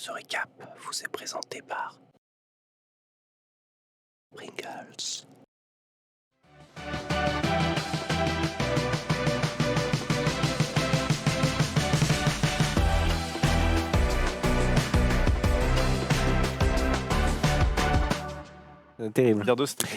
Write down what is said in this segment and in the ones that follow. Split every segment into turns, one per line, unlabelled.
Ce récap vous est présenté par Pringles.
Terrible.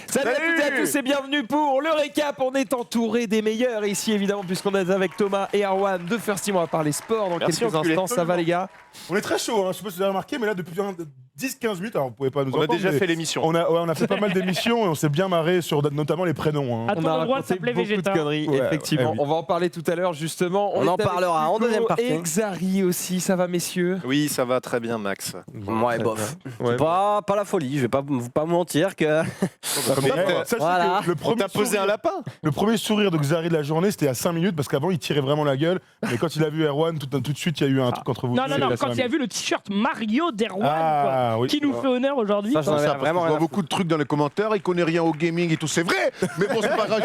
Salut à toutes et à tous et bienvenue pour le récap. On est entouré des meilleurs ici évidemment puisqu'on est avec Thomas et Arwan de First Team. On va parler sport dans quelques instants. Ça va les gars?
On est très chaud, hein. Je sais pas si vous avez remarqué, mais là depuis 10-15 minutes, alors vous pouvez pas nous entendre.
On a déjà fait l'émission.
On a fait pas mal d'émissions et on s'est bien marré sur notamment les prénoms. Hein.
On a raconté beaucoup de conneries, effectivement.
oui.
On va en parler tout à l'heure justement.
On en
est avec
parlera en
Hugo
deuxième partie.
Et Xari aussi, ça va messieurs?
Oui, ça va très bien, Max.
Ouais, bof.
Ouais.
Pas la folie, je vais pas mentir que.
Sachez
Voilà.
que le
On
premier
t'a posé un lapin.
Le premier sourire de Xari de la journée, c'était à 5 minutes parce qu'avant il tirait vraiment la gueule. Mais quand il a vu Erwan, tout de suite il y a eu un truc entre vous.
Non,
deux.
non,
C'est
quand
la
il a vu le t-shirt Mario d'Erwan,
Ah, oui.
qui nous fait honneur aujourd'hui.
Ça, j'en avais
Ça, parce
vraiment
que je
rien
vois
à
beaucoup de trucs dans les commentaires, il connaît rien au gaming et tout, c'est vrai. Mais bon, c'est pas grave,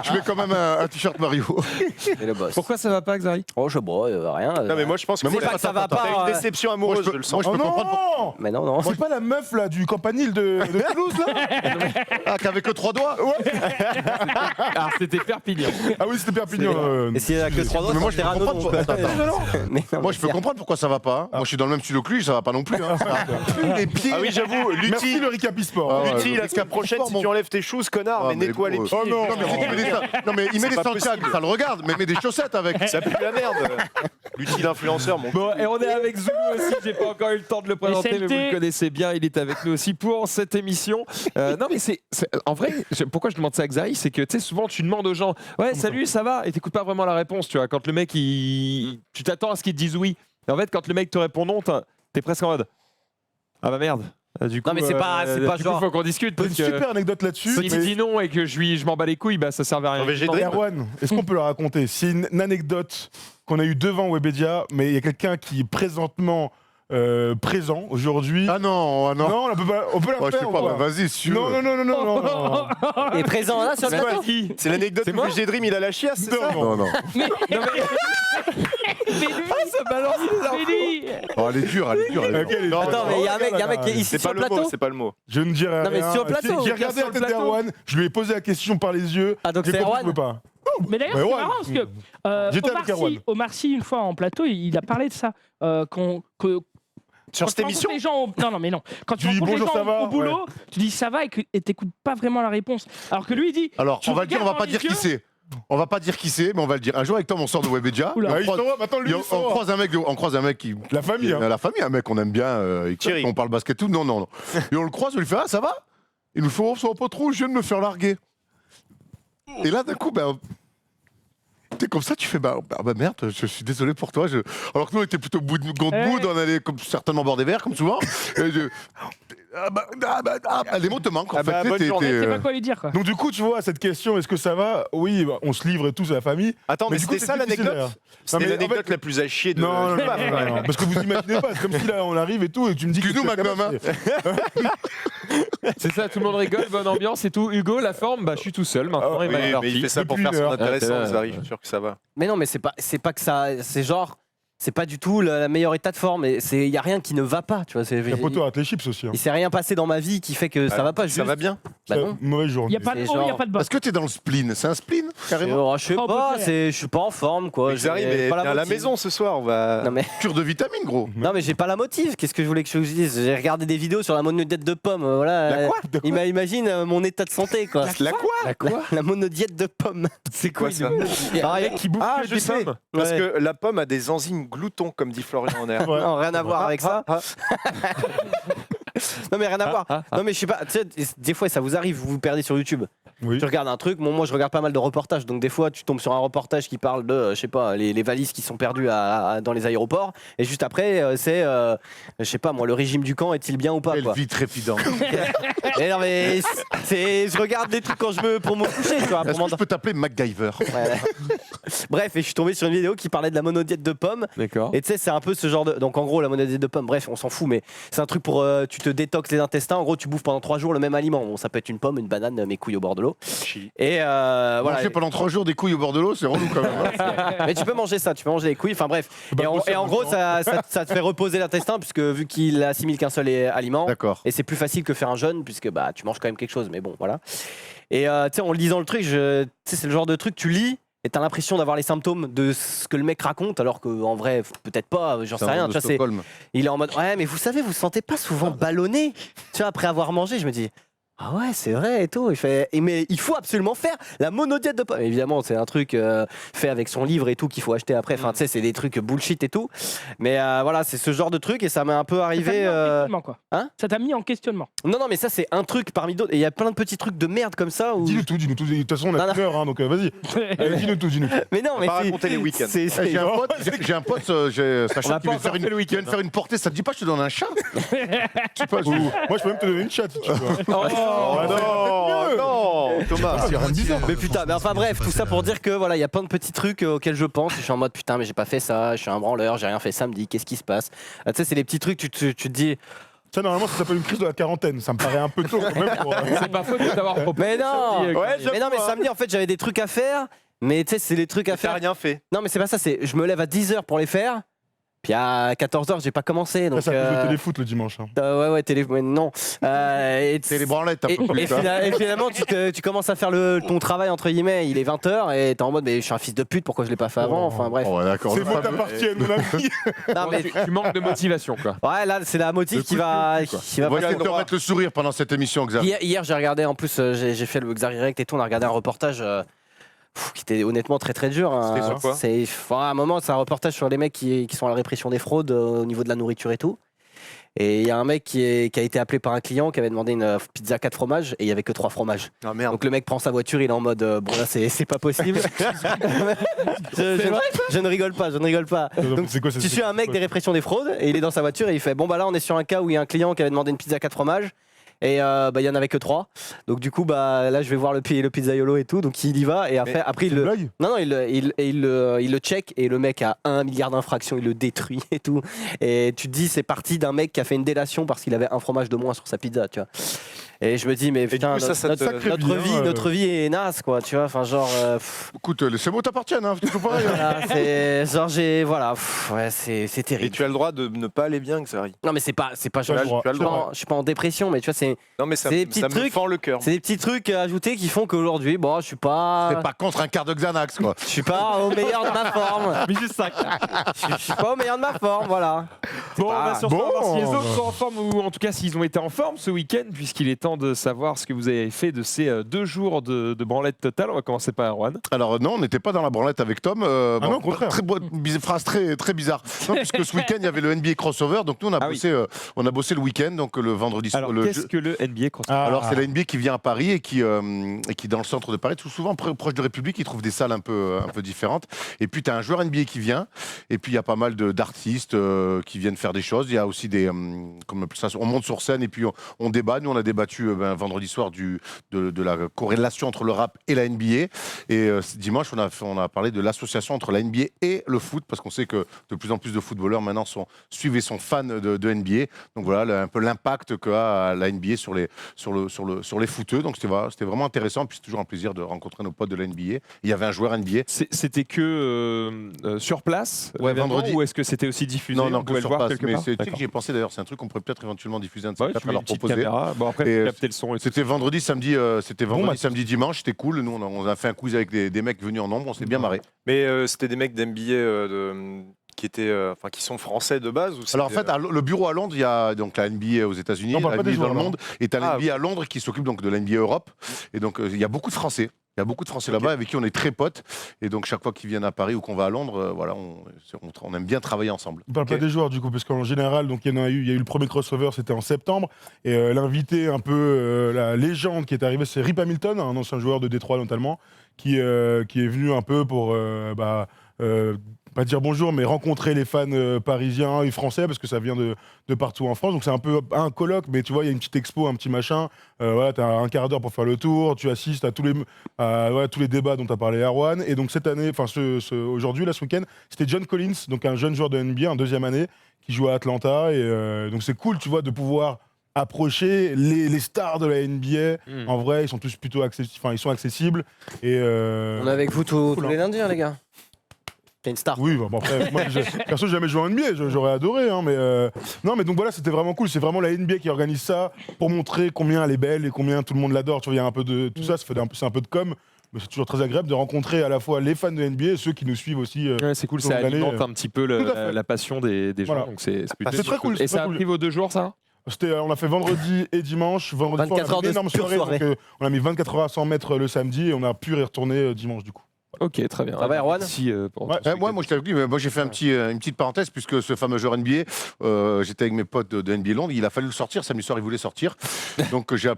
je mets quand même un t-shirt Mario.
Et le boss.
Pourquoi ça va pas Xari?
Oh, je bois, rien.
Non, mais moi, je pense que
Mais moi,
c'est
pas que ça va
t'as
pas,
une déception amoureuse, je le sens.
moi, je
Oh
peux comprendre.
non
Mais non.
C'est pas la meuf là du campanile de Toulouse là
Ah, qu'avec que 3 doigts.
Alors c'était Perpignan.
Ah oui, c'était Perpignan.
Et s'il y a que 3 doigts,
Mais moi,
c'est
je peux
un
comprendre.
Renault,
Attends,
Mais non,
moi, je peux comprendre pourquoi ça va pas. Moi, je suis dans le même studio que lui, ça va pas non plus. Hein. Les pieds.
Ah oui, j'avoue,
Merci
l'utile.
le Recap e-sport.
Ah ouais,
L'utile,
le
la semaine prochaine, si tu enlèves tes shoes, connard,
Ah,
mais
mais
nettoie les
gros.
pieds.
Oh non.
Non, mais si tu mets des non, mais il met
C'est
des
pas
Santiago,
possible.
ça le regarde, mais mets des chaussettes avec.
Ça pue la merde. L'utile influenceur, mon
Bon, et on est avec Zulu aussi, j'ai pas encore eu le temps de le présenter, mais vous
SLT.
le connaissez bien, il est avec nous aussi pour cette émission. Non mais en vrai, pourquoi je demande ça à Xari, c'est que tu sais, souvent tu demandes aux gens, ouais salut, ça va, et t'écoutes pas vraiment la réponse, tu vois, quand le mec, tu t'attends à ce qu'il te dise oui, et en fait quand le mec te répond non, t'es presque en mode, ah bah merde. Du coup,
Non, mais c'est pas
du coup,
genre-
faut qu'on discute,
Une
parce que
super anecdote là-dessus.
s'il dit non et que je m'en bats les couilles, bah ça servait à rien.
Mauvais jet de
Non,
rythme.
Erwan, est-ce qu'on peut la raconter? C'est une anecdote qu'on a eue devant Webedia, mais il y a quelqu'un qui est présentement présent aujourd'hui.
Ah non,
Non, on peut la
Oh, je sais
faire. ou
pas,
pas
bah, vas-y, si tu veux.
Non.
Il est présent là sur le
c'est
plateau.
pas qui?
C'est l'anecdote
C'est
où
moi
Jet Dream, il a la chiasse, c'est ça?
Non, non.
Mais
Non, mais...
lui,
ça balance les infos.
mais lui,
Oh, elle est dure, elle est dure. Elle est dure.
Attends, mais il y a un mec qui est ici
C'est
sur
pas
le
le mot,
plateau.
c'est pas le mot.
Je ne dirai
Non, mais
rien.
sur le plateau.
J'ai regardé la
Sur le
tête
plateau.
d'Erwan, je lui ai posé la question par les yeux.
Ah, donc
J'ai
c'est
compris
Erwan.
qu'il veut pas.
mais d'ailleurs,
Ouais,
c'est
ouais.
marrant parce que
J'étais avec Erwan.
Omar Sy, une fois en plateau, il a parlé de ça.
Sur
Quand
cette
tu
émission?
rencontres les gens non, mais non. Quand tu
Tu dis
rencontres les
bonjour, ça
gens
va
au boulot, tu dis ça va et t'écoutes pas vraiment la réponse. Alors que lui, il dit.
Alors,
tu
on va le dire, on va
regardes
pas
dans
dire
les
qui c'est. On va pas dire qui c'est, mais on va le dire. Un jour, avec Tom, on sort de Webedia.
Oula.
On
Ah, il
croise-
s'en va, maintenant lui, il
on
s'en va.
croise un mec qui.
La famille, hein.
La famille, un mec qu'on aime bien,
Thierry.
on parle basket tout. Non. Et on le croise, on lui fait ah, ça va? Il nous fait oh, ça va pas trop, je viens de me faire larguer. Et là, d'un coup, ben. T'es comme ça, tu fais bah merde, je suis désolé pour toi. Alors que nous, on était plutôt bout de mood, on allait comme, certainement bord des verres, comme souvent. Et les mots te manquent, en
Ah bah,
fait.
bonne journée.
Je sais pas quoi lui dire, quoi.
Donc du coup, tu vois, à cette question, est-ce que ça va? Oui, bah, on se livre tous à la famille.
Attends, mais
du coup,
c'était
c'est
ça
difficile,
l'anecdote?
d'ailleurs.
C'était
mais en
l'anecdote
fait-
la plus à chier de.
Non,
du paf, ouais.
parce que vous imaginez pas, c'est comme si là on arrive et tout, et tu me dis
Excuse-nous,
que
Magnum, hein.
C'est ça, tout le monde rigole, bonne ambiance et tout. Hugo, la forme, bah je suis tout seul maintenant.
Ah,
il
Oui,
m'a
mais
averti.
il fait ça pour
Depuis
faire son
une heure.
intéressant,
Ah,
ça arrive, je suis sûr que ça va.
Mais non, mais c'est pas que ça. C'est genre. C'est pas du tout le meilleur état de forme. Il y a rien qui ne va pas. Tu vois,
Capoto arrête les chips aussi. Hein.
il s'est rien passé dans ma vie qui fait que ça va pas.
Ça
juste.
va bien?
Bah
C'est
non.
une mauvaise
Il
journée.
n'y a pas de
C'est
haut, il n'y a
genre-
pas de bas.
Parce que t'es dans le spleen, c'est un spleen, carrément.
Je sais
Oh,
pas,
peut-être.
je suis pas en forme quoi.
Xari,
J'ai
mais
pas
viens à la
motive.
maison ce soir, on va.
Non mais,
Cure de vitamines, gros.
non mais j'ai pas la motive. Qu'est-ce que je voulais que je vous dise? J'ai regardé des vidéos sur la monodiète de pommes. Voilà.
La quoi? De quoi?
Imagine mon état de santé quoi.
La quoi?
La monodiète de pommes.
C'est quoi
ça?
Un mec qui bouffe
Ah,
que
je
des
sais.
pommes.
Parce
Ouais.
que la pomme a des enzymes gloutons, comme dit Florian en air.
Ouais.
Non, rien à voir avec ça. Non mais rien à voir. Non mais je sais pas, tu sais, des fois ça vous arrive, vous vous perdez sur YouTube.
Oui.
Tu regardes un truc, moi je regarde pas mal de reportages, donc des fois tu tombes sur un reportage qui parle de, je sais pas, les valises qui sont perdues dans les aéroports, et juste après c'est, je sais pas moi, le régime du camp est-il bien ou pas
Quelle
quoi.
vie trépidante.
Mais non, mais je regarde des trucs quand je veux pour me coucher, tu vois. Pour
Est-ce que je
m'endormir.
peux t'appeler MacGyver?
Ouais. Bref, et je suis tombé sur une vidéo qui parlait de la monodiète de pommes.
D'accord.
Et tu sais, c'est un peu ce genre de. Donc en gros, la monodiète de pommes, bref, on s'en fout, mais c'est un truc pour. Tu te détoxes les intestins. En gros, tu bouffes pendant 3 jours le même aliment. Bon, ça peut être une pomme, une banane, mes couilles au bord de l'eau. Et voilà.
Manger pendant 3 jours des couilles au bord de l'eau, c'est relou quand même. hein.
Mais tu peux manger ça, tu peux manger les couilles. Enfin bref.
Bah,
Et en gros, ça te fait reposer l'intestin, puisque vu qu'il assimile qu'un seul aliment.
D'accord.
Et c'est plus facile que faire un jeûne, puisque bah, tu manges quand même quelque chose. Mais bon, voilà. Et tu sais, en lisant le truc, tu sais, c'est le genre de truc, tu lis. Et t'as l'impression d'avoir les symptômes de ce que le mec raconte, alors qu'en vrai, peut-être pas, j'en sais rien. Tu vois, il est en mode, ouais, mais vous savez, vous vous sentez pas souvent ballonné, tu vois, après avoir mangé. Je me dis, ah ouais, c'est vrai et tout. Il fait, mais il faut absolument faire la monodiète de pommes. Évidemment, c'est un truc fait avec son livre et tout qu'il faut acheter après. Enfin, tu sais, c'est des trucs bullshit et tout. Mais voilà, c'est ce genre de truc et ça m'est un peu arrivé.
Quoi.
Hein,
ça t'a mis en questionnement.
Non, mais ça, c'est un truc parmi d'autres. Et il y a plein de petits trucs de merde comme ça. Où...
Dis-nous tout. De toute façon, on
Non,
a
non.
une heure, hein, donc vas-y. Dis-nous tout.
Mais non, mais
Pas
c'est-
raconter les week-ends.
J'ai un pote, Sacha, qui vient de faire une portée. Ça te dit pas, je te donne un chat?
Je sais pas, moi, je peux même te donner une chatte si tu veux.
Oh non, Thomas.
C'est rien de bizarre.
Mais putain, mais enfin bref, tout ça pour dire que voilà, il y a plein de petits trucs auxquels je pense. Et je suis en mode putain, mais j'ai pas fait ça, je suis un branleur, j'ai rien fait samedi, qu'est-ce qui se passe? Tu sais, c'est les petits trucs, tu te dis.
Ça, normalement, ça s'appelle une crise de la quarantaine. Ça me paraît un peu tôt quand même.
C'est pas faute de t'avoir proposé.
Mais non,
samedi,
mais non, mais samedi en fait, j'avais des trucs à faire. Mais tu sais, c'est les trucs à
T'as
faire.
rien fait.
Non, mais c'est pas ça, c'est je me lève à 10h pour les faire. Puis à 14h, j'ai pas commencé. Donc,
Ça, c'est à cause de téléfoot le dimanche. hein.
ouais, ouais, non.
C'est les branlettes un
Et,
peu plus.
et finalement, tu commences à faire ton travail, entre guillemets, il est 20h, et t'es en mode, mais je suis un fils de pute, pourquoi je l'ai pas fait avant? Enfin bref.
Oh, ouais, d'accord.
Ces mots t'appartiennent, mon ami.
Non, mais,
Tu manques de motivation, quoi.
ouais, là, c'est la motive qui va. Qui va
On va
passer.
essayer de te remettre le sourire pendant cette émission, Xavier.
Hier, j'ai regardé, en plus, j'ai fait le Xarirect et tout, on a regardé un reportage. Qui était honnêtement très très dur. Hein.
C'était sur quoi
À un moment, c'est un reportage sur les mecs qui sont à la répression des fraudes au niveau de la nourriture et tout. Et il y a un mec qui a été appelé par un client qui avait demandé une pizza 4 fromages et il y avait que 3 fromages.
Ah merde.
Donc le mec prend sa voiture, il est en mode bon là c'est pas possible. je ne rigole pas, Donc
c'est quoi
tu suis un mec des répressions des fraudes et il est dans sa voiture et il fait bon bah là on est sur un cas où il y a un client qui avait demandé une pizza 4 fromages. Et bah, il y en avait que 3. Donc du coup bah là je vais voir le pizzaiolo et tout. Donc il y va et après
C'est
il
une
le
blague
il le check et le mec a 1 milliard d'infractions, il le détruit et tout. Et tu te dis c'est parti d'un mec qui a fait une délation parce qu'il avait un fromage de moins sur sa pizza, tu vois. Et je me dis mais putain
du coup, ça te-
notre vie est naze quoi, tu vois. Enfin genre
Écoute, ces mots t'appartiennent, hein. C'est toujours pareil. hein.
voilà, c'est genre ouais c'est
Et
terrible.
tu as le droit de ne pas aller bien, Xari.
Non mais c'est pas genre,
Tu as le droit.
Tu as le droit.
je suis pas en dépression mais tu vois c'est
Non, mais ça,
C'est des petits
ça me
trucs.
fend le cœur.
c'est des petits trucs ajoutés qui font qu'aujourd'hui bon je suis
C'est
pas
pas contre un quart de Xanax, quoi.
je suis pas au meilleur de ma forme.
Mais juste ça.
Je suis pas au meilleur de ma forme, voilà.
Bon, on va sur
Bon.
voir si les autres sont en forme ou en tout cas s'ils ont été en forme ce week-end, puisqu'il est temps de savoir ce que vous avez fait de ces 2 jours de branlette totale. On va commencer par Erwan.
Alors non, on n'était pas dans la branlette avec Tom.
non, au contraire.
Phrase très, très bizarre. Non, puisque ce week-end, il y avait le NBA Crossover. Donc nous, on a,
Ah
on a bossé le week-end, donc le vendredi soir.
Alors,
le
qu'est-ce que le NBA Crossover?
Alors c'est la NBA qui vient à Paris et qui dans le centre de Paris, tout souvent proche de République, ils trouvent des salles un peu différentes. Et puis tu as un joueur NBA qui vient, et puis il y a pas mal d'artistes qui viennent faire des choses. Il y a aussi des comme on appelle ça, on monte sur scène et puis on débat. Nous on a débattu vendredi soir de la corrélation entre le rap et la NBA. Et dimanche on a parlé de l'association entre la NBA et le foot, parce qu'on sait que de plus en plus de footballeurs maintenant suivent et sont fans de NBA. Donc voilà un peu l'impact qu'a la NBA sur les footeux. Donc c'était vraiment intéressant. Puis c'est toujours un plaisir de rencontrer nos potes de la NBA. Il y avait un joueur NBA.
C'était que sur place
Ouais,
l'événement,
vendredi.
ou est-ce que c'était aussi diffusé?
Non,
On
que
pouvait
sur
le voir
place.
quelque
Mais
part.
tu sais que
D'accord.
j'y ai pensé d'ailleurs. C'est un truc qu'on pourrait peut-être éventuellement diffuser un de ces
Ouais,
quatre
tu
à
mets
leur
une petite
proposer.
caméra. Bon après,
Et,
faut capter le son et tout.
C'était vendredi, samedi,
Bon,
samedi, dimanche. C'était cool. Nous, on a fait un quiz avec des mecs venus en nombre. On s'est bien marré.
Mais c'était des mecs d'NBA qui sont français de base ou
Alors en
c'était,
fait, le bureau à Londres, il y a donc la NBA aux États-Unis,
Non, on parle
la
pas des
NBA dans le
joueurs,
monde, et tu as la
Ah,
NBA à Londres qui s'occupe donc de la NBA Europe. Et donc il y a beaucoup de Français. Il y a beaucoup de Français là-bas avec qui on est très potes. Et donc chaque fois qu'ils viennent à Paris ou qu'on va à Londres, voilà, on aime bien travailler ensemble.
On parle pas des joueurs du coup, parce qu'en général, donc il y a eu le premier crossover, c'était en septembre, et l'invité un peu la légende qui est arrivée, c'est Rip Hamilton, un ancien joueur de Détroit notamment, qui est venu un peu pour pas dire bonjour, mais rencontrer les fans parisiens et français, parce que ça vient de partout en France. Donc c'est un peu un colloque, mais tu vois, il y a une petite expo, un petit machin. Voilà, tu as un quart d'heure pour faire le tour, tu assistes à tous les débats dont tu as parlé Erwan. Et donc cette année, enfin aujourd'hui, là, ce week-end, c'était John Collins, donc un jeune joueur de NBA, en deuxième année, qui joue à Atlanta. Et donc c'est cool, tu vois, de pouvoir approcher les stars de la NBA. En vrai, ils sont tous plutôt accessibles. Et,
On est avec vous tous
cool,
les lundis, hein, les gars. T'es une star.
Oui, bon, après, moi, perso, j'ai jamais joué en NBA, j'aurais adoré. Hein, mais non, mais donc voilà, c'était vraiment cool. C'est vraiment la NBA qui organise ça pour montrer combien elle est belle et combien tout le monde l'adore. Tu vois, il y a un peu de tout ça, c'est un peu de com. Mais c'est toujours très agréable de rencontrer à la fois les fans de NBA et ceux qui nous suivent aussi.
Ouais, c'est cool,
tout au
ça
long de l'année,
alimente un petit peu
Tout à fait.
la passion des gens.
Voilà.
Donc c'est plutôt
c'est très cool,
Et
c'est
ça
très cool.
arrive aux 2 jours, ça
On a fait vendredi et dimanche. Vendredi soir,
24
on a
heures
fait une
de
énorme
pure
soirée.
soirée.
Donc, on a mis 24 heures à 100 mètres le samedi et on a pu y retourner dimanche du coup.
Ok, très bien.
Ça va, Erwan
Merci, pour
Ouais.
ton ce
Moi,
week-end.
je t'avais dit, mais moi j'ai fait une petite parenthèse puisque ce fameux joueur NBA, j'étais avec mes potes de NBA Londres, il a fallu le sortir, samedi soir il voulait sortir, donc j'ai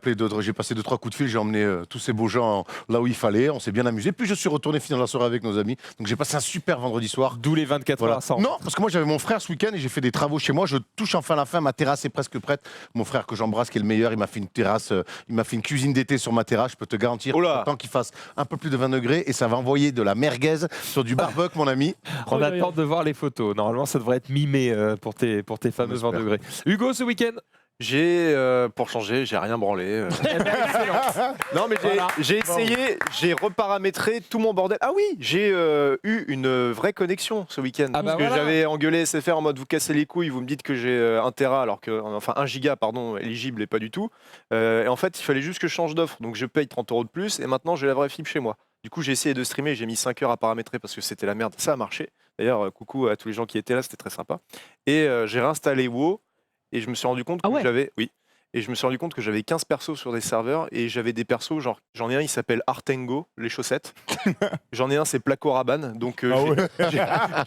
passé 2-3 coups de fil, j'ai emmené tous ces beaux gens là où il fallait, on s'est bien amusé, puis je suis retourné finir la soirée avec nos amis, donc j'ai passé un super vendredi soir.
D'où les 24 heures
Voilà.
à 100.
Non, parce que moi j'avais mon frère ce week-end et j'ai fait des travaux chez moi. Je touche enfin la fin, ma terrasse est presque prête. Mon frère que j'embrasse, qui est le meilleur, il m'a fait une terrasse, il m'a fait une cuisine d'été sur ma terrasse. Je peux te garantir,
Oh là.
tant qu'il fasse un peu plus de 20 degrés et ça va envoyer de la merguez sur du barbecue, mon ami.
On attend de voir les photos. Normalement, ça devrait être mimé pour tes fameux 20
espère.
degrés. Hugo, ce week-end
J'ai, pour changer, j'ai rien branlé. Non, mais j'ai essayé, j'ai reparamétré tout mon bordel. Ah oui, j'ai eu une vraie connexion ce week-end.
Ah bah
parce que
voilà.
j'avais engueulé SFR en mode vous cassez les couilles, vous me dites que j'ai 1 Tera, alors que, enfin 1 giga, pardon, éligible et pas du tout. Et en fait, il fallait juste que je change d'offre. Donc je paye 30 € de plus et maintenant j'ai la vraie fibre chez moi. Du coup, j'ai essayé de streamer, j'ai mis 5 heures à paramétrer parce que c'était la merde. Ça a marché. D'ailleurs, coucou à tous les gens qui étaient là, c'était très sympa. Et j'ai réinstallé WoW. Et je me suis rendu compte que
Ah ouais.
Et je me suis rendu compte que j'avais 15 persos sur des serveurs et j'avais des persos, genre j'en ai un, il s'appelle Artengo, les chaussettes. J'en ai un, c'est Placo Rabanne. Donc
Ah ouais.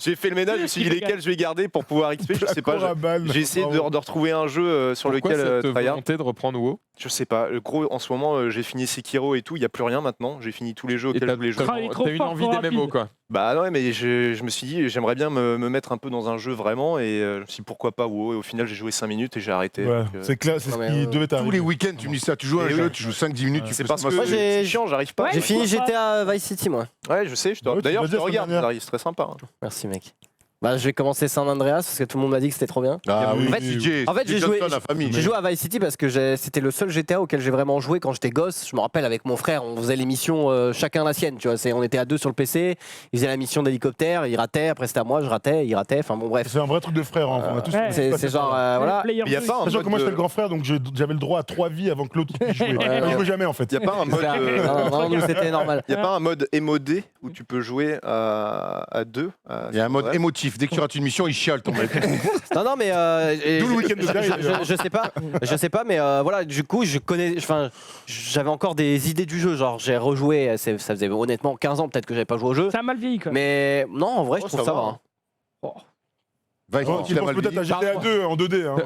j'ai fait le ménage, je me suis dit lesquels je vais garder pour pouvoir XP. Je sais pas. J'ai essayé de retrouver un jeu sur
Pourquoi
lequel
cette
tryhard.
volonté de reprendre WoW
Je sais pas. Gros, en ce moment, j'ai fini Sekiro et tout. Il y a plus rien maintenant. J'ai fini tous les jeux
Et
auxquels je voulais jouer.
Ah, il est trop
t'as une
fort,
envie
trop
des MMO,
rapide.
quoi.
Bah non, mais je me suis dit, j'aimerais bien me mettre un peu dans un jeu vraiment. Et je me suis dit, pourquoi pas WoW. Et au final, j'ai joué 5 minutes et j'ai arrêté.
Ouais,
donc,
c'est clair, c'est
Non,
ce
mais,
qui devait
Tous
arriver.
les week-ends, tu me dis ça, tu joues à un
Et
jeu,
oui.
tu joues 5-10 minutes, tu
c'est
fais
parce que
Moi, j'ai-
c'est chiant, j'arrive pas.
Ouais,
J'ai fini
pourquoi
GTA Vice City, moi.
Ouais, je sais,
Ouais, tu
d'ailleurs,
l'as
je
dit
te
la
regarde,
semaine dernière.
c'est très sympa. hein.
Merci, mec. Bah, je vais commencer San Andreas parce que tout le monde m'a dit que c'était trop bien.
Ah oui,
En fait,
DJ,
en fait, j'ai
DJ
joué-
Johnson, la famille.
J'ai joué à Vice City parce que c'était le seul GTA auquel j'ai vraiment joué quand j'étais gosse. Je me rappelle avec mon frère, on faisait l'émission chacun la sienne. Tu vois, on était à 2 sur le PC. Il faisait la mission d'hélicoptère, il ratait. Après c'était à moi, je ratais, il ratait. Enfin bon, bref.
C'est un vrai truc de frère. Hein. On a tous
Ouais.
C'est genre voilà.
Player
Il y a
deux.
pas un
Sachant que
mode
moi j'étais
de-
le grand frère, donc j'avais le droit à 3 vies avant que l'autre puisse jouer.
Ouais,
Je
ouais.
jouais jamais en fait.
Il n'y a pas un mode,
Non, nous c'était normal.
il y a pas un mode émodé où tu peux jouer à 2.
Il y a un mode émotif. Dès que tu rates une mission, il chiale ton mec.
Non, mais
D'où le week-end de derrière.
je sais pas, mais voilà, du coup, j'avais encore des idées du jeu, genre j'ai rejoué, ça faisait honnêtement 15 ans peut-être que j'avais pas joué au jeu,
Ça a mal vieilli, quoi.
mais non, en vrai, je
Oh,
trouve
ça
ça
va.
va. hein.
Va,
Bon,
il
tu
a
penses
mal
peut-être à
vieilli.
GTA 2 en 2D. Hein, ouais.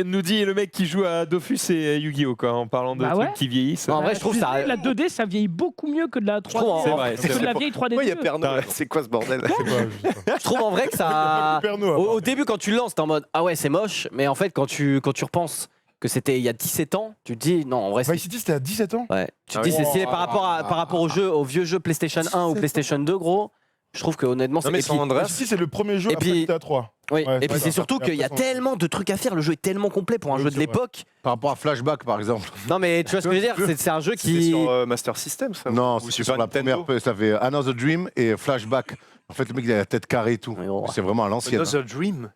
Nous dit le mec qui joue à Dofus et Yu-Gi-Oh! Quoi, en parlant de
Bah
trucs
ouais.
qui vieillissent.
Non, en vrai, je trouve ça.
La 2D, ça vieillit beaucoup mieux que de la 3D.
trouve,
C'est vrai,
que
c'est
de
vrai.
la vieille 3D.
Pourquoi il y a Père Noël C'est quoi ce bordel
Je sais pas, je sais pas.
Je trouve en vrai que ça.
Père Noël,
Au début, quand tu le lances, t'es en mode ah ouais, c'est moche, mais en fait, quand tu repenses que c'était il y a 17 ans, tu te dis non, en vrai, c'est.
Vice City c'était à 17 ans.
Ouais. Tu te
Ah
dis,
oui.
c'est stylé par rapport au vieux jeu PlayStation 1 ou PlayStation 2, gros. Je trouve que honnêtement,
Non, mais
et puis-
San Andreas,
Vice City c'est le premier jeu
Et
après
puis-
GTA 3.
oui.
Ouais,
et puis
c'est
c'est
ça.
surtout
Et
qu'il y a
après,
tellement de trucs à faire. Le jeu est tellement complet pour un
Oui,
jeu de
c'est vrai.
l'époque.
Par rapport à Flashback, par exemple.
Non, mais tu vois ce que je veux dire C'est un jeu
c'était
qui.
sur Master System, ça
Non,
ou
c'est
Super
sur la
Nintendo
première. Ça fait Another Dream et Flashback. En fait, le mec, il a la tête carrée et tout.
Oui, bon.
C'est vraiment à l'ancienne.
Another Dream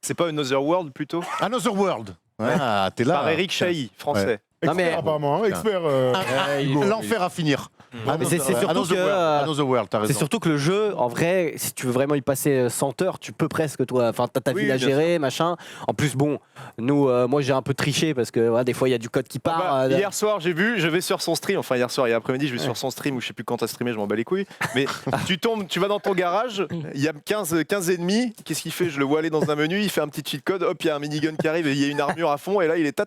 C'est pas Another World plutôt
Another World. Ah, t'es là.
Par Eric Chahi, français.
Non, mais-
Expert apparemment, hein, expert.
L'enfer à finir.
Ah, mais c'est surtout
Another
que,
World, Another World, t'as
C'est
raison.
surtout que le jeu, en vrai, si tu veux vraiment y passer 100 heures, tu peux presque, toi. Enfin, t'as ta
Oui,
ville à
bien
gérer, machin. En plus, bon, nous, moi, j'ai un peu triché parce que voilà, des fois, il y a du code qui
Ah
part.
bah, hier soir, j'ai vu, je vais sur son stream, enfin hier soir, hier après-midi, je vais sur son stream, ou je sais plus quand t'as streamé, je m'en bats les couilles. Mais tu vas dans ton garage, il y a 15 ennemis, qu'est-ce qu'il fait? Je le vois aller dans un menu, il fait un petit cheat code, hop, il y a un minigun qui arrive et il y a une armure à fond, et là il est ta,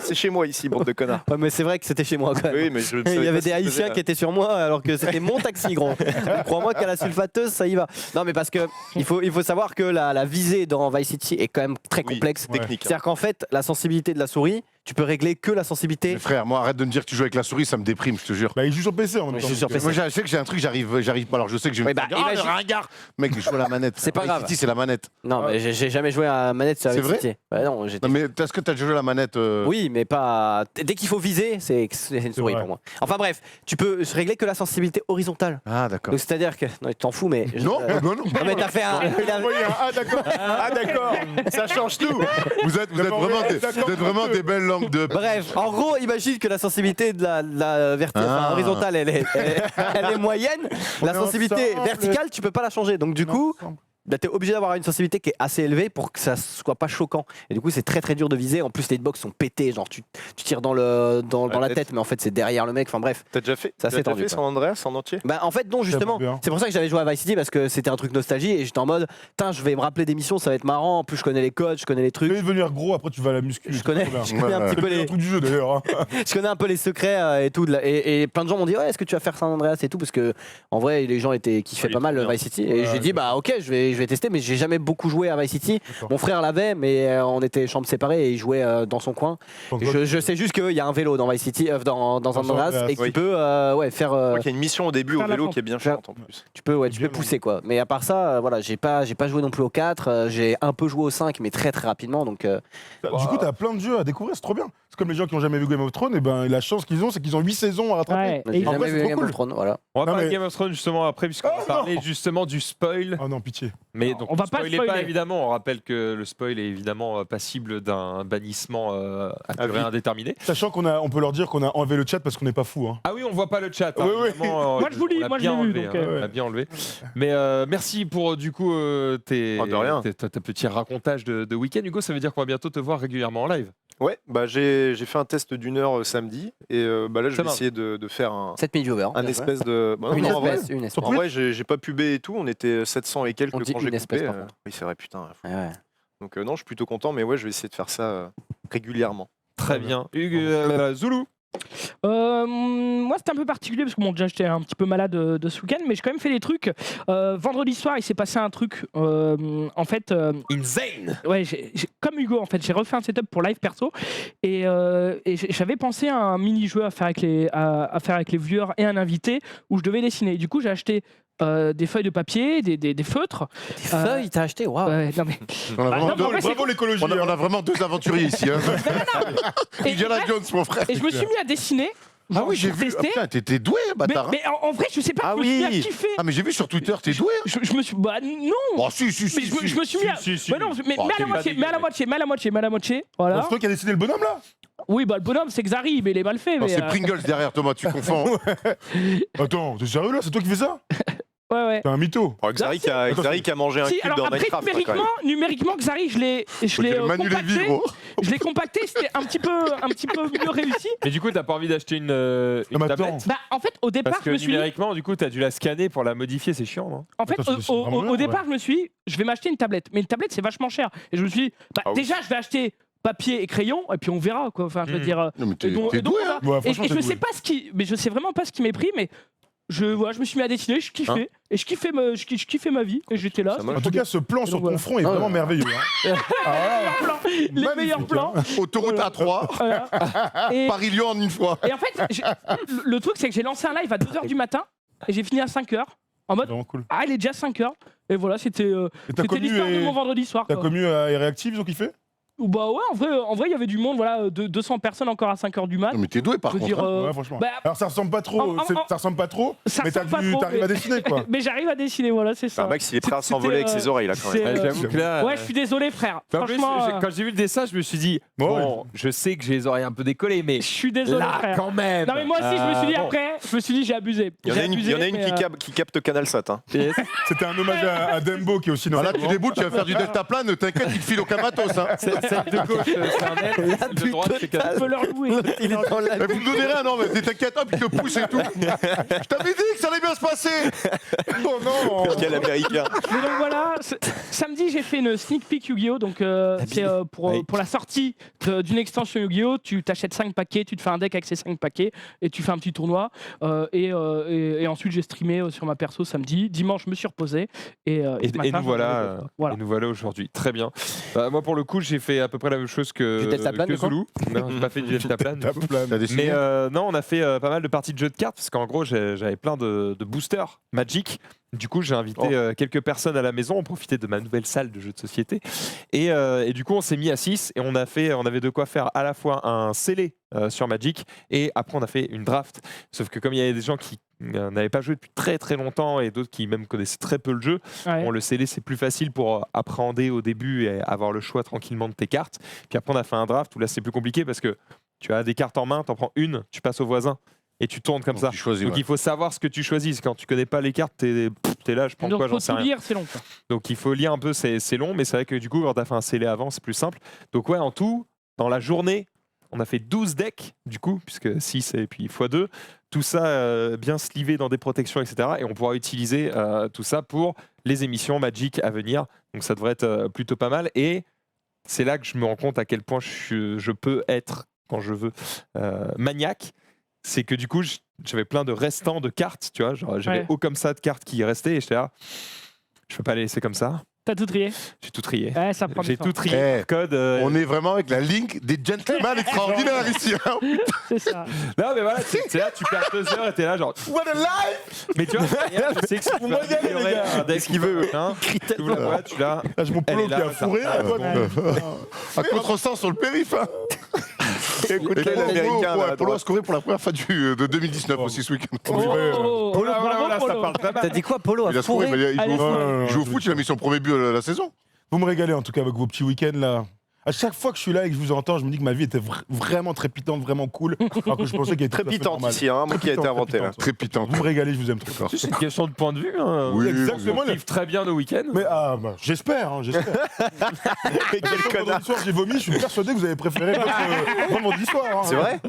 c'est chez moi ici, bande de connards.
Ouais, mais c'est vrai que c'était chez moi quand même.
Oui, mais je ne
Il
savais
y avait
pas
des
ce qu'il
Haïtiens
faisait,
qui étaient sur moi alors que c'était mon taxi, gros. Donc, crois-moi qu'à la sulfateuse, ça y va. Non, mais parce que il faut savoir que la visée dans Vice City est quand même très
Oui,
complexe.
c'est technique.
C'est-à-dire qu'en fait, la sensibilité de la souris, tu peux régler que la sensibilité.
Mais frère, moi, arrête de me dire que tu joues avec la souris, ça me déprime, je te jure.
Bah, il joue sur PC en même
Mais
temps.
je suis sur
donc,
PC.
Moi, je sais que j'ai un truc, j'arrive pas. Alors, je sais que je vais
Oui,
me
bah,
dire, ah, le
imagine-
ringard. Mec, je joue à la manette.
C'est pas
Vice
grave.
City, c'est la manette.
Non, mais j'ai jamais joué à manette sur
C'est
Vice
vrai
City. Bah non, j'étais.
Non, mais est-ce que t'as déjà joué à la manette
Oui, mais pas. Dès qu'il faut viser, c'est une souris
vrai.
pour moi. Enfin bref, tu peux régler que la sensibilité horizontale.
Ah, d'accord.
Donc c'est-à-dire que. Non, tu t'en fous, mais.
Non, non, non.
Non, mais t'as fait un.
Ah, d'accord.
Ah d'accord, ça change tout.
Vous êtes
D'accord,
vraiment des belles langues de.
Bref, en gros, imagine que la sensibilité de la
Ah.
horizontale, elle est moyenne. La
est
sensibilité
ensemble.
verticale, tu peux pas la changer. Donc du coup, bah, t'es obligé d'avoir une sensibilité qui est assez élevée pour que ça soit pas choquant. Et du coup, c'est très très dur de viser. En plus, les hitbox sont pétés. Genre, tu tires dans la tête, mais en fait, c'est derrière le mec. Enfin bref.
T'as déjà fait,
Ça, c'est tendu,
San Andreas en entier?
Bah, en fait, non, justement.
bien.
C'est pour ça que j'avais joué à Vice City parce que c'était un truc nostalgie et j'étais en mode, putain, je vais me rappeler des missions, ça va être marrant. En plus, je connais les codes, je connais les
Tu
trucs.
vas devenir gros, après tu vas à la muscu.
Je connais,
C'est
je connais un
Ouais,
petit peu
le
les,
truc du jeu d'ailleurs. hein.
je connais un peu les secrets et tout. Et plein de gens m'ont dit, ouais, est-ce que tu vas faire San Andreas et tout? Parce que en vrai, les gens kiffaient
il
pas
est
mal
trop bien.
Vice City. Et
Ouais,
j'ai dit, bah ok, je vais tester, mais j'ai jamais beaucoup joué à Vice City.
D'accord.
Mon frère l'avait, mais on était chambres séparées et il jouait dans son coin.
Donc,
Je sais juste qu'il y a un vélo dans Vice City, dans San Andreas, et que
oui.
tu peux faire.
Je crois qu'il y a une mission au début au
Faire la
vélo
fente.
qui est bien chiante en plus.
Tu peux
Bien
pousser quoi. Mais à part ça, voilà, j'ai pas joué non plus au 4. J'ai un peu joué au 5, mais très très rapidement. Donc
Du coup, t'as plein de jeux à découvrir, c'est trop bien. C'est comme les gens qui ont jamais vu Game of Thrones, et ben la chance qu'ils ont, c'est qu'ils ont 8 saisons à rattraper.
Ouais.
j'ai
Et-
En
jamais
vrai, c'est
vu
trop
Game of
cool.
Thrones, voilà.
On va
Non,
parler
mais-
de Game of Thrones justement après, puisqu'on va
Oh,
parler
non.
justement du spoil.
Oh non, pitié.
Mais donc,
On va pas
spoilez
spoiler.
évidemment. On rappelle que le spoil est évidemment passible d'un bannissement à durée
vie.
indéterminée.
Sachant on peut leur dire qu'on a enlevé le chat parce qu'on n'est pas fou. Hein.
Ah oui, on voit pas le chat. hein,
Oui, oui.
évidemment,
Moi, je vous lis,
on l'a
moi, je
bien
l'ai vu,
enlevé,
donc,
hein, on
ouais.
l'a bien enlevé. Mais merci pour du coup
Oh, de rien.
ta petit racontage de week-end. Hugo, ça veut dire qu'on va bientôt te voir régulièrement en live.
Ouais, bah j'ai fait un test d'1 heure samedi et bah là je
Ça
vais
va.
essayer de faire un
7000 viewers.
un
bien
espèce de. Bah,
joué.
non, en vrai,
Une espèce.
en vrai, j'ai pas pubé et tout, on était 700 et quelques
On dit
quand j'ai
une espèce,
coupé.
par contre.
Oui, c'est vrai, putain.
Ouais, ouais.
Donc non, je suis plutôt content, mais ouais, je vais essayer de faire ça régulièrement.
Très bien. Zoulou.
Moi, c'était un peu particulier parce que bon, déjà, j'étais un petit peu malade de ce week-end, mais j'ai quand même fait des trucs. Vendredi soir, il s'est passé un truc. En fait,
Insane.
ouais, comme Hugo, en fait, j'ai refait un setup pour live perso et j'avais pensé à un mini-jeu à faire avec les viewers et un invité où je devais dessiner. Du coup, j'ai acheté des feuilles de papier, des feutres.
Des feuilles, t'as acheté? Waouh!
Ouais, non, mais...
On a vraiment,
non, mais en vrai,
Bravo l'écologie.
on a vraiment deux aventuriers ici. Hein.
Et,
Indiana Jones, mon frère.
et je me suis mis à dessiner.
Ah
genre,
oui, j'ai
pour
vu.
tester.
Ah, putain, t'es doué,
mais,
bâtard.
mais en vrai, je sais pas,
Ah
je me suis mis à
oui.
kiffer.
Ah, mais j'ai vu sur Twitter, t'es doué. Hein.
Je me suis... Bah non.
Oh, si, si,
Mais
si.
je me suis mis à... Bah non, mais
Oh,
à la moitié, mais à la moitié, voilà.
C'est toi qui as décidé le bonhomme là
Oui, bah le bonhomme, c'est Xari, mais il est mal fait.
Non,
Mais,
c'est Pringles derrière, Thomas, tu confonds.
Attends, t'es sérieux là? C'est toi qui fais ça?
ouais.
T'es un mytho.
Alors, Xari qui a mangé un
Si,
cube
alors
dans
après,
Minecraft. quoi, quand même.
numériquement, Xari, je l'ai
Manu Lévy,
compacté.
gros.
Je l'ai compacté, c'était un petit peu mieux réussi.
Mais du coup, t'as pas envie d'acheter une
mais attends.
tablette?
Bah en fait, au départ,
Parce que
je me suis dit,
numériquement, du coup, t'as dû la scanner pour la modifier, c'est chiant, non?
en fait,
Attends, c'est vraiment bien,
au départ, je me suis dit, je vais m'acheter une tablette. Mais une tablette, c'est vachement cher. Et je me suis dit, bah,
Ah oui.
déjà, je vais acheter papier et crayon, et puis on verra, quoi. Enfin, je veux dire.
Non, mais
et
t'es
donc
doué,
on
hein.
va-
Ouais,
et
franchement,
je
t'es
sais
doué.
pas mais je sais vraiment pas ce qui m'est pris, mais je me suis mis à dessiner, je kiffais, et je kiffais ma vie, et j'étais là.
Ça marche.
En tout cas, ce plan sur ton
voilà.
front est vraiment merveilleux. Hein.
Les
Magnifique,
meilleurs plans.
Autoroute A3,
Voilà. Et,
Paris-Lyon en une fois.
et en fait, le truc, c'est que j'ai lancé un live à 2h du matin, et j'ai fini à 5h, en mode,
Vraiment cool.
ah, il est déjà 5h. Et voilà, c'était
Et ta commu
l'histoire de mon vendredi soir.
ta
quoi.
commu est réactive, ils ont kiffé?
Ou bah ouais, en vrai, il y avait du monde, voilà, 200 personnes encore à 5h du mat.
Non, mais t'es doué, par
Je veux
contre.
dire,
hein.
Ouais, franchement.
bah,
Alors ça ressemble pas trop, ça ressemble pas trop,
ça
mais
ressemble pas trop,
t'arrives
mais-
à dessiner quoi.
mais j'arrive à dessiner, voilà, c'est ça.
Enfin, Max, il est prêt à
C'était,
s'envoler avec ses oreilles là quand
c'est-
même.
J'avoue que là.
Ouais, je suis désolé, frère.
En plus,
Franchement,
quand j'ai vu le dessin, je me suis dit,
Ouais,
bon, je sais que j'ai les oreilles un peu décollées, mais
je suis désolé,
là,
frère.
quand même.
Non mais moi aussi, je me suis dit
bon.
après, je me suis dit j'ai abusé.
Il y en a une,
J'ai abusé, mais,
qui capte CanalSat. Hein.
C'était un hommage à Dembo qui est aussi
Voilà,
notre.
tu déboutes, tu vas faire du deltaplane, t'inquiète, il te file au Kamatos. Hein.
C'est Celle de gauche, c'est un net. Celle de droite, c'est
On
qu'un
peut leur louer.
Il est dans la
Mais vous me donnez rien, non, mais t'inquiète pas, puis il te pousse et tout. Je t'avais dit que ça allait bien se passer.
Oh non.
Quel américain.
Mais donc voilà, samedi j'ai fait une sneak peek Yu-Gi-Oh! Donc c'est pour la sortie d'une extension Yu-Gi-Oh! Tu t'achètes 5 paquets, tu te fais un deck avec ces 5 paquets et tu fais un petit tournoi. Et ensuite j'ai streamé sur ma perso samedi. Dimanche je me suis reposé. Et ce matin,
nous voilà,
voilà.
et nous voilà aujourd'hui. Très bien. Moi, pour le coup, j'ai fait à peu près la même chose
Du Delta-Plane,
que
du coup
Zulu. Non, j'ai pas fait du Delta-Plane.
T'as dessiné.
Mais non, on a fait pas mal de parties de jeux de cartes parce qu'en gros, j'avais plein de boosters Magic. Du coup, j'ai invité quelques personnes à la maison. On profitait de ma nouvelle salle de jeux de société. Et du coup, on s'est mis à 6 et on avait de quoi faire à la fois un scellé sur Magic et après, on a fait une draft. Sauf que comme il y avait des gens qui n'avaient pas joué depuis très très longtemps et d'autres qui même connaissaient très peu le jeu,
Ouais.
bon, le scellé, c'est plus facile pour appréhender au début et avoir le choix tranquillement de tes cartes. Puis après, on a fait un draft où là, c'est plus compliqué parce que tu as des cartes en main, tu en prends une, tu passes au voisin et tu tournes comme
Donc,
ça.
tu choisis,
Donc
ouais.
il faut savoir ce que tu choisis. Quand tu connais pas les cartes, t'es là, je prends
Donc
quoi,
faut
j'en sais
tout
rien.
lire, c'est long. Quoi.
Donc il faut lire un peu, c'est long, mais c'est vrai que du coup, quand tu as fait un scellé avant, c'est plus simple. Donc ouais, en tout, dans la journée, on a fait 12 decks, du coup, puisque 6 et puis x2. Tout ça bien slivé dans des protections, etc. Et on pourra utiliser tout ça pour les émissions Magic à venir. Donc ça devrait être plutôt pas mal. Et c'est là que je me rends compte à quel point je peux être, quand je veux, maniaque. C'est que du coup, j'avais plein de restants de cartes, tu vois. Genre, j'avais
Ouais.
haut comme ça de cartes qui restaient et j'étais là, je peux pas les laisser comme ça.
T'as tout trié.
J'ai tout trié.
Ouais, ça prend
J'ai
du temps.
tout trié.
Eh,
par code.
On est vraiment avec la ligue des gentlemen extraordinaires ici. Hein.
C'est ça.
Non, mais voilà, c'est là, tu perds 2 heures et t'es là, genre.
What a life.
Mais tu vois, je sais que si tu veux améliorer un deck
qu'il veut.
hein, tu vois, voilà, tu l'as.
Là, j'ai mon
Elle
polo
est
qui
là,
a
ça.
fourré.
Ah,
toi,
bon.
À contresens sur le périph'. Hein.
Écoute,
Et
l'américain. là, à
Polo a
droite.
scoré pour la première fois de 2019 aussi ce week-end.
Oh, oh,
Oh là,
bravo,
voilà, ça
Polo.
parle très mal.
T'as dit quoi, Polo
Il a
a
scoré,
fourré
mais il
Allez,
joue au foot.
non,
Il joue au foot, il a mis son premier but la saison.
Vous me régalez en tout cas avec vos petits week-ends là. À chaque fois que je suis là et que je vous entends, je me dis que ma vie était vraiment trépitante, vraiment cool. Alors que je pensais qu'elle était tout à fait
Trépitante
normale.
ici, hein, moi qui a été inventé. là.
Trépitante.
Vous me régalez, je vous aime trop.
C'est une question de point de vue. Hein.
Oui,
Exactement.
On kiffe très bien nos week-ends.
Mais j'espère, hein, j'espère.
Mais quel connard.
Vendredi soir, j'ai vomi, je suis persuadé que vous avez préféré votre vendredi soir. hein.
C'est vrai?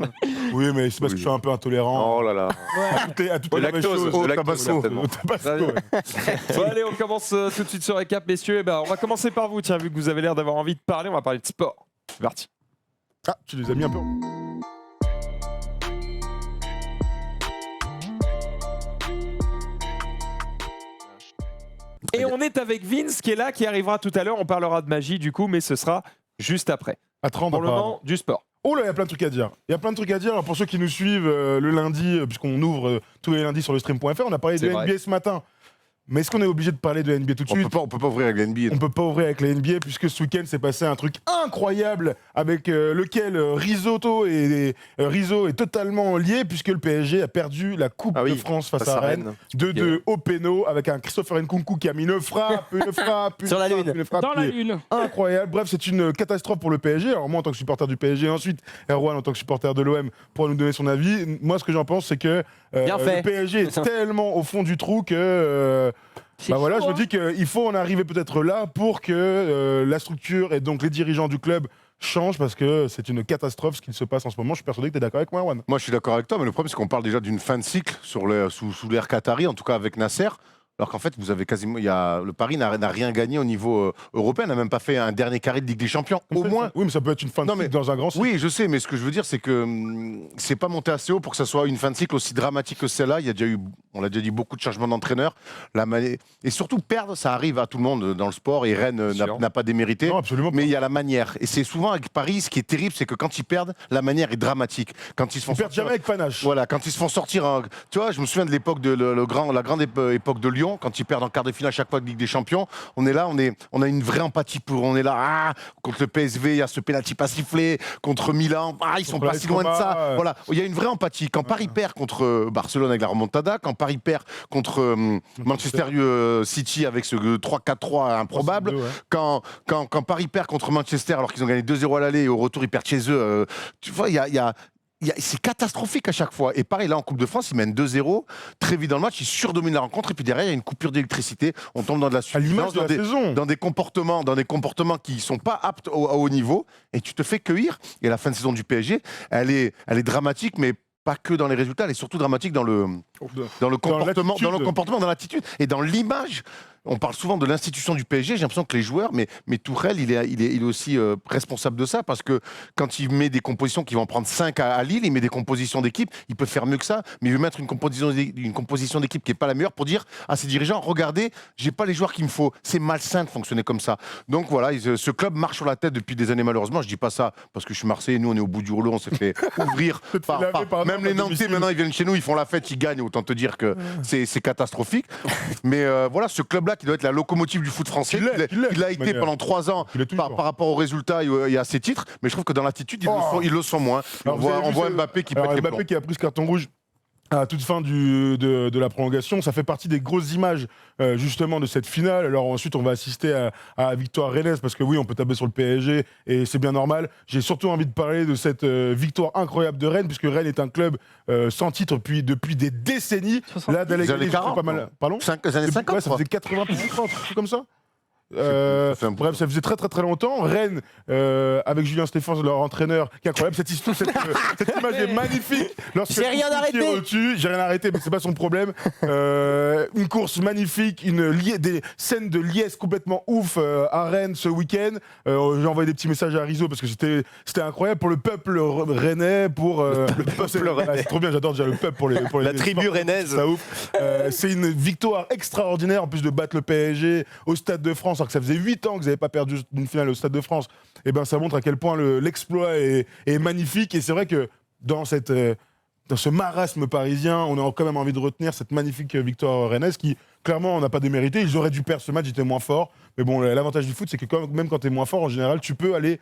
Oui, mais c'est parce que je suis un peu intolérant
Oh là là.
à toutes
De
les mauvaises
lactose,
choses.
de
Au
lactose,
Tabasco.
certainement.
Au Tabasco, ouais.
Bon, allez, on commence tout de suite ce récap, messieurs. Eh ben, on va commencer par vous. Tiens, vu que vous avez l'air d'avoir envie de parler, on va parler de sport. C'est parti.
Ah, tu les as mis un peu.
Et on est avec Vince qui est là, qui arrivera tout à l'heure. On parlera de magie du coup, mais ce sera juste après.
À 30,
Pour le moment, du sport.
Oh là, il y a plein de trucs à dire. Il y a plein de trucs à dire. Alors pour ceux qui nous suivent le lundi, puisqu'on ouvre tous les lundis sur le stream.fr, on a parlé de
C'est vrai.
NBA ce matin. Mais est-ce qu'on est obligé de parler de NBA tout de suite?
On peut pas ouvrir avec la NBA.
On peut pas ouvrir avec la NBA puisque ce week-end s'est passé un truc incroyable avec lequel Rizzo est totalement lié puisque le PSG a perdu la Coupe
Ah oui,
de France face
Face
à
à
Rennes.
Rennes.
2-2 au péno avec un Christopher Nkunku qui a mis une frappe, une
Sur la lune.
une frappe
Dans la
qui est
lune.
incroyable. Bref, c'est une catastrophe pour le PSG. Alors moi en tant que supporter du PSG, ensuite Erwan en tant que supporter de l'OM pourra nous donner son avis. Moi ce que j'en pense c'est que
Bien fait.
le PSG est tellement au fond du trou que
C'est
voilà,
chaud,
je me dis qu'il faut en arriver peut-être là pour que la structure et donc les dirigeants du club changent parce que c'est une catastrophe ce qui se passe en ce moment. Je suis persuadé que tu es d'accord avec moi, Erwan.
Moi, je suis d'accord avec toi, mais le problème, c'est qu'on parle déjà d'une fin de cycle sous l'ère Qatari, en tout cas avec Nasser. Alors qu'en fait, vous avez quasiment, le Paris n'a rien gagné au niveau européen, n'a même pas fait un dernier carré de Ligue des Champions. Au moins.
Oui, mais ça peut être une fin de
Non, mais-
cycle dans un grand cycle.
Oui, je sais, mais ce que je veux dire, c'est que c'est pas monté assez haut pour que ça soit une fin de cycle aussi dramatique que celle-là. Il y a déjà eu, on l'a déjà dit, beaucoup de changements d'entraîneur. Et surtout, perdre, ça arrive à tout le monde dans le sport, et Rennes
Sûr.
n'a pas démérité.
Non, absolument pas.
Mais il y a la manière. Et c'est souvent avec Paris, ce qui est terrible, c'est que quand ils perdent, la manière est dramatique. Quand ils se font
Ils perdent
sortir-
jamais avec panache.
Voilà, quand ils se font sortir, tu vois, je me souviens de l'époque de la grande époque de Lyon, quand ils perdent en quart de finale à chaque fois de Ligue des Champions. On est là, on a une vraie empathie pour. On est là, contre le PSV, il y a ce penalty pas sifflé, contre Milan, ils sont
Contre
pas si loin de ça.
Roma,
Voilà, il y a une vraie empathie. Quand Paris perd contre Barcelone avec la remontada, quand Paris perd contre Manchester City avec ce 3-4-3 improbable,
3-2, ouais.
quand Paris perd contre Manchester alors qu'ils ont gagné 2-0 à l'aller et au retour ils perdent chez eux, tu vois, il y a c'est catastrophique à chaque fois. Et pareil, là, en Coupe de France, ils mènent 2-0. Très vite dans le match, ils surdominent la rencontre. Et puis derrière, il y a une coupure d'électricité. On tombe dans de la
À l'image
suffisance,
de la saison.
dans des comportements qui ne sont pas aptes à haut niveau. Et tu te fais cueillir. Et la fin de saison du PSG, elle est dramatique, mais pas que dans les résultats. Elle est surtout dramatique dans le comportement, dans l'attitude et dans l'image. On parle souvent de l'institution du PSG. J'ai l'impression que les joueurs, mais Tourelle, il est aussi responsable de ça parce que quand il met des compositions qui vont prendre 5 à Lille, il met des compositions d'équipe. Il peut faire mieux que ça, mais il veut mettre une composition d'équipe qui n'est pas la meilleure pour dire à ses dirigeants regardez, j'ai pas les joueurs qu'il me faut. C'est malsain de fonctionner comme ça. Donc voilà, ce club marche sur la tête depuis des années malheureusement. Je dis pas ça parce que je suis Marseillais. Nous, on est au bout du rouleau. On s'est fait ouvrir même les Nantais. Maintenant, ils viennent chez nous, ils font la fête, ils gagnent. Autant te dire que c'est catastrophique. Mais voilà, ce club-là qui doit être la locomotive du foot français, il l'a été pendant 3 ans par rapport aux résultats et à ses titres, mais je trouve que dans l'attitude, ils le sont moins. On voit Mbappé qui pète les plombs.
Mbappé qui a pris ce carton rouge à toute fin de la prolongation, ça fait partie des grosses images justement de cette finale. Alors ensuite on va assister à victoire rennaise parce que oui on peut taper sur le PSG et c'est bien normal. J'ai surtout envie de parler de cette victoire incroyable de Rennes puisque Rennes est un club sans titre depuis des décennies.
Là, les années 40,
pas mal. Pardon,
les années 50,
ouais, ça faisait 80 plus 30, un truc comme ça. Bref, ça faisait très très très longtemps. Rennes, avec Julien Stéphane, leur entraîneur, qui est incroyable. Cette image est magnifique.
J'ai rien arrêté.
J'ai rien arrêté, mais c'est pas son problème. Une course magnifique, des scènes de liesse complètement ouf à Rennes ce week-end. J'ai envoyé des petits messages à Rizzo parce que c'était incroyable pour le peuple rennais, pour le peuple rennais. C'est trop bien, j'adore déjà le peuple pour
la tribu rennaise.
Ça ouf. C'est une victoire extraordinaire en plus de battre le PSG au Stade de France. Que ça faisait 8 ans que vous n'avez pas perdu une finale au Stade de France, et ben ça montre à quel point l'exploit est magnifique. Et c'est vrai que dans ce marasme parisien, on a quand même envie de retenir cette magnifique victoire rennaise qui, clairement, on n'a pas démérité. Ils auraient dû perdre ce match, ils étaient moins forts. Mais bon, l'avantage du foot, c'est que même quand tu es moins fort, en général, tu peux aller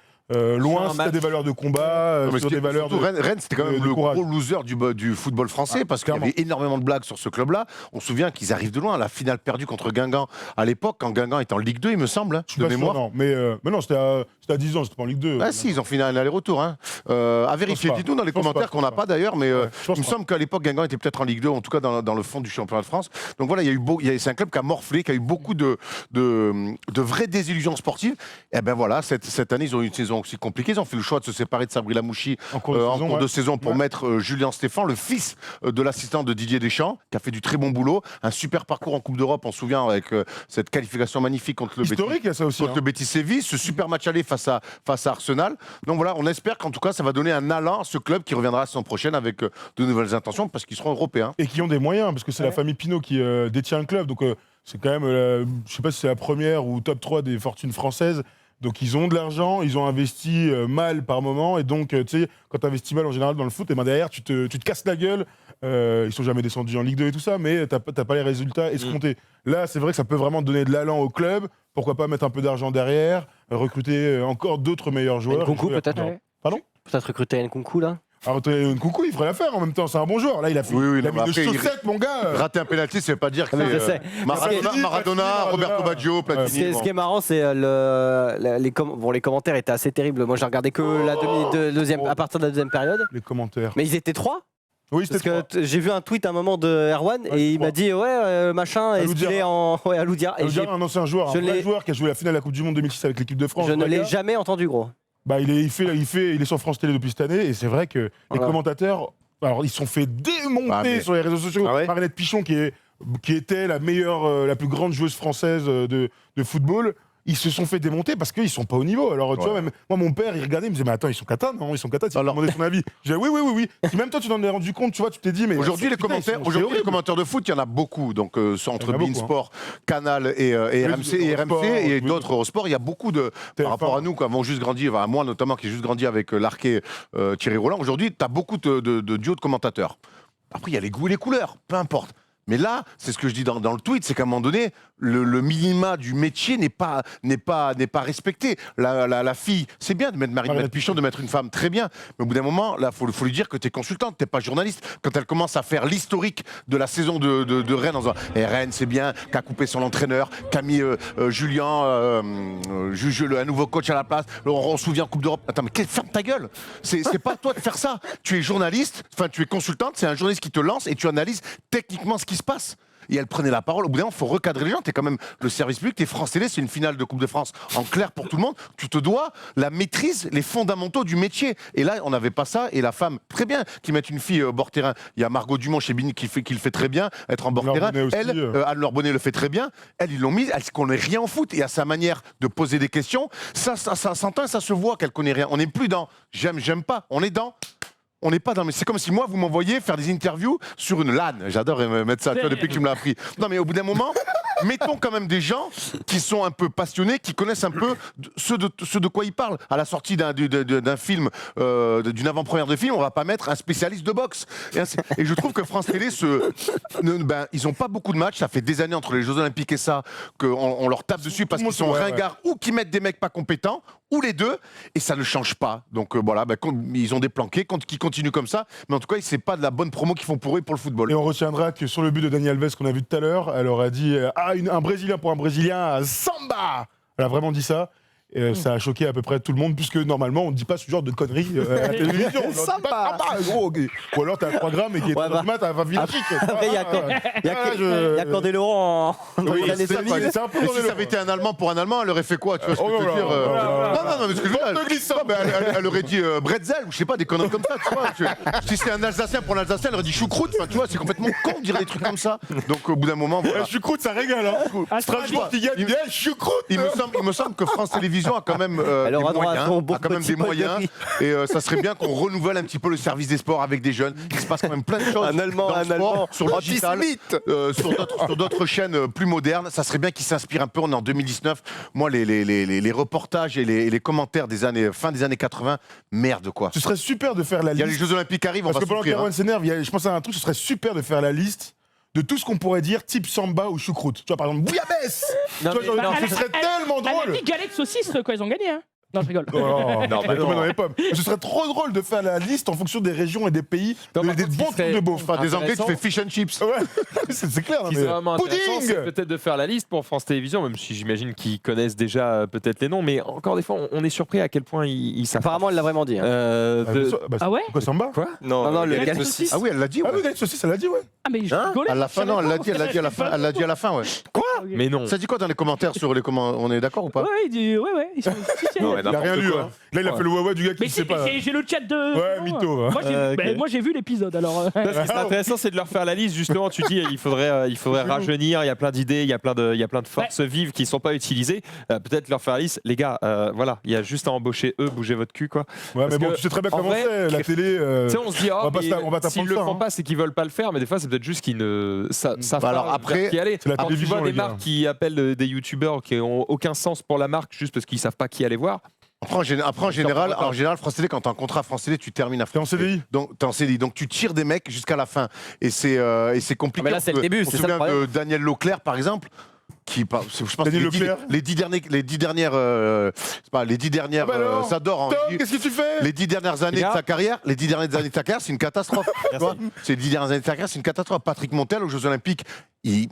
loin si tu as des valeurs de combat, sur des valeurs de
Rennes, c'était quand même le gros loser du football français parce qu'il y avait énormément de blagues sur ce club-là. On se souvient qu'ils arrivent de loin. La finale perdue contre Guingamp à l'époque, quand Guingamp était en Ligue 2, il me semble, hein, de mémoire.
Non, mais non, c'était à 10 ans, c'était pas en Ligue 2.
Ah si, ils ont fini un aller-retour. Hein. À vérifier, dites-nous dans les commentaires qu'on n'a pas d'ailleurs, mais il me semble qu'à l'époque, Guingamp était peut-être en Ligue 2, en tout cas dans le fond du championnat de France. Donc voilà, c'est un club qui a morflé, qui a eu beaucoup de vraies désillusions sportives. Et ben voilà, cette année, ils ont eu une saison aussi compliquée. Ils ont fait le choix de se séparer de Sabri Lamouchi en cours de saison pour mettre Julien Stéphane, le fils de l'assistant de Didier Deschamps, qui a fait du très bon boulot. Un super parcours en Coupe d'Europe, on se souvient, avec cette qualification magnifique contre le Betis Séville, ce super match aller face à Arsenal. Donc voilà, on espère qu'en tout cas, ça va donner un allant à ce club qui reviendra la saison prochaine avec de nouvelles intentions parce qu'ils seront européens.
Et qui ont des moyens, parce que c'est la famille Pinault qui détient le club. Donc c'est quand même, je sais pas si c'est la première ou top 3 des fortunes françaises. Donc ils ont de l'argent, ils ont investi mal par moment, et donc tu sais, quand tu investis mal en général dans le foot, et ben derrière tu te casses la gueule. Ils sont jamais descendus en Ligue 2 et tout ça, mais t'as pas les résultats escomptés. Là, c'est vrai que ça peut vraiment donner de l'allant au club. Pourquoi pas mettre un peu d'argent derrière, recruter encore d'autres meilleurs joueurs.
Nkunku peut-être.
Pardon ?
Peut-être recruter Nkunku là.
Alors, Nkunku, il ferait l'affaire en même temps, c'est un bon joueur. Là, il a fait il a mis deux chaussettes, mon gars.
Rater un penalty, ça veut pas dire que c'est Maradona, Roberto Baggio, Platini.
Ce qui est marrant, c'est les commentaires étaient assez terribles. Moi, j'ai regardé que à partir de la deuxième période.
Les commentaires.
Mais ils étaient 3.
Oui,
parce que j'ai vu un tweet à un moment de Erwan et il m'a dit machin, est-ce qu'il est en Aloudia.
Aloudia, un ancien joueur, un vrai joueur qui a joué la finale de la Coupe du Monde 2006 avec l'équipe de France.
Je ne l'ai jamais entendu, gros.
Bah, il est sur France Télé depuis cette année, et c'est vrai que les commentateurs, alors ils se sont fait démonter sur les réseaux sociaux. Marinette Pichon, qui était la plus grande joueuse française de football, ils se sont fait démonter parce qu'ils sont pas au niveau. Alors tu vois, même moi, mon père, il regardait, il me disait mais attends, ils sont cata, non, ils sont cata. Tu m'as demandé son avis. J'ai dit oui. Si même toi tu t'en es rendu compte, tu vois, tu t'es dit mais
aujourd'hui les commentateurs de foot, il y en a beaucoup. Donc entre Beansport, Canal et RMC et d'autres Eurosport, il y a beaucoup de par rapport à nous qui avons juste grandi, à moi notamment qui ai juste grandi avec Larquet, Thierry Roland. Aujourd'hui, tu as beaucoup de duos de commentateurs. Après, il y a les goûts et les couleurs, peu importe. Mais là, c'est ce que je dis dans le tweet, c'est qu'à un moment donné, le minima du métier n'est pas respecté. La fille, c'est bien de mettre Marie Pichon, de mettre une femme, très bien. Mais au bout d'un moment, là, faut lui dire que tu es consultante, tu n'es pas journaliste. Quand elle commence à faire l'historique de la saison de Rennes, en disant Rennes, c'est bien, qu'a coupé son entraîneur, qu'a mis Julien, un nouveau coach à la place, on se souvient en Coupe d'Europe. Attends, mais ferme ta gueule. C'est pas à toi de faire ça. Tu es journaliste, enfin, tu es consultante, c'est un journaliste qui te lance et tu analyses techniquement ce qui se passe. Et elle prenait la parole. Au bout d'un moment, il faut recadrer les gens. Tu es quand même le service public, tu es France Télé, c'est une finale de Coupe de France en clair pour tout le monde. Tu te dois la maîtrise, les fondamentaux du métier. Et là, on n'avait pas ça. Et la femme, très bien, qui met une fille bord terrain. Il y a Margot Dumont chez Bini qui le fait très bien, être en bord terrain. Anne-Laure Bonnet le fait très bien. Elle, ils l'ont mise, elle ne connaît rien en foot. Et à sa manière de poser des questions, ça s'entend, ça se voit qu'elle connaît rien. On n'est plus dans j'aime pas. On est dans. On n'est pas dans. Mais c'est comme si moi, vous m'envoyiez faire des interviews sur une LAN. J'adore mettre ça, tu vois, depuis que tu me l'as appris. Non, mais au bout d'un moment, mettons quand même des gens qui sont un peu passionnés, qui connaissent un peu ce de quoi ils parlent. À la sortie d'un film, d'une avant-première de film, on va pas mettre un spécialiste de boxe. Et je trouve que France Télé, ils ont pas beaucoup de matchs. Ça fait des années entre les Jeux Olympiques et ça qu'on leur tape dessus parce qu'ils sont ringards ou qu'ils mettent des mecs pas compétents, ou les deux, et ça ne change pas. Donc voilà, ils ont déplanqué, qui continuent comme ça, mais en tout cas, c'est pas de la bonne promo qu'ils font pour eux et pour le football.
Et on retiendra que sur le but de Dani Alves qu'on a vu tout à l'heure, elle aurait dit un Brésilien pour un Brésilien, Samba. Elle a vraiment dit ça. Et ça a choqué à peu près tout le monde, puisque normalement, on ne dit pas ce genre de conneries à la télévision. On
Samba.
dit pas, gros, okay. Ou alors, t'as 3 grammes et qui est dans le mat à 20
Après, il y a Candeloro en.
Oui, c'est un peu si ça avait été un Allemand pour un Allemand, elle aurait fait quoi? Tu vois ce que je veux dire? Non, mais ce que je veux dire, elle aurait dit bretzel ou je sais pas, des conneries comme ça, tu vois. Si c'est un Alsacien pour un Alsacien, elle aurait dit choucroute, tu vois, c'est complètement con de dire des trucs comme ça. Donc au bout d'un moment, voilà.
Choucroute, ça régale, hein. Strasbourg qui gagne, choucroute.
Il me semble que France Télévisions a quand même des moyens et ça serait bien qu'on renouvelle un petit peu le service des sports avec des jeunes. Il se passe quand même plein de choses dans le sport, sur le digital, sur d'autres chaînes plus modernes. Ça serait bien qu'ils s'inspirent un peu. On est en 2019. Moi, les reportages et les commentaires fin des années 80, merde quoi.
Ce serait super de faire la liste.
Il y a les Jeux Olympiques qui arrivent, on va
souffrir. Parce que pendant qu'Erwan s'énerve, je pense à un truc, ce serait super de faire la liste de tout ce qu'on pourrait dire type samba ou choucroute. Tu vois, par exemple, bouillabaisse. Ce serait tellement drôle.
Elle a dit galette saucisse quand ils ont gagné. Hein. Non, je rigole.
Non, dans les pommes. Ce serait trop drôle de faire la liste en fonction des régions et des pays, des bons trucs de beauf.
Enfin, des Anglais, tu fais fish and chips.
Ouais, c'est clair.
Ce qui serait vraiment intéressant, c'est peut-être de faire la liste pour France Télévisions, même si j'imagine qu'ils connaissent déjà peut-être les noms, mais encore des fois, on est surpris à quel point ils savent.
Apparemment, elle l'a vraiment dit.
Ah ouais?
Quoi, samba?
Quoi?
Non, le
galette saucisse.
Ah oui, elle l'a dit.
Ah oui, galette saucisse, elle l'a dit, ouais.
Ah, mais je rigolais.
À la fin, non, elle l'a dit à la fin. Elle l'a dit à la fin, ouais.
Quoi?
Mais non.
Ça dit quoi dans les commentaires sur les commentaires? On est d'accord ou pas?
Ouais, il dit ouais.
Non, mais
Il a rien
n'importe
lu.
quoi.
Hein. Là, il a fait le ouais du gars qui
Mais
ne sait pas.
j'ai le chat de.
Ouais, mytho.
Moi, j'ai vu l'épisode alors.
Ce qui serait intéressant, c'est de leur faire la liste. Justement, tu dis, il faudrait rajeunir. Il y a plein d'idées, il y a plein de forces vives qui ne sont pas utilisées. Peut-être leur faire la liste. Les gars, voilà, il y a juste à embaucher eux, bougez votre cul, quoi.
Ouais, mais bon, tu sais très bien comment c'est la télé.
Tu sais, on se dit, s'ils le font
pas,
pas, c'est qu'ils veulent pas le faire. Mais des fois, c'est peut-être juste qu'ils ne savent pas.
Alors après,
qui aller.
la
Quand tu
télévision,
vois des
les gars.
marques qui appellent des youtubeurs qui ont aucun sens pour la marque juste parce qu'ils savent pas qui aller voir.
Après, en général, France Télé, quand t'as un contrat France Télé, tu termines à
T'es en CDI.
Donc, t'es en CDI. Donc, tu tires des mecs jusqu'à la fin. Et c'est compliqué.
Mais là, c'est le début,
On
c'est
se
ça le
souvient
problème.
de Daniel Leclerc, par exemple, qui, je pense,
Daniel Leclerc.
les 10 dernières,
bah alors,
ça dort.
Tom, qu'est-ce que tu fais?
Les 10 dernières années de sa carrière, c'est une catastrophe. Tu vois, c'est les 10 dernières années de sa carrière, c'est une catastrophe. Patrick Montel aux Jeux Olympiques, il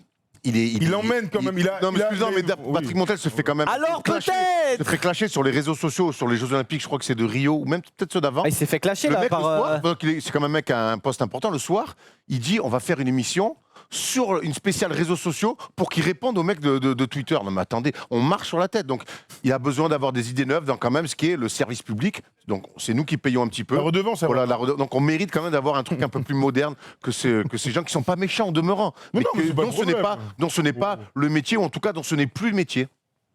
emmène quand même.
Non, mais excuse-moi, mais Patrick Montel se fait quand même.
Alors
clasher.
peut-être.
Se fait clasher sur les réseaux sociaux, sur les Jeux Olympiques, je crois que c'est de Rio, ou même peut-être ceux d'avant.
Il s'est fait clasher
Le
là
mec,
par.
le soir, c'est quand même un mec qui a un poste important, le soir, il dit on va faire une émission sur une spéciale réseaux sociaux pour qu'ils répondent aux mecs de Twitter. Non mais attendez, on marche sur la tête. Donc il a besoin d'avoir des idées neuves dans quand même ce qui est le service public. Donc c'est nous qui payons un petit peu.
La redevance,
voilà, donc on mérite quand même d'avoir un truc un peu plus moderne que ces gens qui sont pas méchants en demeurant, mais dont ce n'est pas le métier, ou en tout cas dont ce n'est plus le métier.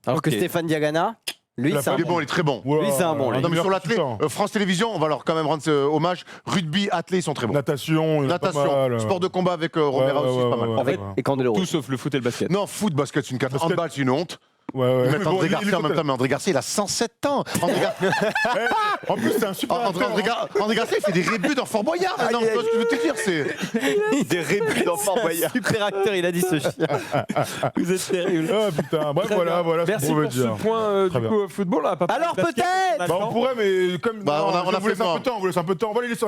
Alors que Stéphane Diagana, lui, c'est un
Il est bon, il est très bon.
Lui, c'est un bon.
Non, mais sur l'athlé, France Télévisions, on va leur quand même rendre hommage. Rugby, athlé, ils sont très bons.
Natation,
sport de combat avec Romero aussi, c'est pas mal.
Et Candeloro.
Tout sauf le foot et le basket.
Non, foot, basket, c'est une catastrophe. Handball, c'est une honte.
Ouais.
Ils mettent
Mais bon,
André
il-
Garcia en même temps, mais André Garcia, il a 107 ans.
En plus, c'est un super acteur, hein.
André Garcia, il fait des rébus dans Fort Boyard. Non, tu vois ce que je veux te dire, c'est.
Des rébus dans Fort Boyard.
Super acteur, il a dit ce chien. Vous êtes terrible.
Ah putain, bref,
Très
voilà,
bien.
voilà ce
Merci
qu'on pouvait
pour ce
dire.
point
Très
du
bien.
coup football. On a pas parlé
Alors
de basket
peut-être
maintenant.
Bah, on pourrait, mais comme
Bah,
non,
on a
je vous
fait
laisse un
fort.
peu de temps, on vous laisse un peu de temps. On va les laisser.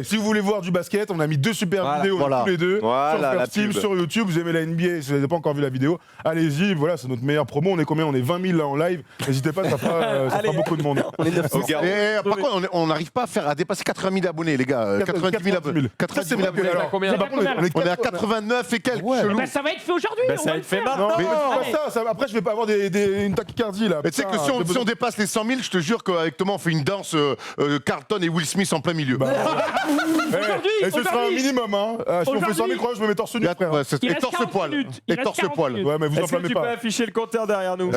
Si vous voulez voir du basket, on a mis 2 super
Voilà,
vidéos
voilà.
tous les deux
Voilà,
sur
la
First Team,
pub.
sur YouTube. Vous aimez la NBA, si vous n'avez pas encore vu la vidéo, allez-y. Voilà, c'est notre meilleure promo. On est combien? On est 20 000 là en live. N'hésitez pas, ça fera beaucoup de monde.
On est 900.
Par contre, on n'arrive pas à dépasser 80 000 abonnés, les gars. 90 000 abonnés. 90 000 abonnés.
Alors,
combien
ça, par contre,
On est à 89 et quelques. chelou.
Bah, ça va être fait aujourd'hui.
Bah,
on
ça va
le
être fait
faire.
maintenant.
Non, mais
Allez.
c'est pas ça. Après, je vais pas avoir une tachycardie là.
Mais tu sais que si on dépasse les 100 000, je te jure qu'avec Thomas, on fait une danse Carlton et Will Smith en plein milieu.
Et ce sera un
aujourd'hui.
minimum. Hein. Si on fait 100 000, je me mets torse nu. frère.
Ouais,
Il
et
reste
torse
40
poil.
minutes.
Et
Il reste
torse
40
poil.
minutes.
Ouais, mais vous
Est-ce que
enflammez
tu peux
pas.
afficher le compteur derrière nous?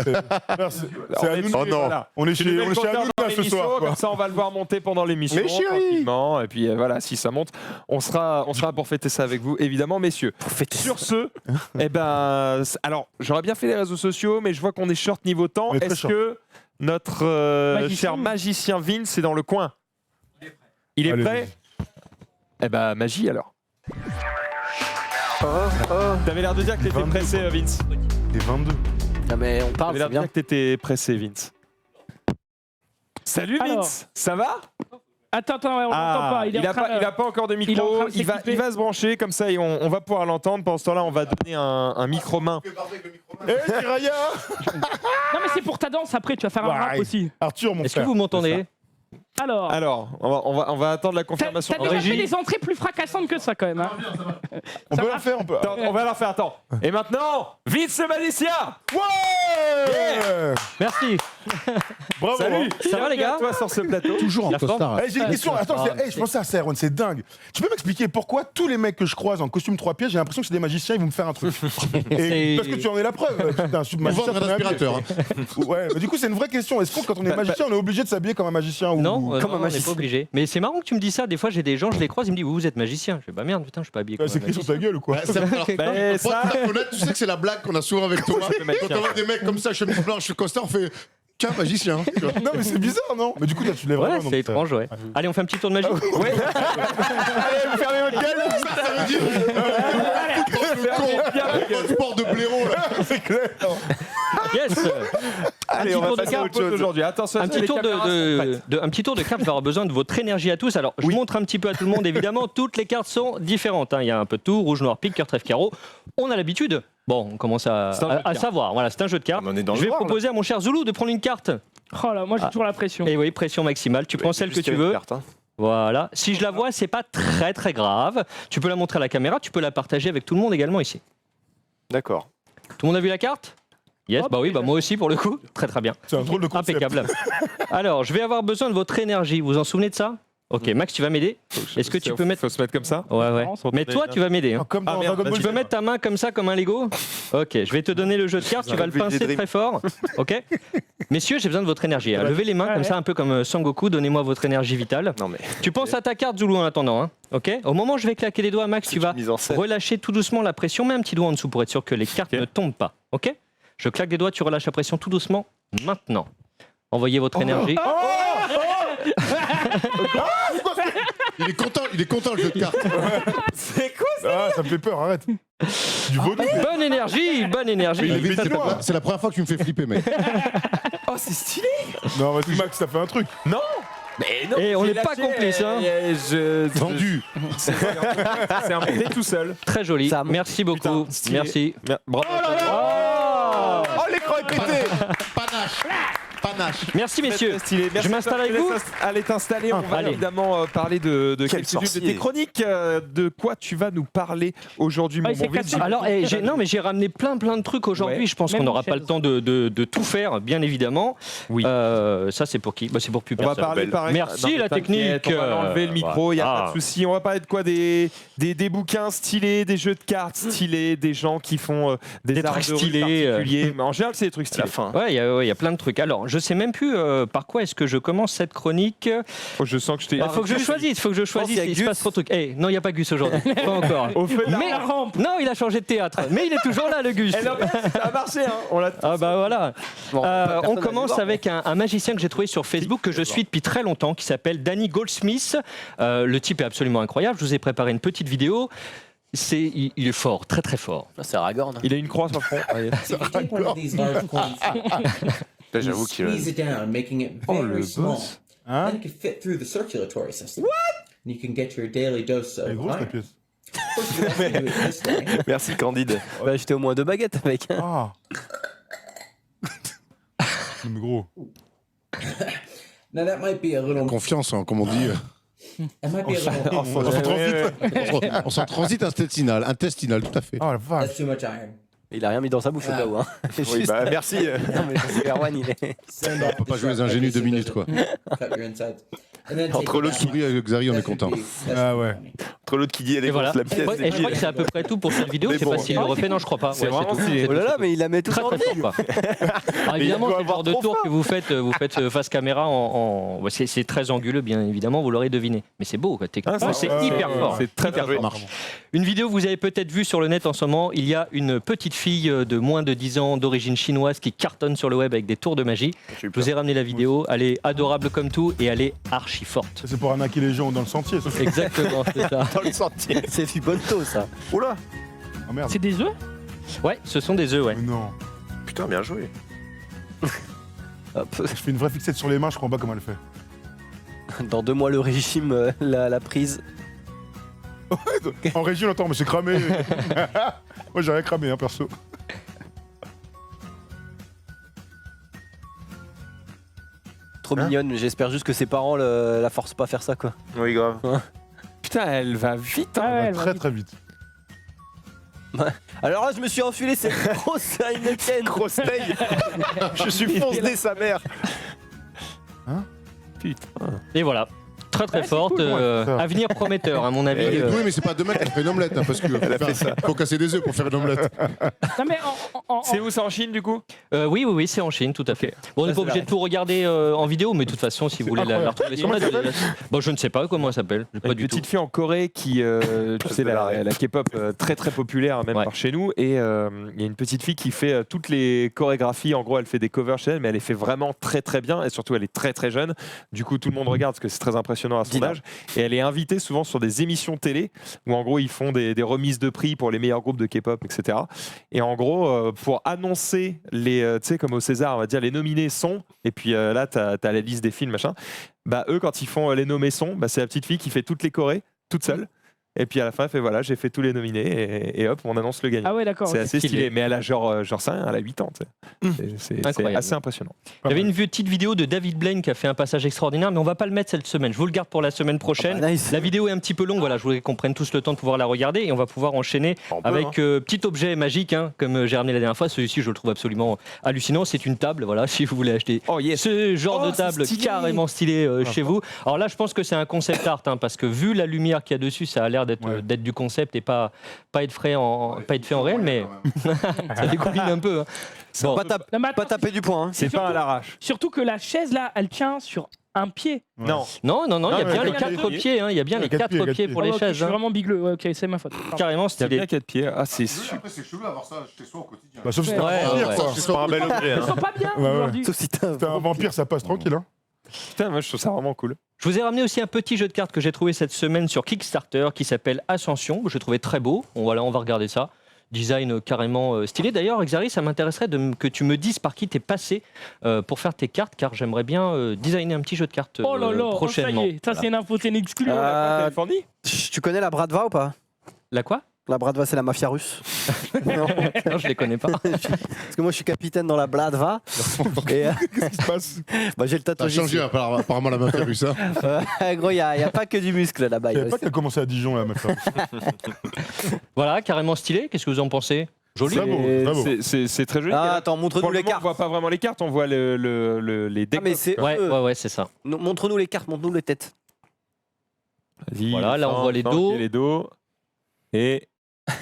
Merci. C'est à nous.
Oh non.
Voilà.
On est
Tu
chez
nous mets le compteur
Hanouna
dans
ce
l'émission,
soir. quoi.
comme ça on va le voir monter pendant l'émission
Mais chérie.
tranquillement. Et puis voilà, si ça monte, on sera pour fêter ça avec vous, évidemment, messieurs. Sur ce, alors j'aurais bien fait les réseaux sociaux, mais je vois qu'on est short niveau temps.
On est très
Est-ce
short.
que notre
Magicien.
cher magicien Vince est dans le coin? Il est
Allez,
prêt? Magie alors. T'avais l'air de dire que t'étais
22.
pressé, Vince.
Et 22.
Ah, mais on parle,
T'avais
c'est
l'air de
bien.
dire que t'étais pressé, Vince. Salut
Alors.
Vince, ça va?
Attends, on l'entend pas. Il est en train de-
il a pas encore de
il est en
micro,
train de
il va
s'équiper.
se brancher comme ça et on va pouvoir l'entendre. Pendant ce temps-là, on va donner un micro-main.
Eh, Jiraya
Non, mais c'est pour ta danse après, tu vas faire un
Ouais.
rap aussi.
Arthur, mon
Est-ce que
frère.
vous m'entendez?
Alors,
Alors, on va attendre la
t'as
confirmation.
déjà
Régie.
fait des entrées plus fracassantes que ça quand même. Hein.
On
Ça
peut
va
la faire, on peut.
Attends, on va la faire, attends. Et maintenant, Vince le magicien.
Ouais
Merci.
Bravo.
Salut.
hein.
Ça va, les gars?
Toi sur ce plateau.
Toujours en
La forme.
costard.
Eh, j'ai une question. Attends, je pensais à ça, Erwan, c'est dingue. Tu peux m'expliquer pourquoi tous les mecs que je croise en costume 3 pièces, j'ai l'impression que c'est des magiciens, ils vont me faire un truc. Et parce que tu en es la preuve. Putain,
On
magicien,
vend un
t'en es habillé.
aspirateur.
Ouais, mais du coup, c'est une vraie question. Est-ce que quand on est magicien, on est obligé de s'habiller comme un magicien ou...
Non,
Comme un
non, on n'est
magicien.
pas obligé. Mais c'est marrant que tu me dis ça. Des fois, j'ai des gens, je les croise, ils me disent vous êtes magicien. Je fais bah merde, putain, je suis pas habillé comme
C'est
un
écrit sur
magicien.
ta gueule ou quoi
Ben, ça,
Honnête, tu sais que c'est la blague qu'on a souvent avec Thomas. Quand on voit des mecs comme ça, chemise blanche, costard, on fait tiens, magicien. Tu vois.
Non, mais c'est bizarre, non? Mais du coup, toi, tu l'es
Ouais,
vraiment. donc
c'est
ça-
étrange, ouais. Allez, on fait un petit tour de magie.
ouais. Allez, vous fermez votre gueule.
Ça veut dire le sport de blaireau là.
C'est clair.
Yes.
Allez,
petit
on va
tour de
passer à
carte.
autre chose aujourd'hui. Attention,
Un petit
les
tour
caméras sont prêtes.
un petit tour de cartes va avoir besoin de votre énergie à tous. Alors, je montre un petit peu à tout le monde, évidemment. Toutes les cartes sont différentes. Hein. Il y a un peu de tout, rouge, noir, pique, cœur, trèfle, carreau. On a l'habitude. Bon, on commence
C'est un jeu de
à
cartes.
savoir. Voilà, c'est un jeu de cartes.
On en est dans
Je
le
vais
noir, là.
proposer à mon cher Zoulou de prendre une carte.
Oh là, moi j'ai toujours la pression.
Et oui, pression maximale. Tu prends celle que
Juste
tu
une
veux.
carte, hein.
Voilà. Si je la vois, c'est pas très très grave. Tu peux la montrer à la caméra, tu peux la partager avec tout le monde également ici.
D'accord.
Tout le monde a vu la carte? Yes,
Hop,
bah oui, bah
déjà.
moi aussi pour le coup. Très très bien.
C'est un drôle de concept.
Impeccable. Alors, je vais avoir besoin de votre énergie. Vous vous en souvenez de ça? Ok, Max, tu vas m'aider? Est-ce que tu peux mettre...
Faut se mettre comme ça.
Ouais, ouais.
Faut
Mais toi, tu vas m'aider. hein.
Ah, comme dans
Ah, merde,
Dragon Ball
Tu peux
Z.
mettre ta main comme ça, comme un Lego? Ok, je vais te donner le jeu de cartes, tu vas le pincer très fort. Ok? Messieurs, j'ai besoin de votre énergie. hein. Levez les mains comme ça, un peu comme Sangoku, donnez-moi votre énergie vitale.
Non mais.
Tu penses à ta carte, Zoulou, en attendant. Hein. Ok? Au moment où je vais claquer les doigts, Max, tu vas
Mise en scène.
relâcher tout doucement la pression, mets un petit doigt en dessous pour être sûr que les cartes
Ok.
ne tombent pas. Ok? Je claque des doigts, tu relâches la pression tout doucement. Maintenant. Envoyez votre énergie.
Il est content le jeu de cartes.
C'est quoi ça?
Ah, ça me fait peur, arrête. Du vaudou.
Bonne énergie, bonne énergie.
Mais il est béninois.
C'est la première fois que tu me fais flipper, mec.
Oh, c'est stylé.
Non, vas-y, Max, t'as fait un truc.
Non. Mais non.
Et on
j'ai
n'est pas
lâché,
complices, hein.
Vendu.
C'est un monté tout seul.
Très joli.
Ça-
Merci beaucoup.
Putain, stylé.
Merci.
Bravo.
Oh l'écran est pété.
Panache. Panache.
Merci, messieurs.
Très stylé. Merci
Je m'installe
à toi,
avec
je te
vous.
laisse Allez t'installer. On va
Allez.
évidemment parler de
Quel
quelques-unes de
sorcier.
tes chroniques. De quoi tu vas nous parler aujourd'hui,
Ah,
mon
il s'est
bon
cassé.
Vince?
Alors, non, mais j'ai ramené plein de trucs aujourd'hui.
Ouais.
Je pense
Même
qu'on n'aura
Michel.
pas le temps de tout faire, bien évidemment.
Oui.
Ça, c'est pour qui? Bah, c'est pour plus
On va
personne.
parler pareil.
Merci,
Non, mais
la
t'inquiète,
technique.
On va enlever le micro, il n'y a
voilà.
pas de souci. On va parler de quoi? Des bouquins stylés, des jeux de cartes stylés, des gens qui font des
Des
arts
trucs
de rue
stylés,
particuliers. Mais en général, c'est des trucs
À la
stylés.
fin.
Ouais, il y a plein de trucs. Alors, je sais même plus par quoi est-ce que je commence cette chronique.
Oh, je sens que je t'ai.
Il faut que je choisisse, il se passe trop de trucs. Eh, non, il n'y a pas Gus aujourd'hui, pas encore.
Au fait,
Mais, non, il a changé de théâtre, mais il est toujours là, le Gus.
ça a marché, hein. On l'a.
Ah bah voilà.
Bon, personne
On
n'a dû
commence
voir,
avec un magicien que j'ai trouvé sur Facebook que je suis depuis très longtemps, qui s'appelle Danny Goldsmith. Le type est absolument incroyable. Je vous ai préparé une petite vidéo. Il est fort, très très fort.
mais- C'est Aragorn.
Il a une croix sur le front.
So you take one of these large coins,
Là,
you
j'avoue qu'il
squeeze it down, making it
Oh,
very
le
small.
boss.
Hein
Then it can fit through the circulatory system. What? And you can get your daily dose
Elle est
of
grosse, la
iron.
pièce.
Of course, you can also do it this way.
Merci Candide.
On va acheter au moins 2 baguettes, mec.
Ah. Non, mais gros.
Now that might be a little.
Confiance, hein, comme on dit.
That might be a little.
On s'en transite. On s'en transite intestinal, tout à fait.
Oh la vache.
That's too much iron.
Il a rien mis dans sa bouche au cas où. Hein.
Oui, bah, merci.
Non, mais parce que Erwan, il est.
Send
On peut pas jouer les ingénus 2 minutes, quoi.
Cut your insides. And then take
Entre
it
l'autre
down.
Souris avec Xari, on est content.
Ah ouais.
Entre l'autre qui dit elle est
Et voilà.
grosse, la pièce.
Et je crois que c'est à peu près tout pour cette vidéo.
Mais
Je sais
bon.
pas s'il le refait, non, je crois pas.
C'est
Ouais,
vraiment
tout.
stylé.
Oh là là, mais il la met tout
Très
en
très
vie.
fort, quoi. Alors, évidemment, c'est le genre de tour que vous faites face caméra ouais, c'est très anguleux, bien évidemment, vous l'aurez deviné. Mais c'est beau, quoi. Techniquement, c'est hyper fort.
C'est très bien
joué.
joué.
Une vidéo que vous avez peut-être vue sur le net en ce moment, il y a une petite fille de moins de 10 ans d'origine chinoise qui cartonne sur le web avec des tours de magie. Je vous ai ramené la vidéo, elle est adorable comme tout et elle est archi forte.
Ça, c'est pour arnaquer les gens dans le sentier, ça.
Exactement, c'est ça.
Dans le sentier.
C'est Fibonto, ça.
Oula.
Ah merde.
C'est des œufs?
Ouais, ce sont des œufs, ouais.
Mais non.
Putain, bien joué.
Hop.
Je fais une vraie fixette sur les mains, je comprends pas comment elle fait.
Dans 2 mois, le régime, la prise.
En région, attends, mais c'est cramé. Moi, j'ai rien cramé, hein, perso.
Trop mignonne, mais j'espère juste que ses parents la forcent pas à faire ça, quoi.
Oui, grave.
Putain, elle va vite. Hein.
Ah ouais,
Va
elle va
très
vite.
très vite.
Alors là, je me suis enfilé cette grosse Heineken.
Grosse taille. Je suis foncé sa mère.
Et voilà. Très très
Ouais, c'est
forte,
cool,
ça.
avenir prometteur à mon avis.
Oui, mais c'est pas demain qu'elle fait une omelette, hein, parce qu'il faut casser des œufs pour faire une omelette.
Non, mais
C'est où, c'est en Chine du coup?
Oui, c'est en Chine, tout à fait. Bon, on n'est
Ça,
pas
c'est
obligé
la
de tout regarder en vidéo, mais de toute façon, si vous voulez la retrouver sur
Comment
net,
elle s'appelle
bon, je ne sais pas comment elle s'appelle, pas
Une
du tout.
petite fille en Corée qui, tu sais, la K-pop très très populaire, même
Ouais.
par chez nous. Et il y a une petite fille qui fait toutes les chorégraphies. En gros, elle fait des covers chez elle, mais elle les fait vraiment très très bien. Et surtout, elle est très très jeune. Du coup, tout le monde regarde parce que c'est très impressionnant à son
Dina.
âge. Et elle est invitée souvent sur des émissions télé où en gros, ils font des remises de prix pour les meilleurs groupes de K-pop, etc. Et en gros, pour annoncer les, tu sais, comme au César, on va dire, les nominés sont. Et puis là, tu as la liste des films, machin. Bah, eux, quand ils font les nommés sons, bah, c'est la petite fille qui fait toutes les chorés, toute seule. Et puis à la fin, elle fait voilà, j'ai fait tous les nominés et hop, on annonce le gagnant.
Ah ouais, d'accord.
C'est
ok.
assez
Stylé.
stylé, mais elle a genre ça, elle a 8 ans. Tu sais. C'est
Incroyable.
assez impressionnant.
Il y avait une petite vidéo de David Blaine qui a fait un passage extraordinaire, mais on va pas le mettre cette semaine. Je vous le garde pour la semaine prochaine.
Ah, nice.
La vidéo est un petit peu longue, voilà, je voudrais qu'on prenne tous le temps de pouvoir la regarder et on va pouvoir enchaîner
On peut,
avec
hein.
petit objet magique, hein, comme j'ai ramené la dernière fois. Celui-ci, je le trouve absolument hallucinant. C'est une table, voilà, si vous voulez acheter
Oh yes.
ce genre
Oh,
de table
c'est stylé.
carrément stylé chez vous. Alors là, je pense que c'est un concept art, hein, parce que vu la lumière qu'il y a dessus, ça a l'air d'être
Ouais.
d'être du concept et pas être fait en réel, mais ça découvine un peu. Hein. Bon.
Pas,
Non, mais attends,
pas taper du poing. Hein.
C'est pas à l'arrache.
surtout que la chaise là, elle tient sur un pied.
Ouais.
Non.
Non, il y a
Ah ouais,
bien les
quatre
4
pieds.
pieds. Hein, il y a bien les 4 pieds pour les
Oh, ok,
chaises.
Je suis
Hein.
vraiment bigleux. Ouais, ok, c'est ma faute. Pardon.
Carrément
Il y a
stylé.
bien 4 pieds. Ah, c'est super.
Après, c'est chelou d'avoir ça chez soi au quotidien.
Bah, sauf si t'es
Ouais,
un vampire,
ouais.
quoi.
C'est pas un bel objet.
Ils
Hein.
sont pas bien
Ouais, ouais.
aujourd'hui.
Sauf si t'as un
T'es un vampire, ça passe tranquille, hein.
Putain, moi je trouve ça vraiment cool.
Je vous ai ramené aussi un petit jeu de cartes que j'ai trouvé cette semaine sur Kickstarter qui s'appelle Ascension. Je l'ai trouvé très beau. Bon, voilà, on va regarder ça. Design carrément stylé. D'ailleurs, Xari, ça m'intéresserait que tu me dises par qui t'es passé pour faire tes cartes, car j'aimerais bien designer un petit jeu de cartes
Oh là là,
prochainement.
ça y est, ça c'est une info, c'est une exclu.
Euh,
fourni
Tu connais la Bradva ou pas?
La quoi?
La Bradva, c'est la mafia russe. Non,
Non, je les connais pas.
parce que moi, je suis capitaine dans la Bradva. Et
Qu'est-ce qui se passe?
bah, j'ai le
T'as
tatouage.
changé apparemment la mafia russe, hein.
Gros, il n'y a pas que du muscle là-bas.
Je savais pas qu'elle commençait à Dijon, là, ma femme.
Voilà, carrément stylé. Qu'est-ce que vous en pensez? Joli.
Très beau, très beau.
C'est très joli.
Ah, attends,
Pour
montre-nous
le
les
moment, on
cartes.
voit pas vraiment les cartes, on voit les decks.
Ah, mais c'est
Ouais,
eux.
ouais, c'est ça.
Montre-nous les cartes, montre-nous les têtes.
Vas-y,
Voilà, là, on voit les
il y a
dos.
les dos. Et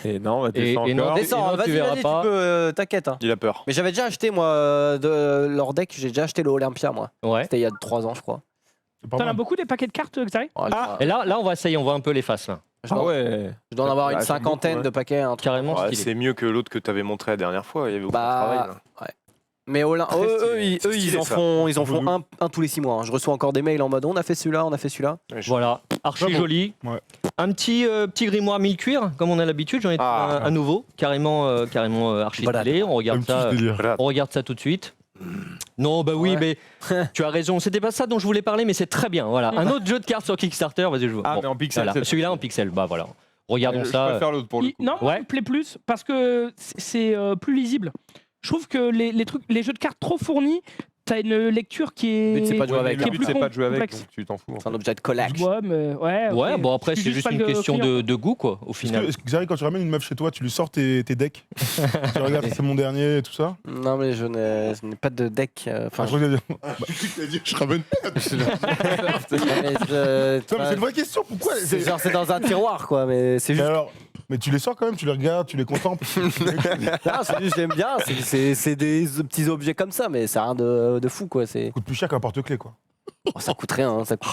Et non, descends
et non,
encore.
descends.
Descends,
tu
vas-y,
verras
vas-y,
pas.
tu peux, t'inquiète. Hein.
Il a peur.
Mais j'avais déjà acheté, moi, de leur deck, j'ai déjà acheté le Olympia, moi.
Ouais.
C'était il y a 3 ans, je crois.
C'est pas
T'en as
mal.
beaucoup des paquets de cartes, Xari
Oh,
Et là, on va essayer, on voit un peu les faces là.
je
Ah
dois,
ouais.
je dois en avoir
Ah,
une
j'aime
cinquantaine
beaucoup,
de paquets, un truc.
Carrément
Ouais,
stylé.
c'est mieux que l'autre que tu avais montré la dernière fois. Il y avait beaucoup de travail.
Bah,
Là.
mais
Très
eux,
stylé. C'est
ils
stylé,
en
ça.
font un tous les 6 mois. Hein. Je reçois encore des mails en mode on a fait celui-là, on a fait celui-là.
Ouais, je-
Voilà, archi
Bravo.
joli.
Ouais.
Un petit grimoire mille cuir, comme on a l'habitude. J'en ai
Ah.
un nouveau, carrément archi
Voilà.
stylé. On
Comme
regarde
tout
ça.
ce délire.
Voilà.
On regarde ça tout de suite. Non, bah oui,
Ouais.
mais tu as raison. C'était pas ça dont je voulais parler, mais c'est très bien. Voilà, un autre jeu de cartes sur Kickstarter. Vas-y, je vois.
Ah,
Bon,
mais en pixel.
voilà.
c'est-
Celui-là en pixel. Bah voilà. Regardons
Je
ça.
préfère l'autre pour le coup.
Non, moi,
Ouais.
il me plaît plus parce que c'est plus lisible. Je trouve que les jeux de cartes trop fournis, t'as une lecture qui est.
Le but, c'est pas de jouer
Ouais, mais
avec.
le
qui est
but,
plus
c'est pas de jouer avec,
complexe.
donc tu t'en fous. en
C'est un
fait.
objet de collage.
Ouais, mais ouais.
Ouais,
ok.
bon après
Je suis
c'est juste
pas
une
le
question
client.
de goût quoi, au final.
Est-ce que, Xari, quand tu ramènes une meuf chez toi, tu lui sors tes decks Tu regardes, c'est mon dernier et tout ça
Non, mais je n'ai pas de deck. Enfin,
Je regarde-
Je ramène pas.
mais
Non, mais c'est une vraie question, pourquoi
c'est genre c'est dans un tiroir quoi, mais c'est
Mais
juste.
alors, mais tu les sors quand même, tu les regardes, tu les contemples.
Non, c'est juste j'aime bien. C'est des petits objets comme ça, mais c'est rien de fou quoi. C'est
Ça coûte plus cher qu'un porte-clés, quoi.
ça coûte rien, hein, ça coûte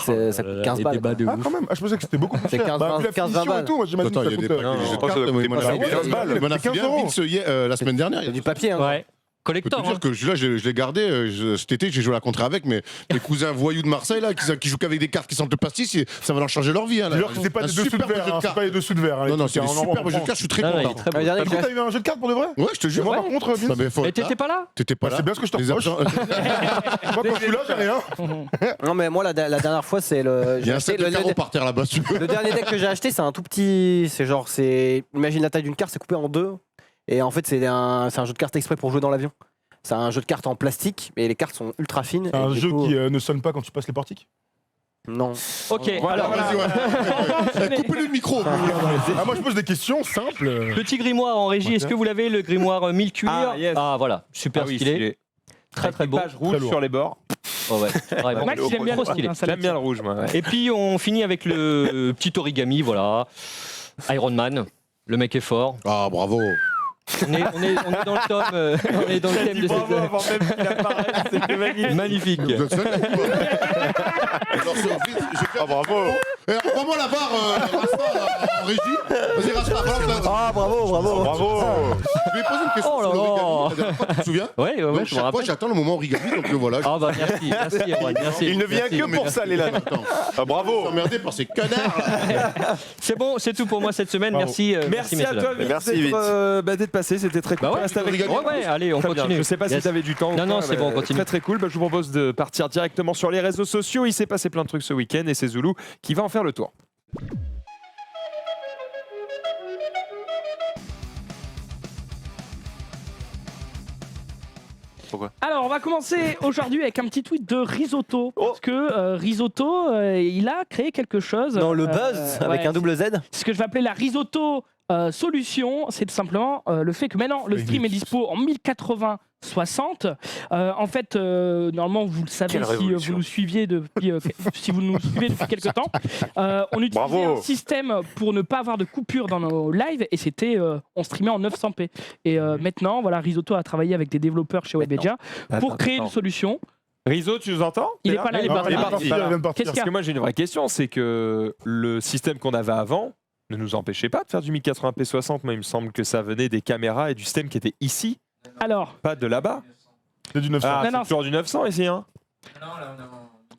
15 balles. quoi.
Ah, quand même. Ah, je pensais que c'était beaucoup plus
C'est
cher.
15,
Bah, vu la
15,
finition
20
et tout, moi j'imagine
Attends,
que
il y a
ça
des
coûte.
paquets.
non,
j'ai
je
des
pense que
cartes,
ça
mais
doit
il m'en a
coûter
filé-
pas mal.
il m'en a
C'est 15
filé un
euros.
Vince la semaine dernière.
C'est du papier. Hein.
Ouais.
Je peux
Collector.
te dire que celui-là, je l'ai gardé. Cet été, j'ai joué à la contre avec mes cousins voyous de Marseille, là, qui jouent qu'avec des cartes qui sentent le pastis. Ça va leur changer leur vie. Hein, là.
D'ailleurs, c'est pas
Un
des dessous de
superbe
verre,
jeu
hein, c'est
cartes.
pas les dessous de verre. hein, les
Non, non,
trucs,
c'est des
hein, on en
superbes
prend.
jeux de cartes. Je suis très
Non, non, il est
content.
très
Le
bon.
dernier que
T'as
j'ai
vu, t'avais un jeu de cartes pour de vrai
Ouais, je te jure.
Moi, par contre, Vince,
Non, mais faut
Et
être là.
t'étais pas là?
T'étais pas
bah,
là.
c'est bien ce que je te
Les
reproche.
absents-
Moi, quand je suis là, j'ai rien.
Non, mais moi la dernière fois c'est le.
Il y
j'ai
a un
acheté
set de carreaux par terre là-bas, si tu veux.
Le dernier deck que j'ai acheté, c'est un tout petit. C'est genre, c'est. Imagine la taille d'une carte, c'est coupé en deux. Et en fait, c'est un jeu de cartes exprès pour jouer dans l'avion. C'est un jeu de cartes en plastique, mais les cartes sont ultra fines.
C'est un
et du
jeu
coup-
qui ne sonne pas quand tu passes les portiques.
Non.
Ok,
Voilà,
alors
Vas-y, ouais. Coupez-le le micro.
Ah, moi, je pose des questions simples.
petit grimoire en régie, est-ce que vous l'avez le grimoire 1000 cuir?
Ah, yes.
Voilà, super
Ah oui,
stylé. Très très beau.
Page rouge
Très lourd.
sur les bords.
Oh, ouais, vraiment.
Max, il aime bien
Trop
le
stylé.
J'aime bien le rouge, moi. ouais.
Et puis on finit avec le petit origami, voilà. Iron Man, le mec est fort.
Ah, bravo.
On est dans le tome, on est dans le thème de
Bravo,
cette.
avant même qu'il apparaisse, c'était magnifique.
Magnifique.
Vous êtes sérieux ou quoi Alors, c'est vite, je vais faire-
Ah, bravo.
Eh, Envoie-moi la barre, Rasta, en régie. Vas-y, Rasta, balance la-
Ah, bravo, bravo.
Bravo.
Je vais poser une question
Oh là
sur l'origami.
là.
La dernière fois, tu te souviens
Ouais,
Donc,
je me
chaque fois,
rappelle.
j'attends le moment origami, donc le voilà.
Ah bah merci, Erwan, merci.
Il ne vient
merci.
que pour ça, Lélan.
Attends.
Ah, bravo.
Emmerdé par ces connards là.
C'est bon, c'est tout pour moi cette semaine.
Bravo.
Merci,
Merci
messieurs,
à
dames.
toi, Vince,
Merci,
d'être,
Vince.
d'être passé. C'était très cool.
Bah ouais,
Reste avec
origami.
Ouais, allez, on
Très bien.
continue.
Je sais pas si
Yes.
tu avais du temps. ou
Non, non,
pas,
c'est bon, on
mais
continue.
Très très cool. Bah, je vous propose de partir directement sur les réseaux sociaux. Il s'est passé plein de trucs ce week-end et c'est Zoulou qui va en faire le tour.
Alors, on va commencer aujourd'hui avec un petit tweet de Risotto. Parce que Risotto, il a créé quelque chose.
Dans le buzz, avec
ouais,
un double Z.
Ce que je vais appeler la Risotto solution, c'est tout simplement le fait que maintenant le stream est dispo en 1080-60. En fait, normalement, vous le savez
Quelle
si
révolution.
vous nous suiviez depuis, si vous nous suivez depuis quelques temps. On utilisait
Bravo.
un système pour ne pas avoir de coupure dans nos lives et c'était, on streamait en 900p. Et maintenant, voilà, Risotto a travaillé avec des développeurs chez Webedia pour créer une solution.
Rizzo, tu nous entends
Il
T'es
est pas là, il est
Non,
pas
il est
là.
parti,
Il est pas là.
il vient de partir.
Qu'est-ce qu'il y
Parce
a
que moi j'ai une vraie question, c'est que le système qu'on avait avant ne nous empêchait pas de faire du 1080p 60. Moi il me semble que ça venait des caméras et du système qui était ici,
Alors,
pas de là-bas.
C'est du 900.
Ah,
Non, non,
c'est toujours du 900 ici, hein.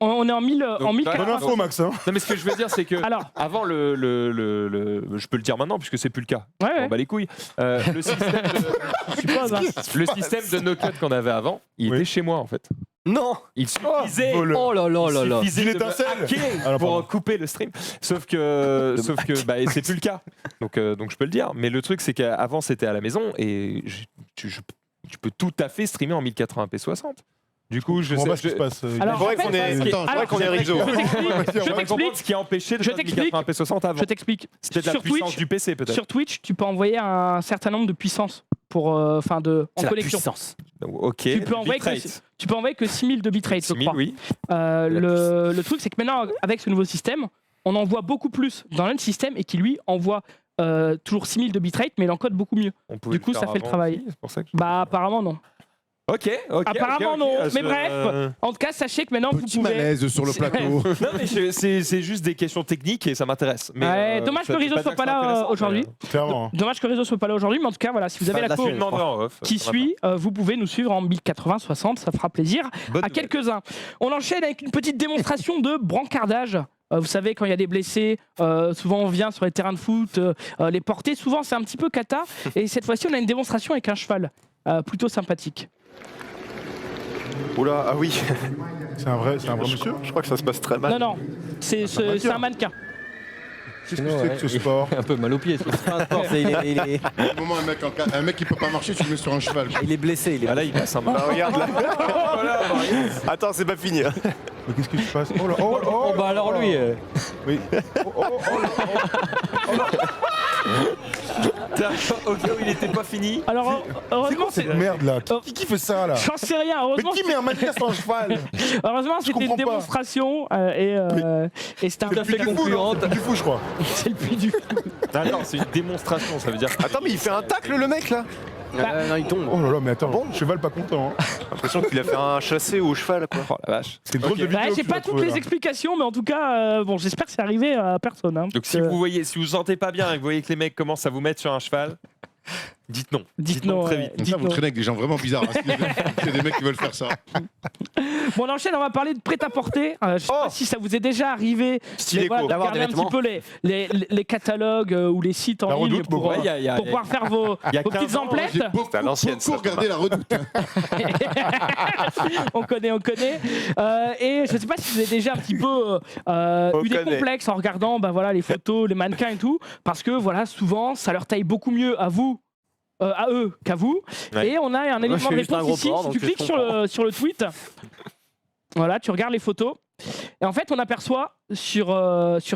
on est en 1000, en
Donc,
1080.
Bonne info, Max. Hein.
Non mais ce que je veux dire c'est que
Alors,
avant je peux le dire maintenant puisque c'est plus le cas.
ouais,
On
ouais.
bat les couilles. Le système
Je suppose, hein.
le système de no cut qu'on avait avant, il
Oui.
était chez moi en fait.
Non.
Il suffisait
voleur.
Oh là là là là.
Il suffisait
Une
de me
étincelle.
hacker
Alors,
pour
pardon.
couper le stream. Sauf que bah, et c'est plus le cas. Donc je peux le dire. Mais le truc, c'est qu'avant, c'était à la maison et je peux tout à fait streamer en 1080p 60. Du coup, je
comprends
sais.
pas ce qui se passe.
Alors,
C'est vrai
en fait,
qu'on est,
Attends,
c'est vrai qu'on est Rizzo.
Je t'explique, je
Je peux comprendre
t'explique,
ce qui a empêché de
Je
faire du
t'explique.
1080p 60 avant.
je t'explique.
C'était de la
Sur
puissance
Twitch,
du PC peut-être.
Sur Twitch, tu peux envoyer un certain nombre de puissances pour, en
C'est la
connexion.
puissance.
Ok.
Tu peux envoyer
bitrate.
Tu peux envoyer que 6000 de bitrate, je
6000,
crois.
oui.
Le truc, c'est que maintenant, avec ce nouveau système, on envoie beaucoup plus dans un système et qui lui envoie toujours 6000 de bitrate, mais il encode beaucoup mieux.
On pouvait
Du coup,
le
ça
faire
fait le
avant
travail.
aussi, c'est pour ça que
Bah, apparemment, non.
Ok.
Apparemment, non. Mais bref, en tout cas, sachez que maintenant,
Petit
vous pouvez.
malaise sur le plateau.
Non, mais c'est juste des questions techniques et ça m'intéresse. Mais,
Ouais, dommage
ça
que
veut
Rizzo
pas
soit
dire
pas
que c'est
là
intéressant,
aujourd'hui.
Clairement.
Dommage que Rizzo soit pas là aujourd'hui, mais en tout cas, voilà, si vous avez
Fin de
la
la
cour
semaine.
Tu demanderas en off.
qui
ça va
suit, vous pouvez nous suivre en 1080-60, ça fera plaisir
pas. Bonne
à
nouvelle.
quelques-uns. On enchaîne avec une petite démonstration de brancardage. Vous savez, quand il y a des blessés, souvent on vient sur les terrains de foot, les porter. Souvent, c'est un petit peu cata. Et cette fois-ci, on a une démonstration avec un cheval. Plutôt sympathique.
Oula, ah oui.
C'est un vrai monsieur.
Je crois que ça se passe très mal.
Non, c'est un mannequin.
Qu'est-ce que c'est que ce sport?
Un peu mal au pied.
Au moment, un mec qui peut pas marcher, tu le mets sur un cheval.
Il est blessé.
Ah là, il passe un
Bah, regarde là.
Voilà,
Attends, c'est pas fini. hein.
Mais qu'est-ce qui se passe? Oh là, oh, oh,
Oh, bah alors lui.
Oui. Oh, oh, oh là,
Au cas où il était pas fini.
Alors,
C'est
heureusement,
quoi cette merde là? Qui fait ça là?
J'en sais rien.
Mais
Heureusement,
qui met un mannequin sur un cheval?
heureusement c'était une
comprends pas.
démonstration et c'était un
Tout à fait
puits
concluante.
Du coup, je crois.
C'est le puits du fou.
Attends, c'est une démonstration, ça veut dire.
Attends, mais il fait un tacle le mec là.
Non, il tombe.
Oh là là, mais attends, cheval pas content. Hein.
J'ai l'impression qu'il a fait un chassé au cheval quoi.
Oh la vache.
C'est drôle de vidéo.
Bah,
que
j'ai
tu
pas
vas
toutes
trouver,
les
là.
explications, mais en tout cas, bon, j'espère que c'est arrivé à personne. Hein,
Donc si vous voyez, si vous sentez pas bien et que vous voyez que les mecs commencent à vous mettre sur un cheval, dites non.
Dites non,
très
ouais.
vite.
Comme ça, vous traînez avec des gens vraiment bizarres. Hein. C'est des mecs qui veulent faire ça.
Bon, on enchaîne, on va parler de prêt-à-porter. Je sais pas si ça vous est déjà arrivé
Stylé,
mais voilà,
quoi.
de
D'avoir
regarder
des
un petit peu les catalogues ou les sites en
La
ligne
Redoute,
pour,
beaucoup.
Ouais,
pour pouvoir faire vos
y a
petites
15 ans,
emplettes.
J'ai beaucoup,
à l'ancienne,
beaucoup
ça.
regardé la redoute.
On connaît. Et je sais pas si vous avez déjà un petit peu eu des
connaît.
complexes en regardant voilà, les photos, les mannequins et tout, parce que voilà, souvent, ça leur taille beaucoup mieux à vous. À eux qu'à vous.
Ouais.
Et on a un élément
je
de
fais juste un
réponse
gros
ici.
porc,
Si
donc
tu
je
cliques sur le tweet, voilà, tu regardes les photos. Et en fait, on aperçoit sur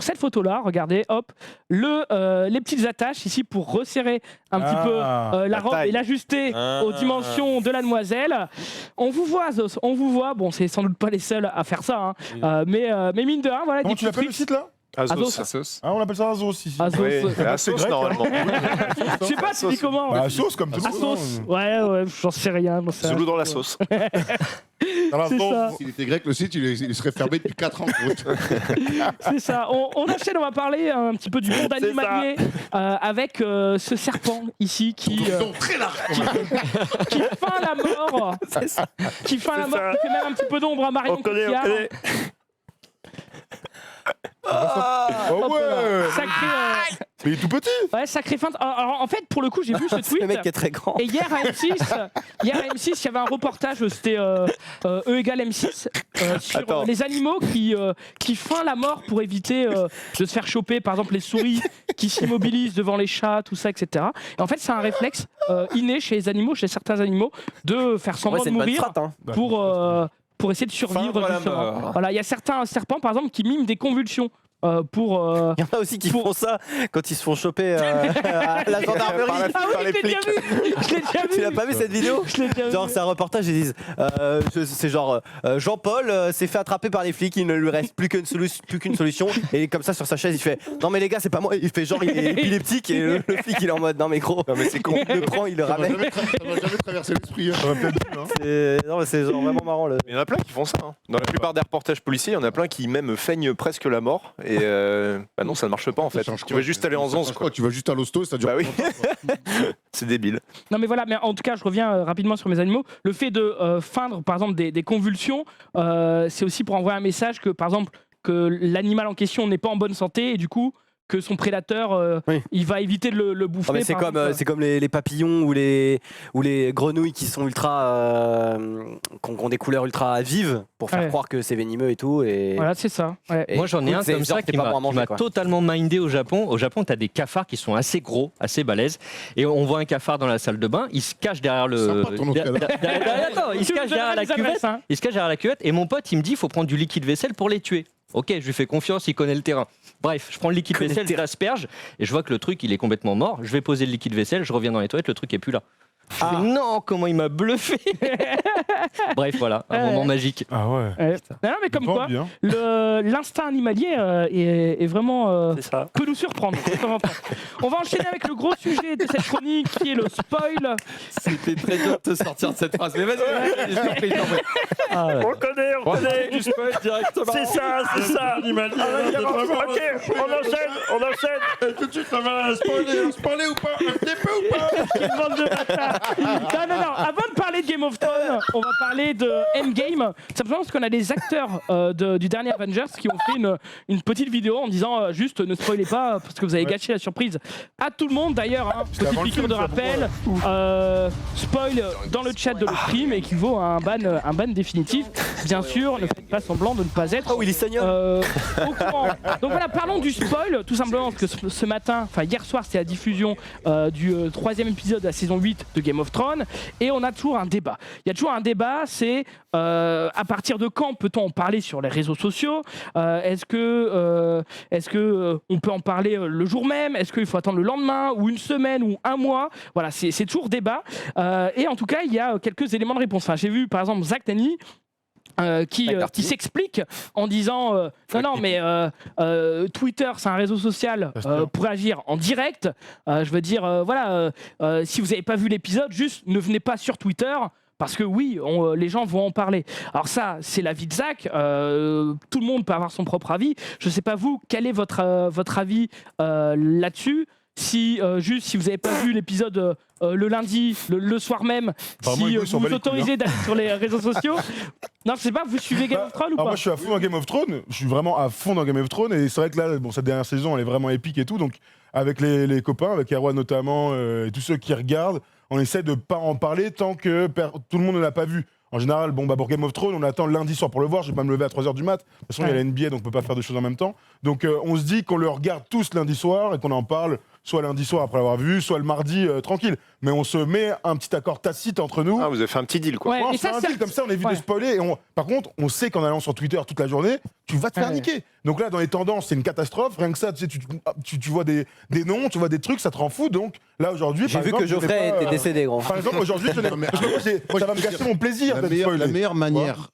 cette photo-là, regardez, hop, les petites attaches ici pour resserrer un petit peu la
la
robe
taille.
et l'ajuster aux dimensions de la demoiselle. On vous voit, Zos, on vous voit. Bon, c'est sans doute pas les seuls à faire ça, hein. Mais mine de rien, voilà,
Comment
des
tu
petits
l'appelles le
tricks.
site là?
Azos.
Assos.
Ah, on appelle ça Azos ici.
Azos.
Oui,
Ouais.
c'est Azos
grec, hein.
normalement.
Je sais pas, tu dis comment
Bah, sauce comme tout le monde.
Assos. Ouais, j'en sais rien. j'en sais
Zoulou
rien.
dans la sauce.
Dans la
C'est
sauce.
ça.
S'il était grec, le site, il serait fermé depuis 4 ans.
C'est ça. On enchaîne, on va parler un petit peu du monde
C'est
animalier avec ce serpent ici qui
très large.
qui feint la mort. Qui feint la mort,
ça.
qui fait même un petit peu d'ombre à Marion
On connaît.
Cotillard.
Oh ouais.
Sacré,
Mais il est tout petit.
ouais, sacré feinte. Alors en fait, pour le coup, j'ai vu ce
C'est le mec qui
tweet.
est très grand.
Et hier à M6, il y avait un reportage, c'était E égale M6, sur
Attends.
les animaux qui feignent la mort pour éviter de se faire choper, par exemple les souris qui s'immobilisent devant les chats, tout ça, etc. Et en fait, c'est un réflexe inné chez les animaux, chez certains animaux, de faire
Ouais,
semblant
c'est
de
une bonne
mourir
strat, hein.
pour essayer de survivre.
Feindre la
Justement.
mort.
Voilà, il y a certains serpents, par exemple, qui miment des convulsions pour.
Il y en a aussi qui font ça quand ils se font choper à la gendarmerie.
Par la-
Ah
par
oui,
les
je l'ai déjà
flics.
vu. Je l'ai déjà
Tu
vu.
l'as pas vu cette vidéo?
Je l'ai déjà
Genre
vu.
c'est un reportage, ils disent c'est genre Jean-Paul s'est fait attraper par les flics, il ne lui reste plus qu'une solution et comme ça sur sa chaise il fait non mais les gars c'est pas moi, il fait genre il est épileptique et le flic il est en mode non mais gros,
Non, mais c'est con.
il le prend, il le
Ça m'a
ramène.
jamais traversé l'esprit. Hein.
Ça va peut-être bien, hein.
Non mais c'est genre vraiment marrant le...
Il y en a plein qui font ça. hein. Dans la plupart des reportages policiers, il y en a plein qui même feignent presque la mort. Et bah non, ça ne marche pas en fait.
Ça change
Tu
quoi
vas juste aller en
Ça change
11.
quoi Tu vas juste à l'hosto et ça dure.
Bah oui.
longtemps, quoi.
C'est débile.
Non mais voilà, mais en tout cas, je reviens rapidement sur mes animaux. Le fait de feindre, par exemple, des convulsions, c'est aussi pour envoyer un message que, par exemple, que l'animal en question n'est pas en bonne santé et du coup que son prédateur,
Oui.
il va éviter de le bouffer.
Non, mais c'est
par
comme,
exemple.
c'est comme les papillons ou les grenouilles qui sont ultra qui ont des couleurs ultra vives pour faire
Ouais.
croire que c'est venimeux et tout et,
Voilà, c'est ça. Ouais.
et
Moi, j'en ai
écoute,
un
c'est
comme
genre
ça
t'es
qui
pas bon à
m'a
manger, quoi.
totalement mindé au Japon. Au Japon, tu as des cafards qui sont assez gros, assez balèzes. Et on voit un cafard dans la salle de bain, il se cache derrière le.
Sympa, ton hôtel.
Attends, il se
Tu
cache
nous donneras
derrière la
les adresses,
cuvette.
hein.
Il se cache derrière la cuvette. Et mon pote, il me dit il faut prendre du liquide vaisselle pour les tuer. Ok, je lui fais confiance, il connaît le terrain. Bref, je prends le liquide vaisselle, je l'asperge et je vois que le truc, il est complètement mort. Je vais poser le liquide vaisselle, je reviens dans les toilettes, le truc est plus là. Non, comment il m'a bluffé. Bref, voilà, un moment magique.
Ah ouais.
Non, mais comme
Bon,
quoi,
bien.
l'instinct animalier est vraiment
C'est ça.
peut nous surprendre. de temps en temps. On va enchaîner avec le gros sujet de cette chronique qui est le spoil.
C'était très dur de te sortir de cette phrase. Mais vas-y, je t'en prie, je t'en prie.
Ah, ouais.
On connaît, on connaît.
Du spoil directement.
C'est ça, c'est ça. Ok, on enchaîne.
Tout de suite, ça va spoiler ou pas? Un petit peu ou pas?
Quelle bande de bâtards. Non. Avant de parler de Game of Thrones, on va parler de Endgame. Simplement parce qu'on a des acteurs du dernier Avengers qui ont fait une petite vidéo en disant juste ne spoilez pas parce que vous avez gâché la surprise à tout le monde. D'ailleurs,
C'était
petite
avant le
piqûre
film,
de
ça,
rappel, spoil dans le chat de le stream équivaut à un ban définitif. Bien sûr, ne faites pas semblant de ne pas être
Oh, Willy Sagnol.
au courant. Donc voilà, parlons du spoil, tout simplement parce que ce matin, enfin hier soir, c'est la diffusion du 3e épisode de la saison 8 de Game of Thrones, et on a toujours un débat. Il y a toujours un débat, c'est à partir de quand peut-on en parler sur les réseaux sociaux? Est-ce que on peut en parler le jour même? Est-ce qu'il faut attendre le lendemain, ou une semaine, ou un mois? Voilà, c'est toujours débat. Et en tout cas, il y a quelques éléments de réponse. Enfin, j'ai vu par exemple Zach Tanny qui s'explique en disant non mais Twitter c'est un réseau social pour agir en direct. Je veux dire voilà, si vous n'avez pas vu l'épisode, juste ne venez pas sur Twitter. Parce que oui, les gens vont en parler. Alors ça, c'est l'avis de Zach. Tout le monde peut avoir son propre avis. Je ne sais pas vous, quel est votre avis là-dessus? Si si vous n'avez pas vu l'épisode le lundi, le soir même,
Bah,
si
moi, je
vous
s'en
vous
bats les couilles,
autorisez d'aller sur les réseaux sociaux. Non, je sais pas, vous suivez Game of Thrones ou
Alors
pas?
moi je suis à fond dans Game of Thrones, je suis vraiment à fond dans Game of Thrones et c'est vrai que là, bon, cette dernière saison elle est vraiment épique et tout, donc avec les copains, avec Erwan notamment et tous ceux qui regardent, on essaie de pas en parler tant que tout le monde ne l'a pas vu. En général, bon, bah, pour Game of Thrones, on attend le lundi soir pour le voir, je vais pas me lever à 3h du mat, de toute façon il y a la NBA donc on peut pas faire deux choses en même temps, donc on se dit qu'on le regarde tous lundi soir et qu'on en parle soit lundi soir après l'avoir vu, soit le mardi tranquille, mais on se met un petit accord tacite entre nous.
Ah, vous avez fait un petit deal, quoi.
Ouais,
Ouais,
et
c'est
ça,
un
c'est
deal, comme ça on évite
ouais.
de spoiler et par contre on sait qu'en allant sur Twitter toute la journée tu vas te faire
Ouais.
niquer, donc là dans les tendances c'est une catastrophe, rien que ça tu sais, tu vois des noms, tu vois des trucs, ça te rend fou, donc là aujourd'hui
J'ai
par
vu
exemple,
que
je n'ai
Geoffrey
pas,
était décédé, gros.
par exemple aujourd'hui je n'ai
Non, mais
parce que moi, ça va me gâcher mon plaisir
La
d'être
meilleure,
spoilé.
la meilleure manière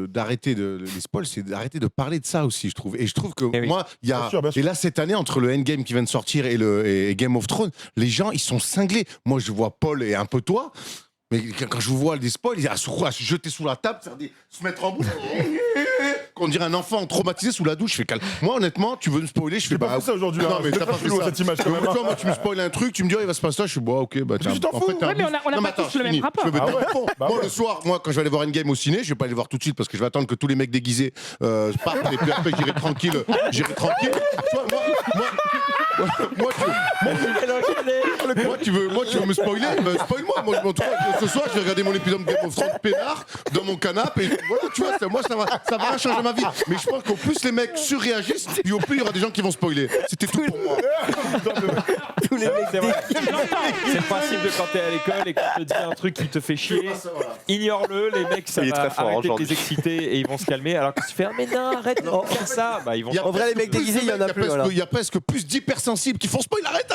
d'arrêter les spoils, c'est d'arrêter de parler de ça aussi, je trouve. Et je trouve que
Eh oui.
moi, il y a.
Bien sûr, bien sûr.
Et là, cette année, entre le Endgame qui vient de sortir et Game of Thrones, les gens, ils sont cinglés. Moi, je vois Paul et un peu toi. Mais quand je vous vois des spoils, ils à se jeter sous la table, se mettre en boule. Qu'on dirait un enfant traumatisé sous la douche. Je fais calme. Moi, honnêtement, tu veux me spoiler, je fais
J'ai pas fait ça aujourd'hui,
Non,
hein.
mais
C'est
t'as pas
très
fait
chelou,
ça.
cette image, quand
Mais
même.
tu vois, moi, tu me spoil un truc, tu me dis, oh, il va se passer ça. Je suis bon, ok, bah tiens.
tu t'en
en
fous.
fait, t'es un
Ouais, mais on a
Non,
pas
attends,
tous le même
fini.
rapport.
Je me mets
Ah
dans
ouais.
le fond.
Bah
Moi,
ouais.
le soir, quand je vais aller voir Endgame au ciné, je vais pas aller voir tout de suite parce que je vais attendre que tous les mecs déguisés partent et puis après j'irai tranquille. Tu vois, moi, tu veux me spoiler, spoil-moi. Moi, ce soir, je vais regarder mon épisode de Game of Thrones peinard dans mon canapé. Et voilà, tu vois, moi, ça va rien changer ma vie. Mais je pense qu'au plus les mecs surréagissent, et au plus il y aura des gens qui vont spoiler. C'était tout pour moi.
Tous les mecs
C'est vrai. C'est le principe de quand t'es à l'école et qu'on te dit un truc qui te fait chier, ignore-le, les mecs ça
Il est
va
très fort
arrêter de
aujourd'hui.
les exciter et ils vont se calmer. Alors que tu fais ah, mais non, arrête de faire ça, bah ils vont.
Il y a
En vrai, les mecs
presque
déguisés, il y en a
plus,
plus, voilà.
Il y a presque plus d'hypersensibles qui font spoil, arrête,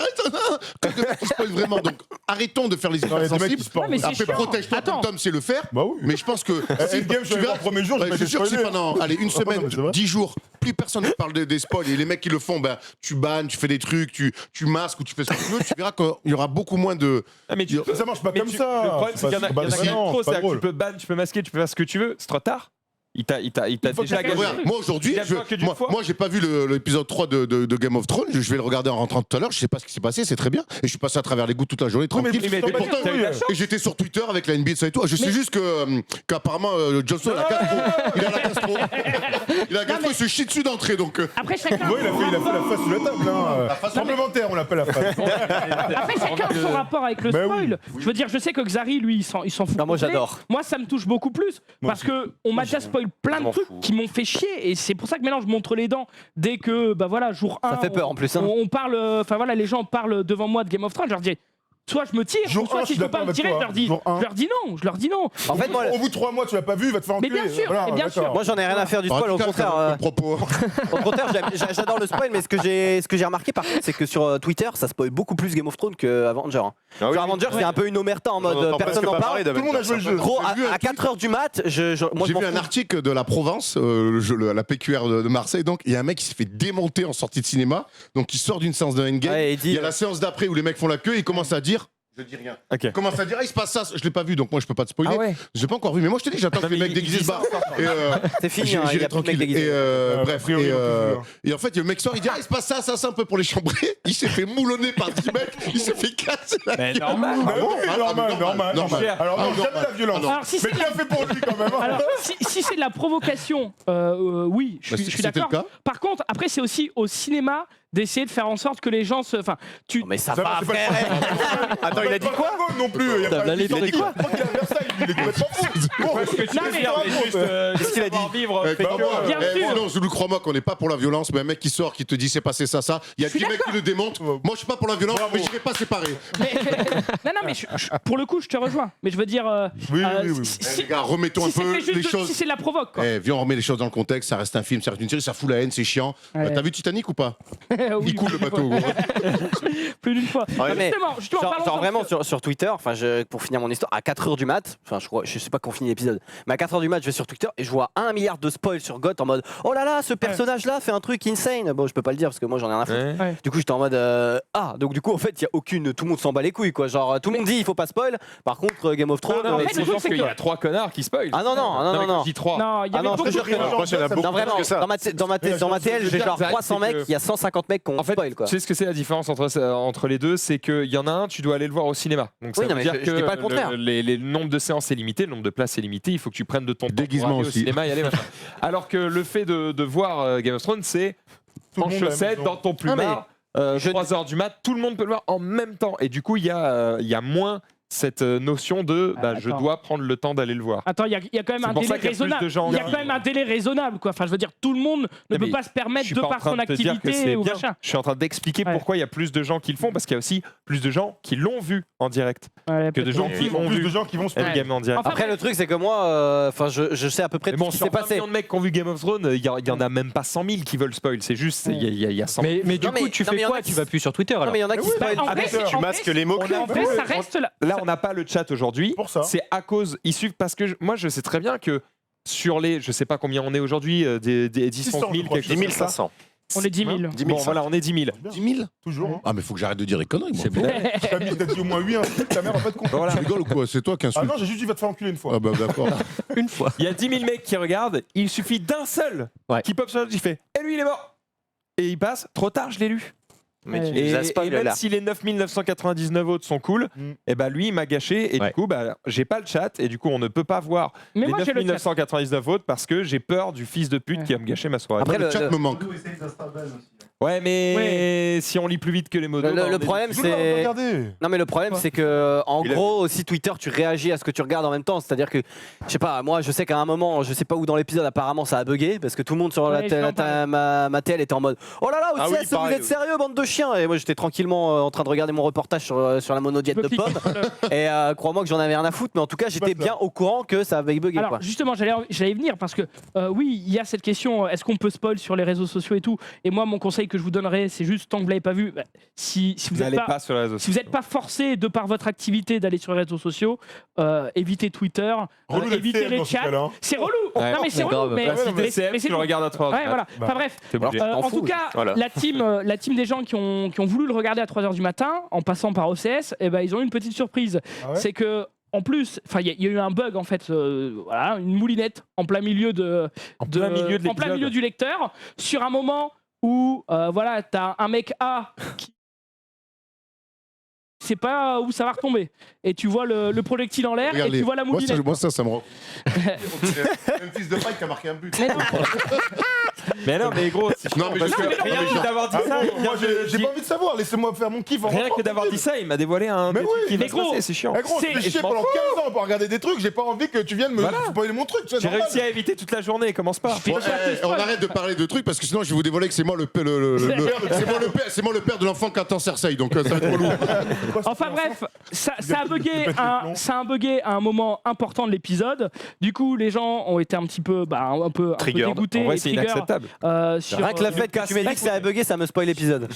que de mecs qui spoilent vraiment. Donc arrêtons de faire les
Non, il y a des mecs
hypersensibles.
qui se portent.
Ouais, mais c'est
Après,
chiant.
protège-toi
Attends.
comme Tom sait le faire.
Bah oui.
Mais je pense que
Endgame, je vais voir le premier jour, j'ai pas
je suis
été
sûr que si
spoilé.
pendant allez, une
Non,
semaine,
mais c'est vrai.
10 jours, plus personne ne parle des spoils et les mecs qui le font, ben, tu bannes, tu fais des trucs, tu masques ou tu fais ce que tu veux, tu verras qu'il y aura beaucoup moins de.
Ah, mais
Ça marche pas
mais
comme
tu-
ça.
Le problème c'est qu'il y en a,
C'est
il y en a
pas-
qui
non,
trop,
c'est pas
c'est-à-dire que tu
drôle.
peux ban, tu peux masquer, tu peux faire ce que tu veux, c'est trop tard. Il t'a
Une fois
déjà
que t'as
gagné.
Regarde, moi aujourd'hui,
Il y a pas que d'une fois.
moi j'ai pas vu l'épisode 3 de Game of Thrones, je vais le regarder en rentrant tout à l'heure, je sais pas ce qui s'est passé, c'est très bien. Et je suis passé à travers les gouttes toute la journée,
Oui, mais
tranquille.
tu
mais
t'en
t'as
bats
eu
les
la
couilles.
Et j'étais sur Twitter avec la NBA, ça et tout. Je sais juste qu'apparemment Johnson a la gastro. Il a la gastro. Il a la gastro, il se chie dessus d'entrée donc.
Après chacun,
Ouais, il a fait la face sous la table. Hein. Tremblement de terre, on l'appelle la face.
après, chacun a son rapport avec le
Bah
spoil. Je veux dire, je sais que Xari, lui, il s'en fout.
Non, moi,
complet.
j'adore.
Moi, ça me touche beaucoup plus
Moi
parce que on m'a déjà spoil plein
je
de
m'en
trucs
fous.
qui m'ont fait chier et c'est pour ça que maintenant je montre les dents dès que bah voilà jour 1
Ça fait peur, en plus, hein.
on parle enfin voilà les gens parlent devant moi de Game of Thrones, je leur dis soit je me tire,
Jour
ou soit
un,
si
je
je
suis
peux pas me
d'accord
tirer,
avec
je
toi.
leur dis,
Jour un.
je leur dis non, je leur dis non.
En fait, moi,
Au bout de 3 mois, tu l'as pas vu, il va te faire
Mais
enculer.
bien sûr,
Voilà,
et bien
d'accord.
sûr.
moi j'en ai rien à faire du spoil, au contraire.
Propos.
Au contraire, j'adore le spoil, mais ce que j'ai remarqué par contre, c'est que sur Twitter, ça spoil beaucoup plus Game of Thrones que Avenger.
Ah oui,
Genre Avenger, c'est un peu une omerta en
on
mode
entend
personne
presque
n'en
pas
parle.
parler
Tout le monde a joué le jeu.
Gros,
J'ai vu un
à 4h du mat, moi
J'ai
je m'en
vu un
fous.
article de la Provence, la PQR de Marseille, donc il y a un mec qui s'est fait démonter en sortie de cinéma, donc il sort d'une séance de Endgame,
Ouais, et
il y a la séance d'après où les mecs font la queue et il commence à dire... Je dis rien.
Ok.
Il commence à dire, il se passe ça, je l'ai pas vu, donc moi je peux pas te spoiler.
Ah ouais.
J'ai pas encore vu, mais moi je te dis, j'attends que les mecs déguisés se barrent. Et,
C'est fini,
J'irai
il y a plus de mecs
tranquille.
déguisés.
Et bref,
priori,
et en fait, le mec sort, il dit, il se passe ça, un peu pour les chambrer. Il s'est fait moulonner par 10 mecs, il s'est fait casser la
Mais
gueule.
normal.
Ah oui, normal. Alors non, jamais la violence.
Alors, si
Mais
c'est
bien fait pour lui quand même.
Alors, si c'est de la provocation, oui, je suis
C'était le
d'accord.
cas.
Par contre, après, c'est aussi au cinéma d'essayer de faire en sorte que les gens se. Enfin, tu.
Non, mais ça
Ça
va,
va, c'est pas
frère.
Attends, il a dit quoi
Non plus. Il
La lettre
a dit quoi Il a Versailles, il est complètement fou. Bon,
Non, mais-
Qu'est-ce qu'il a dit vivre
Eh, bah, moi,
Bien sûr.
moi, non, Zoulou, crois-moi qu'on n'est pas pour la violence, mais un mec qui sort, qui te dit c'est passé ça, il y a
Je suis
10 mecs qui le démontent. Moi, je suis pas pour la violence, mais j'irai pas séparer.
non, mais pour le coup, je te rejoins. Mais je veux dire.
Oui.
Les gars, remettons un
Si
peu
c'était
les
juste
choses.
si c'est de la provoque, quoi.
Eh, viens, on remet les choses dans le contexte, ça reste un film, ça reste une série, ça fout la haine, c'est chiant.
Ouais.
T'as vu Titanic ou pas
Oui,
Il coule le bateau.
plus d'une fois.
Ouais, mais
Justement,
Genre,
parlons
genre
de-
vraiment sur Twitter, enfin pour finir mon histoire, à 4h du mat, enfin je sais pas quand on finit l'épisode, mais à 4h du mat je vais sur Twitter et je vois 1 milliard de spoils sur GOT en mode oh là là ce personnage là fait un truc insane. Bon je peux pas le dire parce que moi j'en ai rien à foutre.
Ouais.
Du coup j'étais en mode donc du coup en fait il y a aucune, tout le monde s'en bat les couilles quoi, genre tout le monde dit il faut pas spoil, par contre Game of Thrones
Non, mais en fait,
C'est
le truc,
juste
c'est
qu'il y
que-
a 3 connards qui spoilent.
ah non
Je dis 3.
Non, il y
Ah
avait
non, je te
beaucoup
jure que
de-
non.
Je pense qu'il y en a beaucoup
Non vraiment,
plus que ça.
dans ma TL j'ai genre 300 mecs, il y a 150 mecs qui ont
En fait,
spoil quoi.
tu sais ce que c'est la différence entre les deux, c'est qu'il y en a un, tu dois aller le voir au cinéma. Donc ça
Oui, non,
veut
mais
dire
je dis pas le contraire.
les nombres de séances est limité, le nombre de places est limité, il faut que tu prennes de ton temps pour
Déguisement
aller au
aussi.
cinéma y aller machin. Alors que le fait de voir Game of Thrones, c'est
Tout le
en
monde à la
chaussettes,
maison.
dans ton
Non,
plumard,
je-
3h du mat, tout le monde peut le voir en même temps. Et du coup, il y a moins cette notion de je
attends.
dois prendre le temps d'aller le voir.
Attends, il y a quand même
C'est
un
pour ça
délai
qu'il y a plus de
raisonnable.
gens
Il y a
qui-
quand même un délai raisonnable, quoi. Enfin, je veux dire, tout le monde ne
mais
peut pas se
Je
permettre
suis
de
pas en
par
train
son
de te dire que
activité
c'est
ou
bien.
machin.
Je suis en train d'expliquer
Ouais.
pourquoi il y a plus de gens qui le font, parce qu'il y a aussi plus de gens qui l'ont vu en direct
Ouais,
que de
peut-être.
gens qui ont
Plus
vu
de gens qui vont se
Endgame en direct.
Enfin,
Après le truc c'est que moi enfin je sais à peu près
Mais
tout
bon,
ce qui
sur
s'est
20
passé.
millions de mecs qui ont vu Game of Thrones, il y en a même pas 100 000 qui veulent spoil. C'est juste, il y a 100 000.
Mais du
Non, mais-
coup, tu
non, mais
fais
y en
quoi
a
Tu
qui-
vas plus sur Twitter
Non
alors
mais il y en a qui
Bah,
spoil.
en vrai,
Tu masques les mots clés.
En vrai, ça reste là.
Là, on n'a pas le chat aujourd'hui.
Pour ça.
C'est à cause. Il suffit parce que moi, je sais très bien que sur les, je sais pas combien on est aujourd'hui, des 10,
600,
11 000,
je crois.
quelque chose
10
comme ça.
500.
On est 10 000.
10
Bon,
500.
voilà, on est 10 000.
10 000
Toujours. hein.
Ah, mais faut que j'arrête de dire des conneries, moi.
C'est bon.
T'as dit au moins 8 insultes, ta mère va pas être contente.
Voilà.
Tu rigoles ou quoi C'est toi qui
Ah
insultes.
non, j'ai juste dit va te faire enculer une fois.
Ah, bah d'accord.
Une fois.
Il y a 10 000 mecs qui regardent. Il suffit d'un seul
Ouais.
qui pop sur le chat, il fait et lui, il est mort. Et il passe. Trop tard, je l'ai lu.
Mais
Ouais.
tu
Et,
nous as spoilé,
et même
là.
si les 9 999 autres sont cool,
Mm.
et ben lui il m'a gâché et
Ouais.
du coup j'ai pas le chat et du coup on ne peut pas voir
Mais
les
moi,
9
j'ai le chat.
999 autres parce que j'ai peur du fils de pute
Ouais.
qui va me gâcher ma soirée.
Après,
Le
le-
chat me manque.
Ouais mais si on lit plus vite que les modos,
Le
bah, on est
problème
Je veux pas
c'est
regarder.
non mais le problème
Quoi
c'est que en
Il a-
gros aussi Twitter tu réagis à ce que tu regardes en même temps, c'est-à-dire que je sais pas, moi je sais qu'à un moment je sais pas où dans l'épisode apparemment ça a bugué parce que tout le monde sur
Ouais, je vais en parler.
ma TL était en mode oh là là
Ah
OCS,
oui,
vous
pareil,
êtes
oui.
sérieux bande de chiens, et moi j'étais tranquillement en train de regarder mon reportage sur la monodiète
Je
de
peux
pommes et crois-moi que j'en avais rien à foutre, mais en tout cas j'étais
pas
bien au courant que ça avait bugué
Alors
quoi.
justement, j'allais y venir parce que oui, il y a cette question est-ce qu'on peut spoil sur les réseaux sociaux et tout. Et moi, mon conseil que je vous donnerais, c'est juste tant que vous l'avez pas vu, si vous
n'allez
n'êtes
pas sur les réseaux
si vous n'êtes pas forcé de par votre activité d'aller sur les réseaux sociaux, évitez Twitter,
Relou d'être
évitez
TL
les
dans ce
chats.
cas-là, hein.
C'est relou.
Ouais.
Non mais c'est
Grave.
relou. Mais,
Bah, si
mais-
t'es CM,
mais
tu
c'est
le
tout.
regardes à 3
Ouais, voilà.
Bah.
Enfin bref.
T'es obligé.
En tout cas,
Voilà.
la team des gens qui ont voulu le regarder à 3h du matin, en passant par OCS, eh ben, ils ont eu une petite surprise.
Ah ouais
C'est que, en plus, il y a eu un bug, en fait, voilà, une moulinette en plein milieu
En plein milieu de
en plein
l'épisode.
milieu du lecteur, sur un moment où, voilà, t'as un mec A qui sait pas où ça va retomber. Et tu vois le projectile en l'air et tu vois la moulinette.
Moi, ça me rend. Un fils de paille qui a marqué un but.
Mais non.
Mais non, mais gros, c'est
Non,
chiant,
mais
parce
je
que
sais, non,
rien
mais
que
je-
d'avoir dit
Ah
ça,
bon,
il
moi,
vient de-
j'ai pas envie de savoir, laissez-moi faire mon kiff.
Rien que d'avoir dit ça, il m'a dévoilé un
Mais
petit
oui,
qui va
mais
se
gros,
passer, c'est chiant.
Eh gros, on se
C'est-
fait
je
chier
m'en
pendant 15 ans pour regarder des trucs, j'ai pas envie que tu viennes me
Voilà.
spoiler mon truc.
J'ai réussi à éviter toute la journée, commence pas.
Bon, on arrête de parler de trucs parce que sinon je vais vous dévoiler que c'est moi le père de l'enfant qu'attend Cersei, donc ça va être relou.
Enfin bref, ça a bugué,
pète les plombs.
ça a bugué à un moment important de l'épisode. Du coup, les gens ont été un petit peu, un peu
Triggered.
dégoûtés.
En vrai,
et
c'est
trigger,
inacceptable.
sur,
Rien que le fait que tu m'aies dit que ça a bugué, ça me spoil l'épisode.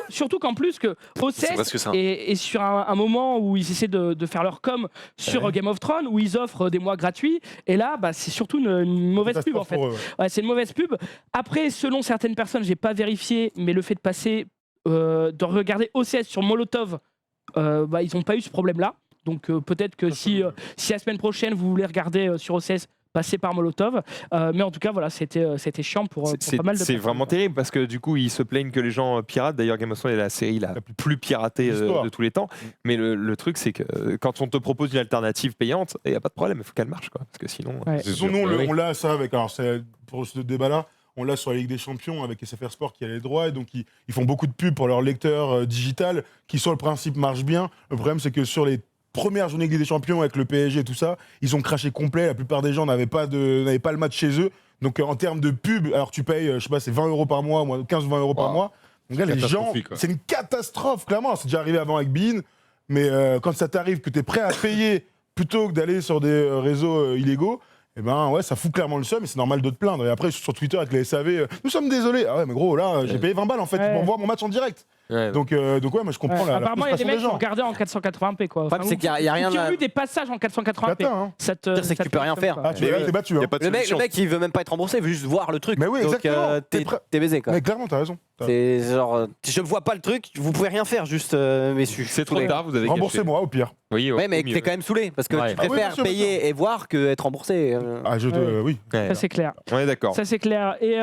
Surtout qu'en plus que
C'est presque ça.
OCS est sur un moment où ils essaient de faire leur com sur Game of Thrones, où ils offrent des mois gratuits. Et là, c'est surtout une mauvaise pub en fait. Ouais, c'est une mauvaise pub. Après, selon certaines personnes, j'ai pas vérifié, mais le fait de passer, de regarder OCS sur Molotov, ils n'ont pas eu ce problème-là. Donc peut-être que si la semaine prochaine vous voulez regarder sur OCS, passez par Molotov. Mais en tout cas, voilà, c'était chiant pour pas mal de
C'est
personnes.
vraiment terrible parce que du coup ils se plaignent que les gens piratent. D'ailleurs Game of Thrones est la série la plus piratée
L'histoire.
de tous les temps. Mais le truc c'est que quand on te propose une alternative payante, il n'y a pas de problème, il faut qu'elle marche quoi. Parce que sinon...
Ouais.
C'est
Sinon,
sûr.
nous,
Oui.
on l'a ça avec. Alors, pour ce débat-là, on l'a sur la Ligue des Champions avec SFR Sport qui a les droits. Et donc, ils font beaucoup de pubs pour leurs lecteurs digital qui, sur le principe, marchent bien. Le problème, c'est que sur les premières journées de Ligue des Champions avec le PSG et tout ça, ils ont craché complet. La plupart des gens n'avaient pas le match chez eux. Donc, en termes de pub, alors tu payes, je sais pas, c'est 20 € par mois, 15 ou 20 € par mois. Donc là, les gens,
Catastrophique, quoi.
c'est une catastrophe, clairement. C'est déjà arrivé avant avec Bein. Mais quand ça t'arrive que tu es prêt à payer plutôt que d'aller sur des réseaux illégaux, eh ben ouais, ça fout clairement le seum et c'est normal de te plaindre. Et après, sur Twitter avec les SAV, nous sommes désolés. Ah ouais, mais gros, là, j'ai payé 20 balles en fait
Ouais.
pour voir mon match en direct.
Ouais.
Donc ouais, moi je comprends la
Apparemment, il y a des
frustration
mecs
des
qui ont
gens.
regardé en 480p quoi.
Le problème, c'est qu'il y a rien
qui ont
à-
vu des passages en 480p.
Latin, hein.
Ça te,
Le pire, c'est que
ça
tu
te
peux rien
fonctionne
faire.
pas.
Ah, tu vas t'es battu.
Il y
Hein.
a pas de
Le mec,
solution.
il veut même pas être remboursé, il veut juste voir le truc.
Mais oui,
Donc,
exactement.
t'es baisé quoi.
Mais clairement, t'as raison.
C'est genre, je vois pas le truc, vous pouvez rien faire, juste messieurs.
C'est trop
Saoulé.
tard, vous avez gâché.
Remboursez-moi au pire.
Oui,
Ouais, mais
au mieux.
t'es quand même saoulé parce que
Ouais.
tu
Ah oui,
préfères
bien sûr, bien
payer et voir que être remboursé.
Ah, oui.
Ouais,
Ça c'est clair.
on est d'accord.
Ça c'est clair. Et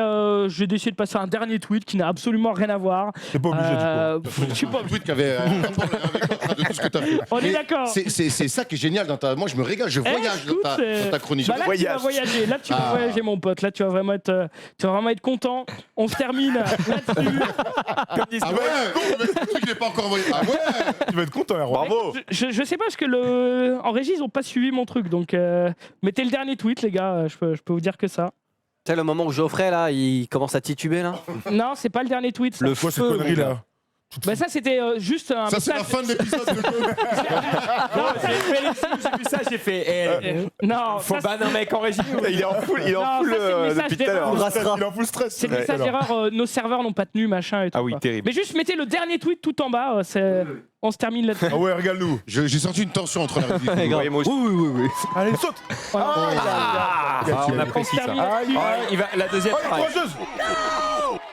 j'ai décidé de passer à un dernier tweet qui n'a absolument rien à voir.
T'es pas obligé du coup.
Je suis pas.
Un tweet qui avait de tout ce que t'as fait.
On est
Mais
d'accord.
C'est ça qui est génial dans ta. Moi, je me régale, je voyage
écoute,
dans ta chronique.
Bah là, tu vas voyager. Là, tu vas
Ah.
voyager, mon pote. Là, tu vas vraiment être content. On se termine là-dessus.
Ah ouais, le truc n'est pas encore envoyé. Ah ouais.
Tu vas être content, Erwan.
Bravo.
Je sais pas parce que en régie ils ont pas suivi mon truc donc mettez le dernier tweet les gars, je peux vous dire que ça.
Tu sais, le moment où Geoffrey là, il commence à tituber là.
Non c'est pas le dernier tweet. Ça,
Le
Quoi, cette
feu,
connerie
mon gars.
là
bah, ça c'était juste un
Ça, c'est la
message.
fin de l'épisode.
J'ai vu ça, j'ai fait.
Non,
Faut
ça,
ban un mec en régie.
Il est en full,
Non, ça, c'est le message
depuis tout à l'heure.
d'erreur.
Il est en full stress.
c'est le message d'erreur, nos serveurs n'ont pas tenu machin et tout.
Ah oui,
quoi.
terrible.
Mais juste mettez le dernier tweet tout en bas, on se termine là-dessus.
Ah ouais, régale-nous.
J'ai senti une tension entre la
Ouais, grave.
Ouais, moi aussi.
Oui.
Allez, saute.
Voilà.
Ah, on
On
apprécie
se
ça.
termine là-dessus.
Ah, il va, la deuxième.
Oh, la courageuse.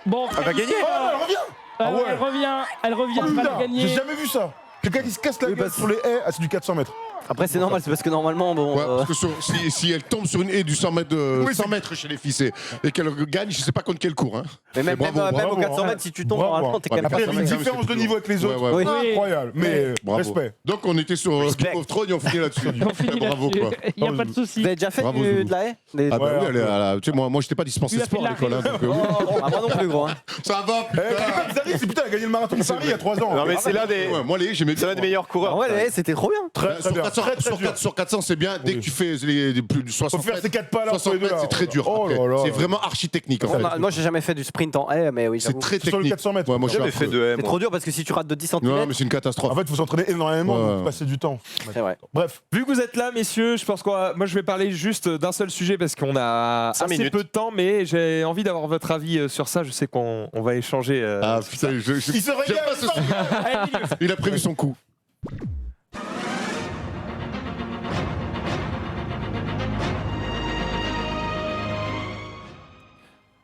Bon,
Elle va gagner.
Oh, elle revient. Ah ouais.
elle revient,
Oh,
elle va
putain,
la gagner.
j'ai jamais vu ça. Quelqu'un qui se casse la gueule sur les haies, c'est du 400 mètres.
Après, c'est normal, c'est parce que normalement, bon.
Ouais, parce que si elle tombe sur une haie du 100 mètres, 100 mètres chez les fissés et qu'elle gagne, je sais pas contre quel cours. Hein.
Mais même,
bravo,
même
bravo,
aux 400
hein.
mètres, si tu tombes,
Bravo,
normalement,
hein.
t'es
Ouais,
quand même
mais
Après, il y
pas
avait une
c'est
différence de
plus
niveau avec les autres.
Ouais, ouais.
Oui.
Incroyable, mais
Bravo.
respect.
Donc on était sur Game of Thrones et on finit là-dessus.
On finit
Bravo
là-dessus.
quoi.
Il n'y a pas de souci.
Vous avez déjà fait
Bravo, Zoulou.
de la haie
Ah bah
Ouais,
oui,
un
elle est
peu.
à la- tu sais, moi j'étais pas dispensé
Lui a
sport à
fait de
l'école.
la
Hein, donc, oui.
Ah, moi non plus, gros. Hein.
Ça va,
Eh,
putain.
Zari, c'est putain, elle a gagné le marathon de Paris il y a 3 ans.
Non, mais c'est l'un des,
Ouais, moi les j'aimais
c'est l'un des meilleurs
Ah
coureurs.
ouais, la haie, c'était trop bien.
Très, très bien. Très, très dur.
Sur 400, c'est bien. Dès que tu fais les plus de
Faut
60
faire ces
mètres,
4 pas là.
60 mètres, c'est très dur.
Oh
après.
là là.
C'est vraiment archi technique en fait.
Moi, j'ai jamais fait du sprint en haie, mais oui,
C'est
j'avoue.
très
Sur le
technique.
400 mètres.
Ouais, moi je suis
J'avais fait
affreux.
de
C'est trop dur parce que si tu rates de 10 cm,
Non, mais c'est une catastrophe.
En fait, il faut s'entraîner énormément
Ouais.
pour passer du temps.
c'est vrai.
Bref.
Vu que vous êtes là, messieurs, je pense moi je vais parler juste d'un seul sujet parce qu'on a
5
assez
minutes.
peu de temps, mais j'ai envie d'avoir votre avis sur ça. Je sais qu'on va échanger.
Ah putain,
Il se
j'aime
régale.
pas ce sujet. Il a prévu son coup.